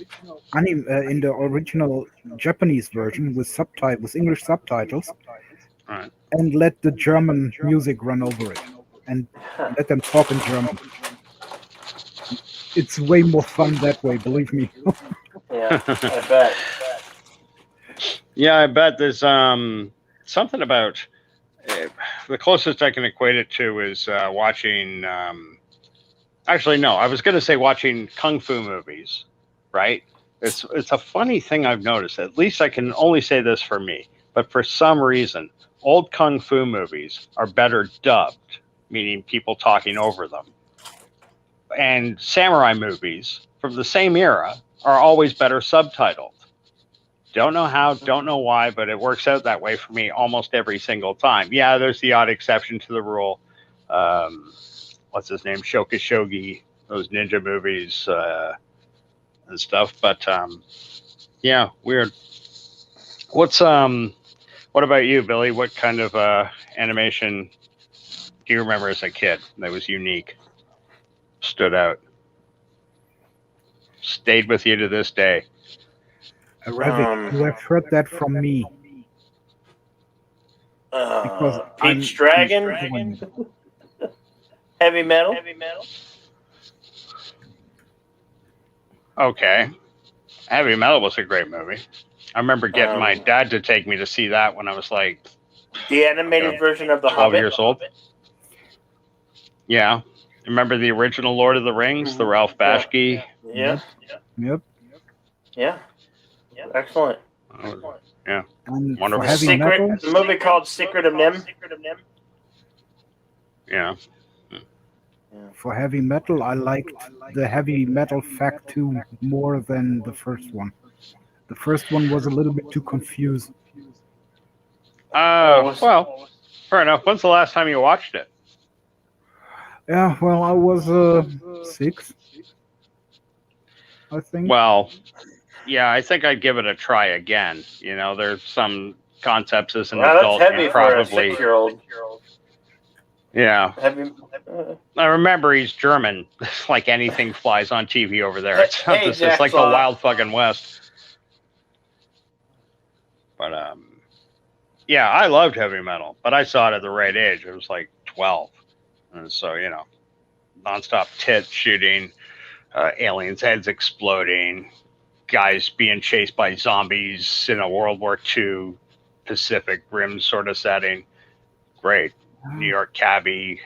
in the original Japanese version with English subtitles, right. And let the German music run over it, and let them talk in German. It's way more fun that way, believe me. Yeah, I bet. Yeah, I bet there's something about the closest I can equate it to is watching. Actually, no, I was going to say watching kung fu movies, right? It's a funny thing I've noticed. At least I can only say this for me, but for some reason, old kung fu movies are better dubbed, meaning people talking over them. And samurai movies from the same era are always better subtitled. Don't know how, don't know why, but it works out that way for me almost every single time. Yeah, there's the odd exception to the rule. What's his name? Shogi, those ninja movies and stuff. But yeah, weird. What about you, Billy? What kind of animation do you remember as a kid that was unique, stood out, stayed with you to this day? Ravik, you have heard that from me because Peach Dragon, Heavy Metal. Okay, Heavy Metal was a great movie. I remember getting my dad to take me to see that when I was like The animated version of the 12 Hobbit. years old. Yeah, remember the original Lord of the Rings, the Ralph Bashki? Yeah. Yep. Yeah. Excellent. Yeah. And Wonderful. for heavy metal, The movie called Secret of Nim. Yeah. for heavy metal, I liked the Heavy Metal Fact 2 more than the first one. The first one was a little bit too confused. Well, fair enough. When's the last time you watched it? Yeah, well, I was 6, I think. Well, yeah, I think I'd give it a try again. You know, there's some concepts as an adult That's heavy you for a probably. 6-year-old. Yeah. Heavy. I remember he's German. Like anything flies on TV over there. It's Hey, it's like the Jackpot. wild fucking West. But yeah, I loved heavy metal, but I saw it at the right age. It was like 12, and so nonstop tit shooting, aliens' heads exploding, guys being chased by zombies in a World War II Pacific Rim sort of setting. Great. New York Cabbie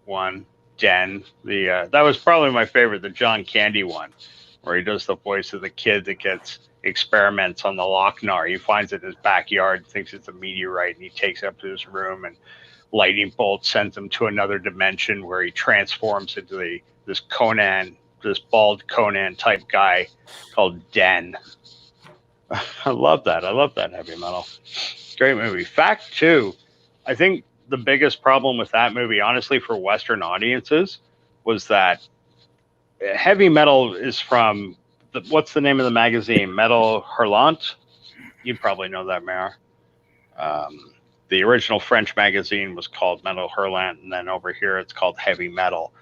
one, Den. That was probably my favorite, the John Candy one, where he does the voice of the kid that gets experiments on the Lochnar. He finds it in his backyard, thinks it's a meteorite, and he takes it up to his room, and lightning bolt sends him to another dimension where he transforms into this bald Conan type guy called Den. I love that heavy metal. Great movie. Fact 2, I think the biggest problem with that movie, honestly, for Western audiences, was that heavy metal is from what's the name of the magazine? Metal Hurlant? You probably know that, Mayor. The original French magazine was called Metal Hurlant, and then over here it's called Heavy Metal.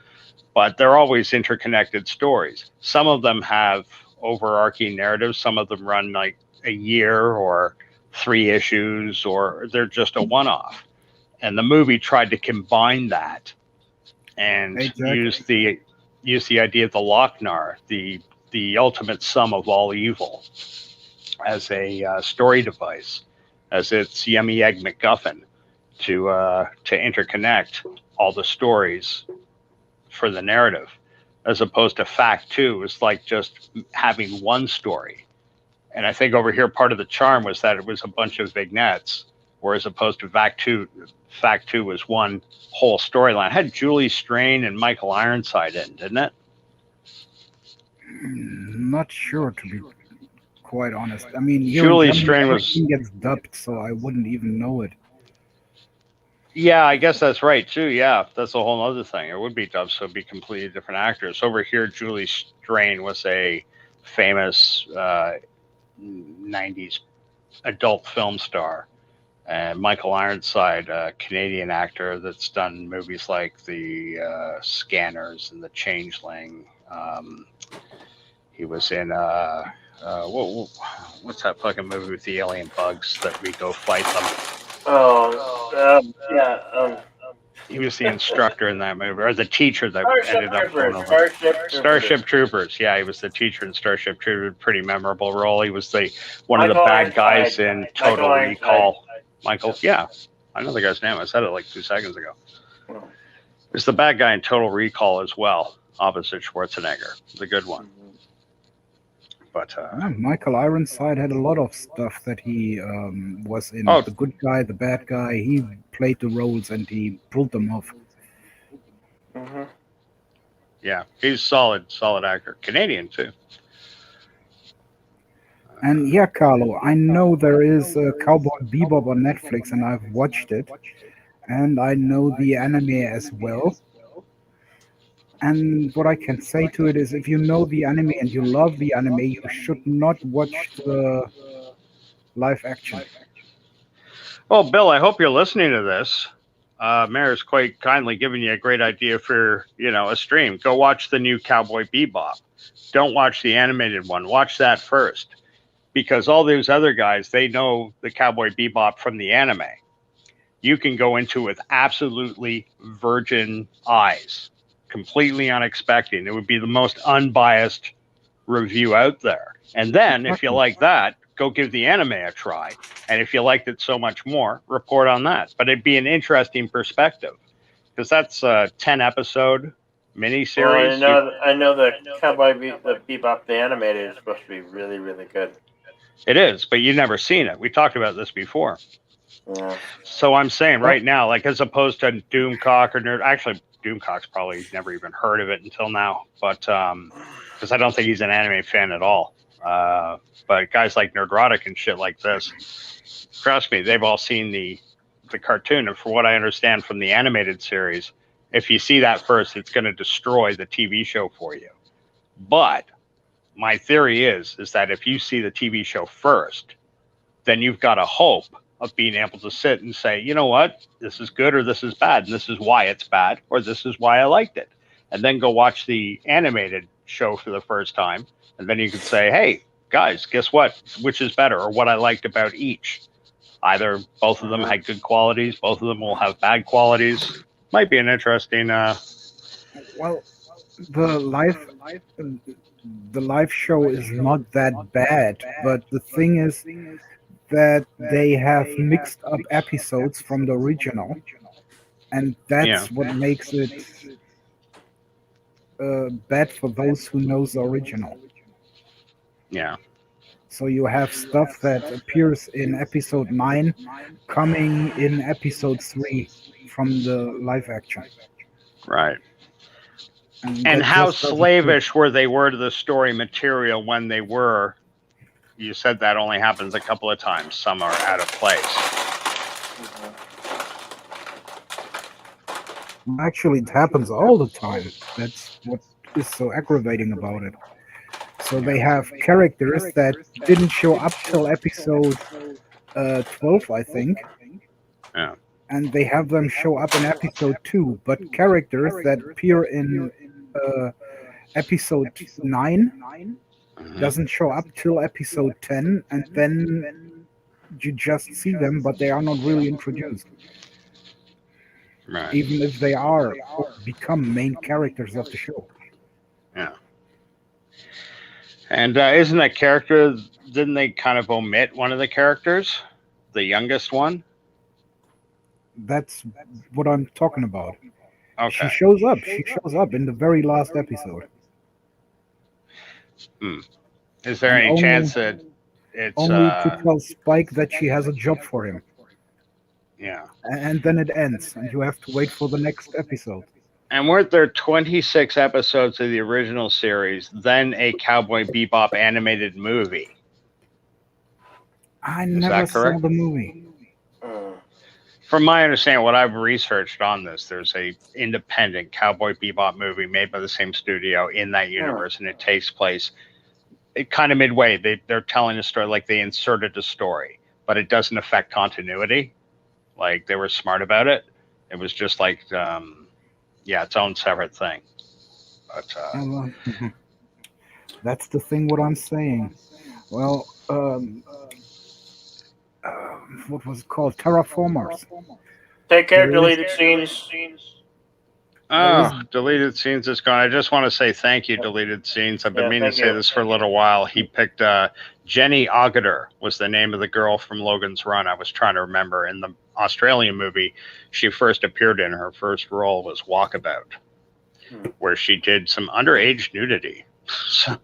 But they're always interconnected stories. Some of them have overarching narratives. Some of them run like a year or 3 issues, or they're just a one-off. And the movie tried to combine that and use the idea of the Lochnar, the ultimate sum of all evil, as a story device, as its yummy egg MacGuffin to interconnect all the stories for the narrative, as opposed to Fact 2 was like just having one story. And I think over here part of the charm was that it was a bunch of vignettes, whereas opposed to Fact 2 was one whole storyline. It had Julie Strain and Michael Ironside in, didn't it? Not sure, to be quite honest. I mean, Julie Strain everything gets dubbed, so I wouldn't even know it. Yeah, I guess that's right too. Yeah, that's a whole other thing. It would be dubbed, so it'd be completely different actors. Over here, Julie Strain was a famous 90s adult film star. And Michael Ironside, a Canadian actor that's done movies like The Scanners and The Changeling. He was in what's that fucking movie with the alien bugs that we go fight them? He was the instructor in that movie, or the teacher that ended up going over. Starship Troopers. Yeah, he was the teacher in Starship Troopers. Pretty memorable role. He was one of the bad guys in Total Recall. Michael, yeah, I know the guy's name. I said it like 2 seconds ago. He's the bad guy in Total Recall as well, opposite Schwarzenegger, the good one. But Michael Ironside had a lot of stuff that he was in. The good guy, the bad guy. He played the roles and he pulled them off. Mm-hmm. Yeah, he's solid actor. Canadian too. And yeah, Carlo, I know there is a Cowboy Bebop on Netflix, and I've watched it, and I know the anime as well. And what I can say to it is, if you know the anime and you love the anime, you should not watch the live action. Well, Bill, I hope you're listening to this. Mayor's quite kindly giving you a great idea for, a stream. Go watch the new Cowboy Bebop. Don't watch the animated one. Watch that first. Because all those other guys, they know the Cowboy Bebop from the anime. You can go into it with absolutely virgin eyes, completely unexpected. It would be the most unbiased review out there. And then, if you Exactly. like that, go give the anime a try. And if you liked it so much more, report on that. But it'd be an interesting perspective because that's a 10-episode Well, miniseries. I know the the Bebop the animated is supposed to be really, really good. It is, but you've never seen it. We talked about this before. Yeah. So I'm saying right now, like as opposed to Doomcock or Nerd, actually Doomcock's probably never even heard of it until now, but because I don't think he's an anime fan at all. But guys like Nerdrotic and shit like this, trust me, they've all seen the cartoon, and from what I understand from the animated series, if you see that first, it's going to destroy the TV show for you. But my theory is that if you see the TV show first, then you've got a hope of being able to sit and say, you know what, this is good or this is bad, and this is why it's bad, or this is why I liked it. And then go watch the animated show for the first time, and then you could say, hey, guys, guess what? Which is better, or what I liked about each. Either both of them had good qualities, both of them will have bad qualities. Might be an interesting. Well, the live show is not that bad, but the thing is that they have mixed up episodes from the original, and that's what makes it bad for those who knows the original. Yeah. So you have stuff that appears in episode 9 coming in episode 3 from the live action. Right. And And that how just doesn't fit. slavish were they were to the story material when they were? You said that only happens a couple of times. Some are out of place. Actually, it happens all the time. That's what is so aggravating about it. So they have characters that didn't show up till episode 12, I think. Yeah. And they have them show up in episode 2, but characters that appear in episode 9 doesn't show up till episode 10, and then you just see them, but they are not really introduced. Right. Even if they are or become main characters of the show. Yeah. And isn't that character, didn't they kind of omit one of the characters? The youngest one? That's what I'm talking about. Okay. She shows up. She shows up in the very last episode. Is there And any only- chance that it's Only to tell Spike that she has a job for him. yeah. And then it ends, and you have to wait for the next episode. And weren't there 26 episodes of the original series, then a Cowboy Bebop animated movie? I never saw correct? the movie. From my understanding, what I've researched on this, there's a independent Cowboy Bebop movie made by the same studio in that universe, and it takes place kind of midway. They're telling a story, like they inserted a story, but it doesn't affect continuity. Like they were smart about it. It was just like, its own separate thing. But That's the thing. What I'm saying. Well, what was it called? Terraformers. Take care, There deleted scenes. Deleted Scenes is gone. I just want to say thank you, Deleted Scenes. I've been Yeah, meaning to thank say you. this for a little while. He picked Jenny Agater was the name of the girl from Logan's Run. I was trying to remember. In the Australian movie she first appeared in, her first role was Walkabout, where she did some underage nudity. So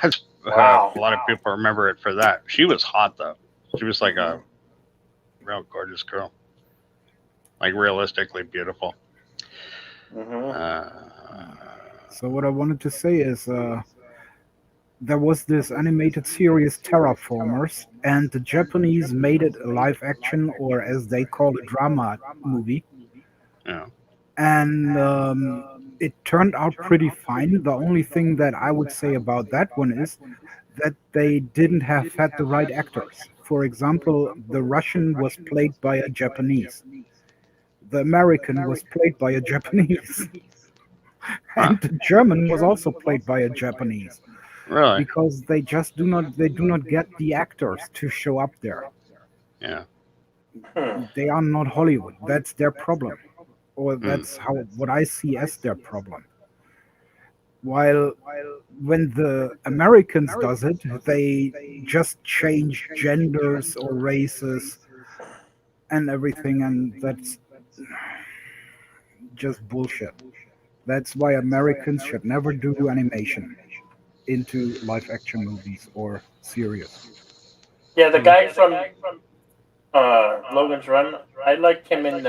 that's Wow. a lot of people remember it for that. She was hot, though. She was like a real gorgeous girl. Like realistically beautiful. Mm-hmm. Uh, So what I wanted to say is, the live action there was this animated series Terraformers, and the Japanese made it a live action, or as they call it, drama movie. Yeah. And it turned out pretty fine. The only thing that I would say about that one is that they didn't have had the right actors. For example, the Russian was played by a Japanese. The American was played by a Japanese. Huh. And the German was also played by a Japanese. Really? Because they do not get the actors to show up there. Yeah. They are not Hollywood. That's their problem. Or Hmm. that's how what I see as their problem. While when the Americans does it, they just change genders or races and everything, and that's just bullshit. That's why Americans should never do animation into live action movies or series. Yeah, the guy from Logan's Run. I liked him in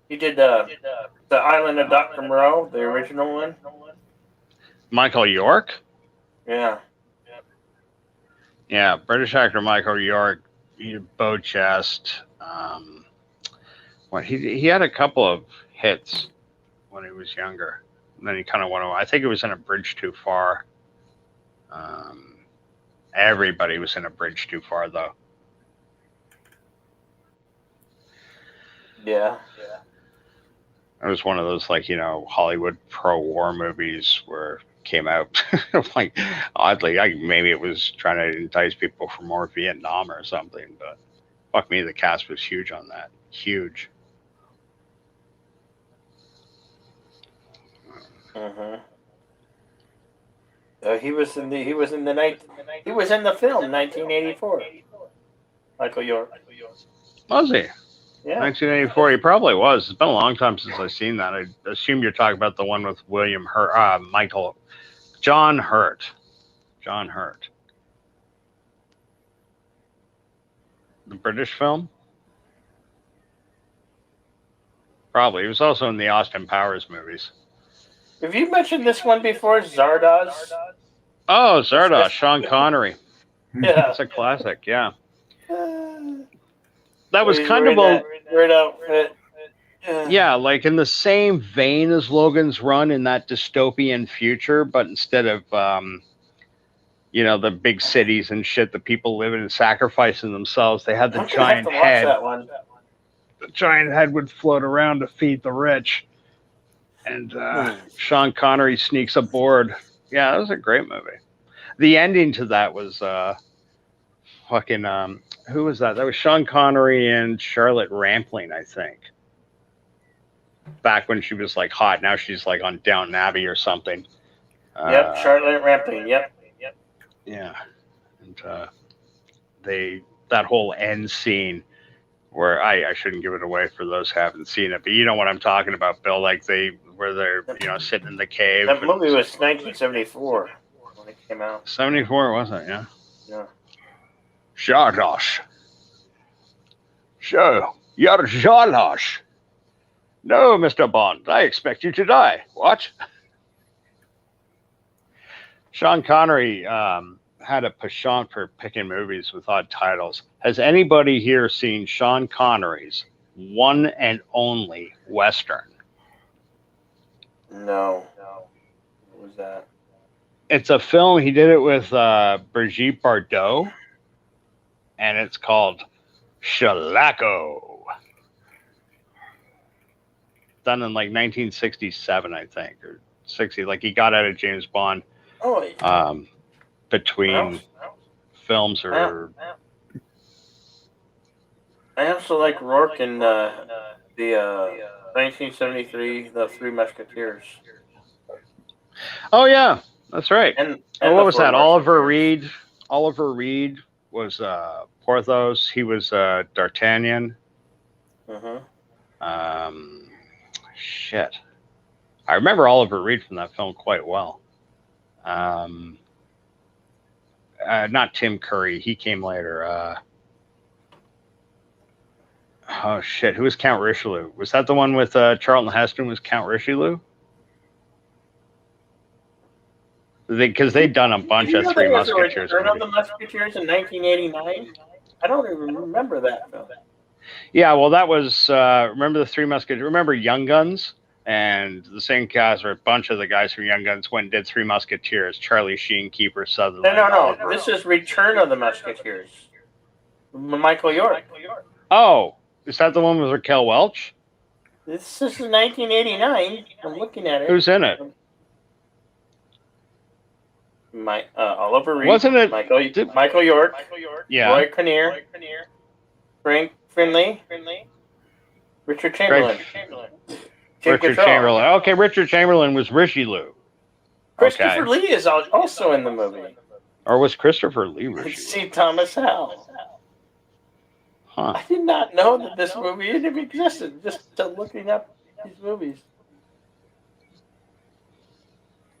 he did the Island of Dr. Moreau, the original one. Michael York? Yeah. Yeah, British actor Michael York. He did Bow Chest. He had a couple of hits when he was younger. And then he kind of went away. I think it was in A Bridge Too Far. Everybody was in A Bridge Too Far, though. Yeah. It was one of those, like, Hollywood pro-war movies where it came out. Like, oddly, maybe it was trying to entice people for more Vietnam or something, but fuck me, the cast was huge on that. Huge. Mm-hmm. He was in the film 1984. Michael York. Was he? Yeah. 1984. He probably was. It's been a long time since I've seen that. I assume you're talking about the one with John Hurt. John Hurt. The British film? Probably. He was also in the Austin Powers movies. Have you mentioned this one before, Zardoz? Oh, Zardoz, Sean Connery. Yeah. That's a classic, yeah. That was He's kind of wearing a... that red outfit. Yeah, like in the same vein as Logan's Run in that dystopian future, but instead of, the big cities and shit that people live in and sacrificing themselves, they had the I'm gonna have giant to watch head. that one. The giant head would float around to feed the rich. And Sean Connery sneaks aboard. Yeah, that was a great movie. The ending to that was who was that? That was Sean Connery and Charlotte Rampling, I think. Back when she was like hot. Now she's like on Downton Abbey or something. Yep, Charlotte Rampling. Yep. Yeah, and that whole end scene where I shouldn't give it away for those who haven't seen it, but you know what I'm talking about, Bill. Like they're sitting in the cave. That movie was 1974 when it came out. 74, wasn't it? Yeah. Yeah. Zardoz. So, you're Zardoz. No, Mr. Bond, I expect you to die. What? Sean Connery had a penchant for picking movies with odd titles. Has anybody here seen Sean Connery's one and only Western? No. What was that? It's a film. He did it with Brigitte Bardot, and it's called Shalako. Done in like 1967, I think, or 60. Like he got out of James Bond. Oh. Between films or. I also like Rourke in the 1973 The Three Musketeers. Oh yeah, that's right. And what was that? Oliver Reed. Oliver Reed was Porthos. He was D'Artagnan. Shit. I remember Oliver Reed from that film quite well. Not Tim Curry. He came later. Oh shit! Who was Count Richelieu? Was that the one with Charlton Heston? Was Count Richelieu? because they'd done a bunch Did you of know Three there was a Musketeers Return of movies. the Musketeers in 1989? I don't even remember that film. Yeah, well, that was remember the Three Musketeers. Remember Young Guns, and the same guys or a bunch of the guys from Young Guns went and did Three Musketeers. Charlie Sheen, Kiefer Sutherland. No. Oliver. This is Return of the Musketeers. Michael York. Oh, is that the one with Raquel Welch? This is 1989. I'm looking at it. Who's in it? Oliver Reed. Wasn't it? Michael York. Yeah. Roy Kinnear. Frank Finley. Richard Chamberlain. Richard Chamberlain. Okay, Richard Chamberlain was Richelieu. Christopher Lee is also in the movie. Or was Christopher Lee Richelieu? C. Thomas Howell. Huh. I did not know that this movie even existed. Just looking up these movies.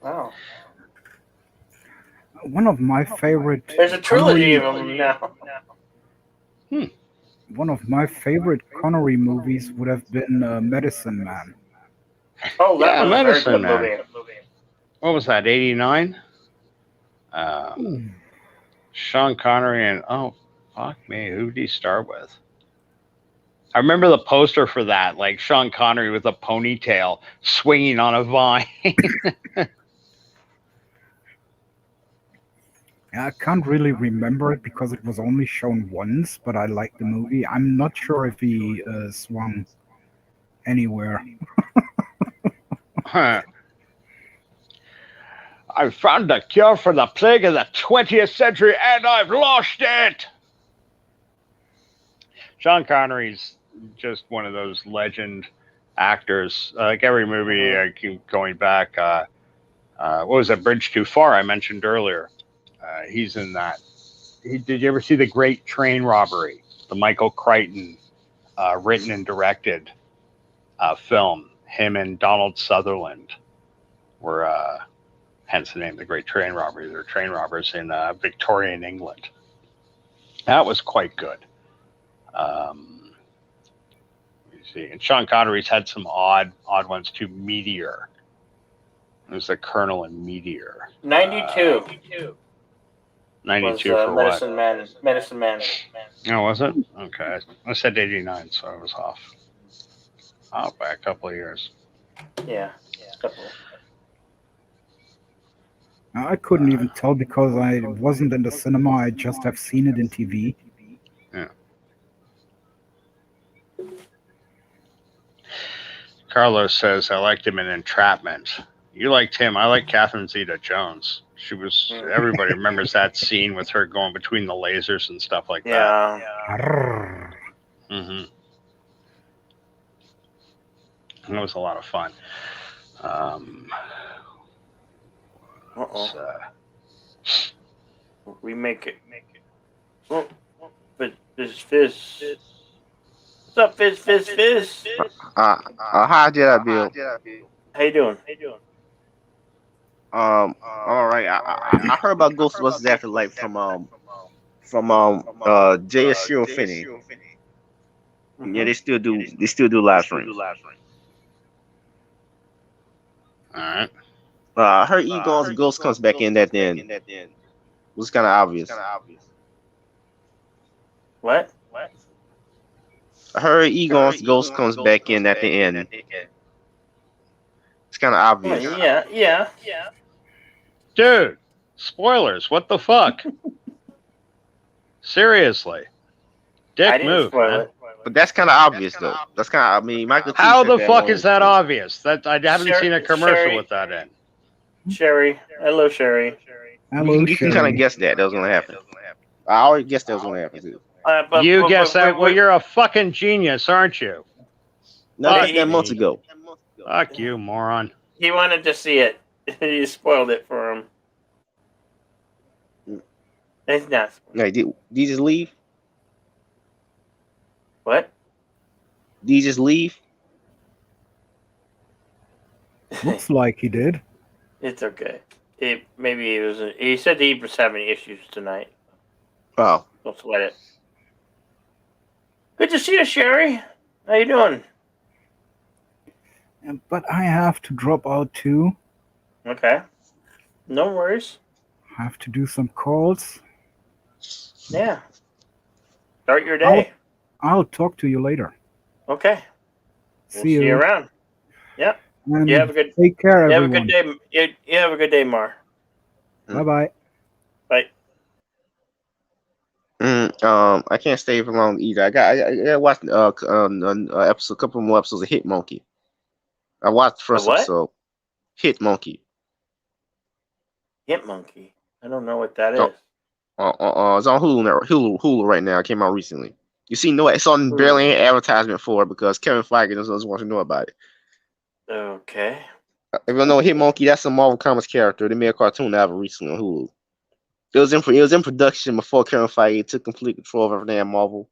Wow. One of my favorite. There's a trilogy of them now. One of my favorite Connery movies would have been Medicine Man. Oh, that was Medicine a very good movie. What was that? 89. Sean Connery and fuck me, who did he start with? I remember the poster for that, like Sean Connery with a ponytail swinging on a vine. I can't really remember it because it was only shown once, but I liked the movie. I'm not sure if he swung anywhere. I found the cure for the plague of the 20th century and I've lost it. Sean Connery's just one of those legend actors. Like every movie, I keep going back. What was that? Bridge Too Far I mentioned earlier. He's in that. Did you ever see The Great Train Robbery? The Michael Crichton written and directed film. Him and Donald Sutherland were, hence the name, The Great Train Robbery. They're train robbers in Victorian England. That was quite good. Let me see. And Sean Connery's had some odd ones too. Meteor. There's the Colonel in Meteor. 92. 92 was, for Medicine what? Medicine Man. Oh, was it? Okay. I said 89, so I was off. By a couple of years. Yeah. I couldn't even tell because I wasn't in the cinema. I just have seen it in TV. Yeah. Carlos says, I liked him in Entrapment. You liked him. I like Catherine Zeta-Jones. She was, everybody remembers that scene with her going between the lasers and stuff like that. Arrrr. Mm-hmm. It was a lot of fun. We make it. Oh, but Fizz. What's up, Fizz? Hi, Jedi Bill. How you doing? All right. I heard about Ghostbusters Afterlife from JSU and Finney. Yeah, they still do live streams. All right. I heard Egon's ghost comes back in that then. It was kind of obvious. What? I heard Egon's ghost comes back in at the end. It's kind of obvious. Yeah. Dude, spoilers. What the fuck? Seriously. I Dick didn't move, spoil man. it. But that's kind of obvious, though. That's kind of, I mean, Michael. T How said the that fuck long is that ago. obvious? That I haven't seen a commercial Sherry. with that in. Sherry. Hello, Sherry. Hello, You can kind of guess that was gonna happen. I already guessed that was gonna happen too. You guess that? Well, you're a fucking genius, aren't you? No, that's that months ago. Fuck you, moron. He wanted to see it. You spoiled it for him. It's not. Hey, did you just leave? What? Did you just leave? Looks like he did. It's okay. Maybe it was. He said he was having issues tonight. Oh, Don't sweat it. Good to see you, Sherry. How you doing? But I have to drop out too. Okay. No worries. Have to do some calls. Yeah. Start your I'll day. I'll talk to you later. Okay. We'll See see you you. around. Yep. And You have a good. take care, You have a good everyone. day. You have a good day, Mar. Bye bye. Bye. I can't stay for long either. I gotta watch episode, couple more episodes of Hit Monkey. I watched the The first what? episode. Hit Monkey. Hit Monkey. I don't know what that Oh, is. it's on Hulu right now. It came out recently. You see, no, it's on barely any advertisement for it because Kevin Feige doesn't want to know about it. Okay. If you don't know Hit Monkey, that's a Marvel Comics character. They made a cartoon out of it recently on Hulu. It was in production before Kevin Feige took complete control of everything at Marvel.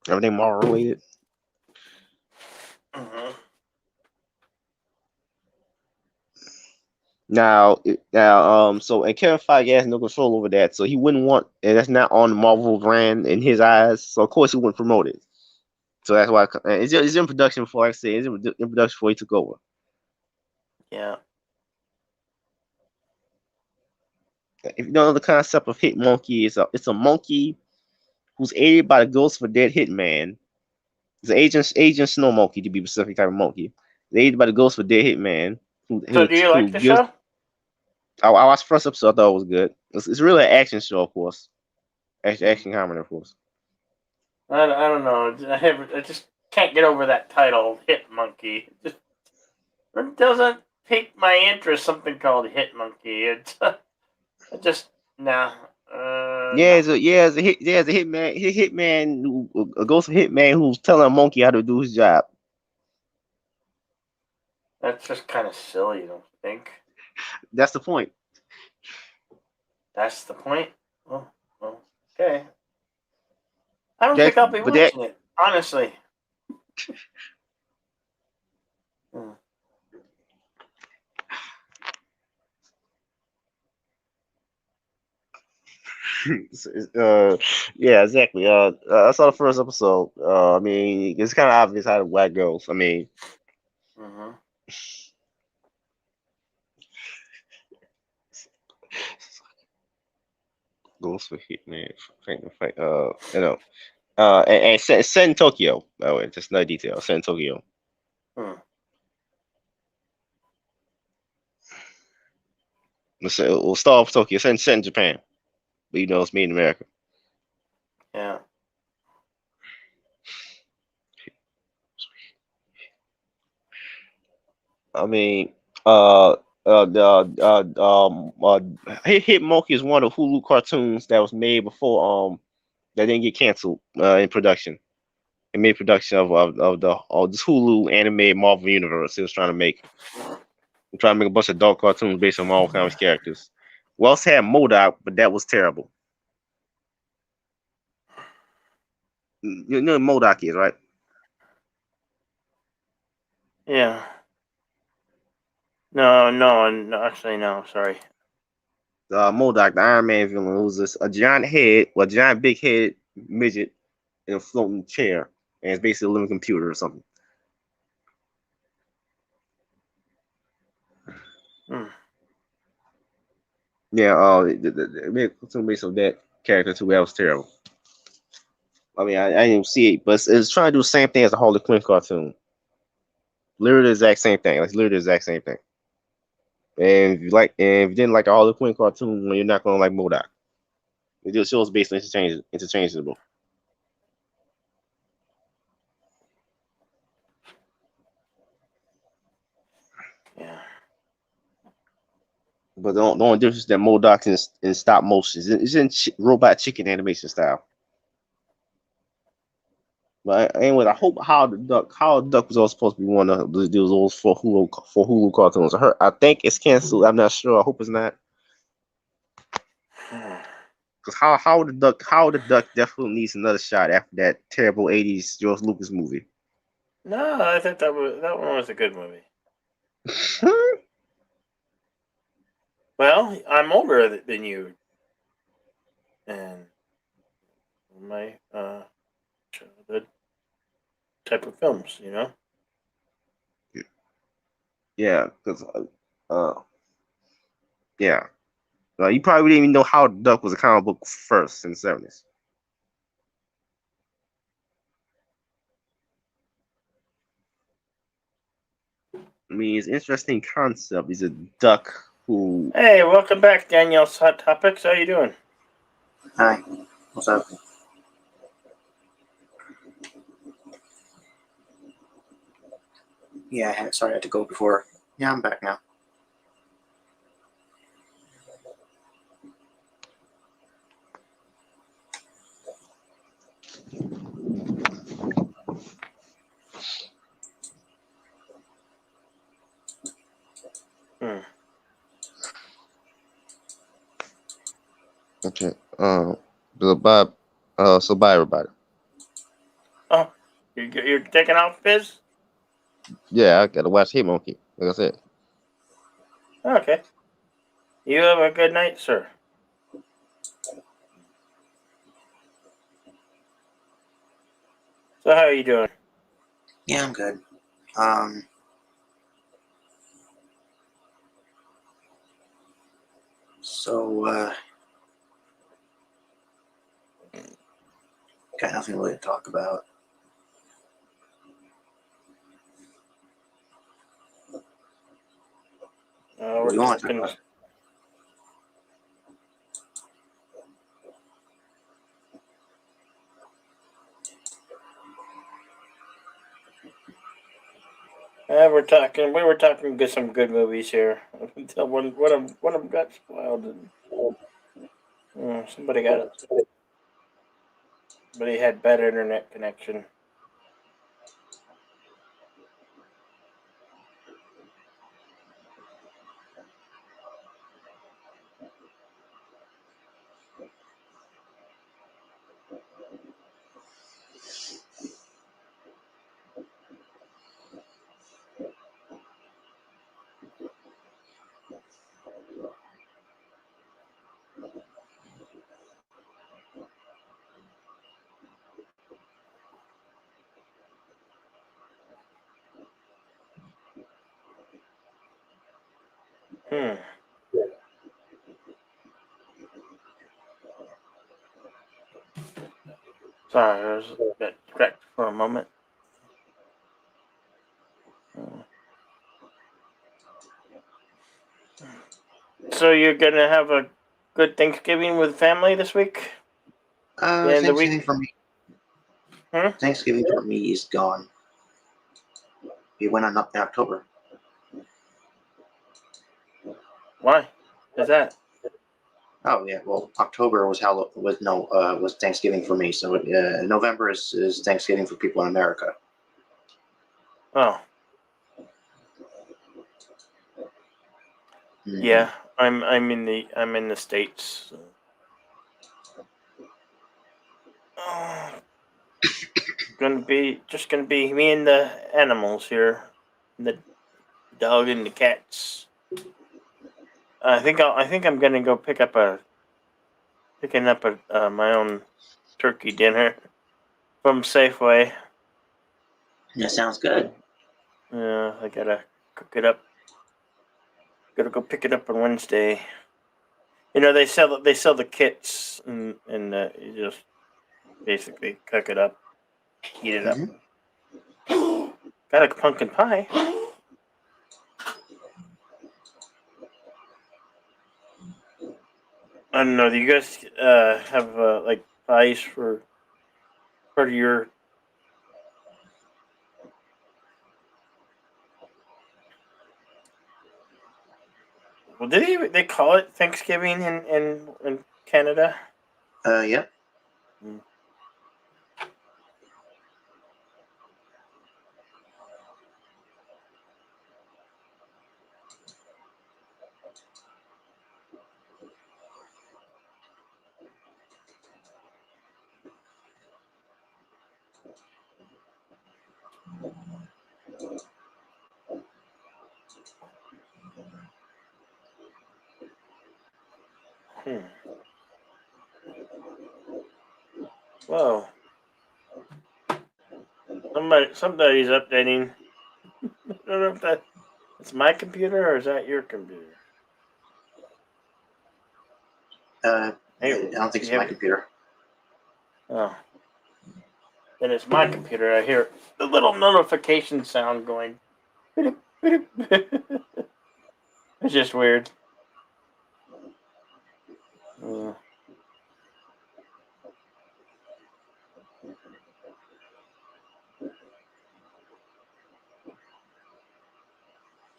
Everything Marvel related. Mm-hmm. So and Kevin Feige has no control over that, so he wouldn't want, and that's not on the Marvel brand in his eyes. So of course he wouldn't promote it. So that's why it's in production before, like I say, it's in production before he took over. Yeah. If you don't know the concept of Hit Monkey, it's a monkey who's aided by the ghost of a dead hitman. It's an agent snow monkey to be specific type of monkey. It's aided by the ghost of a dead hitman So, do you who like the gives. show? I watched the first episode. I thought it was good. It's really an action show, of course. Action comedy, of course. I don't know. I just can't get over that title, Hit Monkey. It doesn't pique my interest. Something called Hit Monkey. It just nah. Yeah, Nah. it's a hitman, a ghost of hitman who's telling a monkey how to do his job. That's just kind of silly, don't you think? That's the point. That's the point. Well, okay. I don't That, think I'll be but that watching it, honestly. Hmm. yeah, exactly. I saw the first episode. I mean, it's kind of obvious how the white goes. I mean, Mm-hmm. ghost of hitman, fight. And set in Tokyo. By the way, just another detail. Set in Tokyo. Hmm. We'll start off Tokyo. Set in Japan, but it's made in America. Yeah. I mean, Hit Monkey is one of the Hulu cartoons that was made before that didn't get canceled in production. It made production of this Hulu animated Marvel universe. It was trying to make a bunch of adult cartoons based on Marvel Comics characters. We also had MODOK, but that was terrible. You know what MODOK is, right? Yeah. No. Actually, no. Sorry. MODOK, the Iron Man villain, was a giant big head midget in a floating chair, and it's basically a living computer or something. Hmm. Yeah, they made a cartoon based on that character too. That was terrible. I mean, I didn't even see it, but it's trying to do the same thing as the Harley Quinn cartoon. Literally the exact same thing. Like literally the exact same thing. And if you didn't like the Harley Quinn cartoon, well, you're not gonna like MODOK. It just shows basically interchangeable. Yeah. But the only difference is that MODOK is in stop motion. It's in robot chicken animation style. But anyway, I hope how the duck was all supposed to be one of those for Hulu cartoons. I think it's canceled. I'm not sure. I hope it's not. Because how the duck definitely needs another shot after that terrible '80s George Lucas movie. No, I think that one was a good movie. Well, I'm older than you, and my childhood type of films, you know. Yeah, because uh, Yeah. You probably didn't even know how Duck was a comic book first in the 70s. I mean, it's an interesting concept. He's a duck who. Hey, welcome back, Daniel's Hot Topics. How you doing? Hi. What's up? Yeah, sorry I had to go before. Yeah, I'm back now. Okay. Bye. So bye, everybody. Oh, you're taking off, Biz? Yeah, I gotta watch Hit Monkey. Like I said. Okay. You have a good night, sir. So how are you doing? Yeah, I'm good. Got nothing really to talk about. We're You want just to talk gonna. about? We were talking some good movies here until one of them got spoiled. And, somebody had bad internet connection. Hmm. Sorry, I was a bit distracted for a moment. So you're gonna have a good Thanksgiving with family this week? And the Thanksgiving week? for me. Hmm? Thanksgiving for me is gone. It went on up in October. Why? Is that? Oh yeah, well October was Thanksgiving for me. So November is Thanksgiving for people in America. Oh, Mm-hmm. yeah. I'm in the States. So. Gonna be me and the animals here, the dog and the cats. I think I'm gonna go picking up my own turkey dinner from Safeway. That sounds good. Yeah, I gotta cook it up. Gotta go pick it up on Wednesday. You know they sell the kits and you just basically cook it up, heat it up. Mm-hmm. Got a pumpkin pie. I don't know. Do you guys have like pies for part of your? Well, did they call it Thanksgiving in Canada? Yeah. Mm. Hmm. Whoa. Somebody's updating. I don't know if that's my computer or is that your computer. I Hey, don't think it's you my have- computer. Oh. Then it's my computer. I hear the little notification sound going. It's just weird.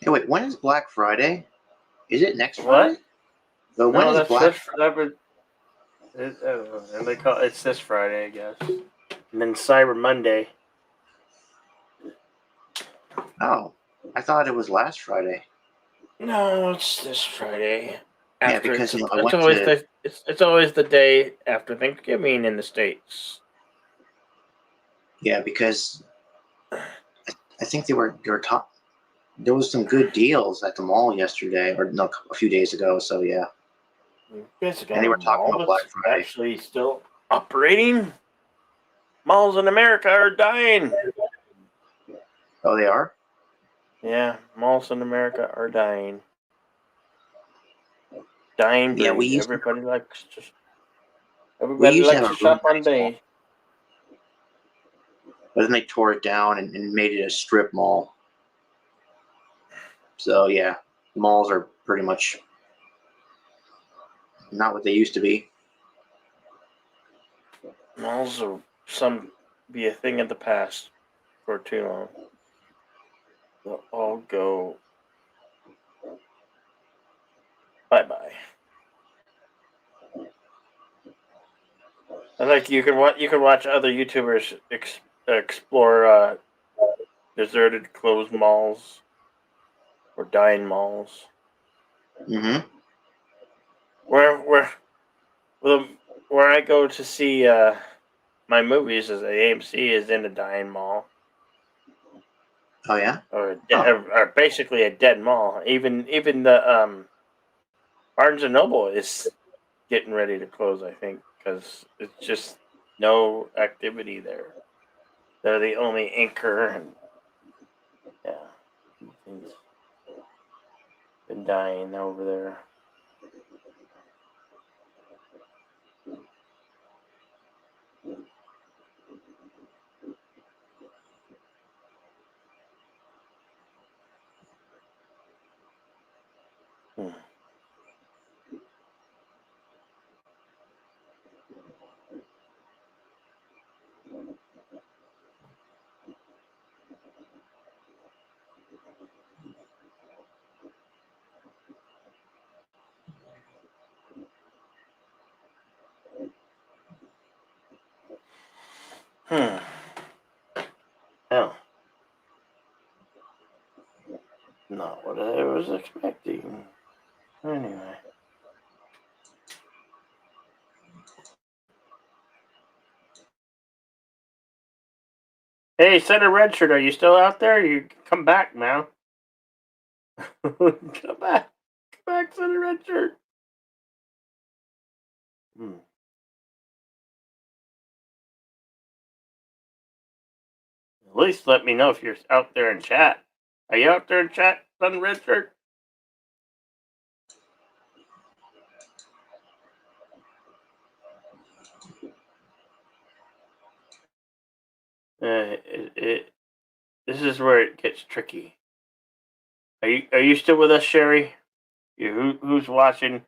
Hey, wait, when is Black Friday? Is it next What? Friday? But when No, is that's Black this. That would. I don't know. And they call it's this Friday, I guess. And then Cyber Monday. Oh, I thought it was last Friday. No, it's this Friday. Yeah, After because it's, I it's went always to it's always the day after Thanksgiving in the States. because I think they were top. There was some good deals at the mall yesterday, or no, a few days ago. So yeah, You guys got and they a were talking mall about Black that's Friday. actually still operating. Malls in America are dying. Oh, they are. Yeah, malls in America are dying. Dying Yeah, breed. we Everybody used to have likes to a really shop on nice mall, day. but then they tore it down and made it a strip mall. So yeah, malls are pretty much not what they used to be. Malls will be a thing of the past for too long. They'll all go bye bye. I like you can watch other YouTubers explore deserted, closed malls or dying malls. Mm-hmm. Where well, where I go to see my movies is AMC is in a dying mall Oh yeah. or basically a dead mall. Even the Barnes and Noble is getting ready to close. I think because it's just no activity there. They're the only anchor, and yeah, things been dying over there. Hmm. Hmm. Oh, not what I was expecting. Anyway. Hey, Senator Redshirt, are you still out there? You come back, man. Come back. Come back, Senator Redshirt. Hmm. At least let me know if you're out there in chat. Are you out there in chat, Senator Redshirt? This is where it gets tricky. Are you still with us, Sherry? Who's watching?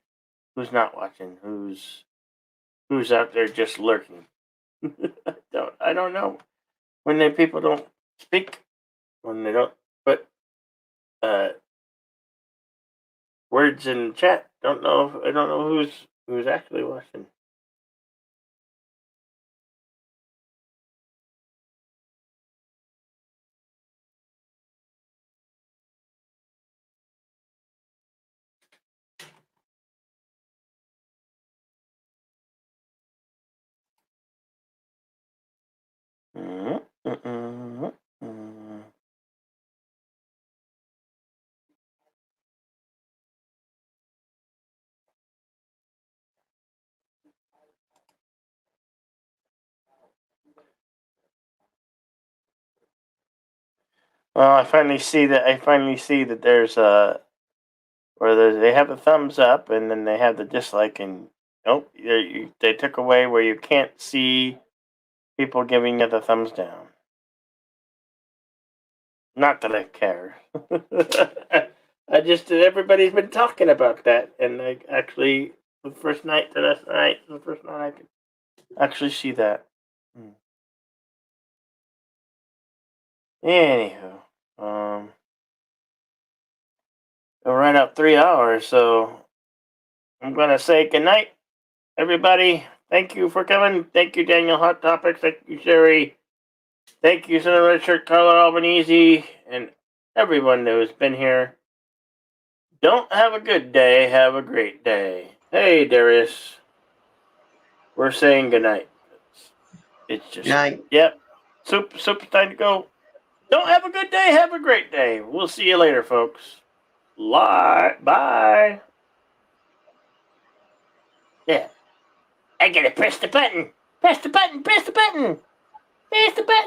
Who's not watching? Who's out there just lurking? I don't know. When the people don't speak, when they don't put uh, words in chat, I don't know who's actually watching. Well, I finally see that. There's they have a thumbs up, and then they have the dislike, and Nope. They took away where you can't see people giving you the thumbs down. Not that I care. Everybody's been talking about that, and I actually the first night I could actually see that. Anywho, we'll run up 3 hours, so I'm gonna say goodnight, everybody. Thank you for coming. Thank you, Daniel Hot Topics. Thank you, Sherry. Thank you, Senator Richard, Carla Albanese, and everyone who's been here. Don't have a good day. Have a great day. Hey, Darius. We're saying goodnight. It's just Good night. Yep. Super time to go. Don't have a good day. Have a great day. We'll see you later, folks. Bye. Yeah. I gotta press the button. Press the button. Press the button. Press the button.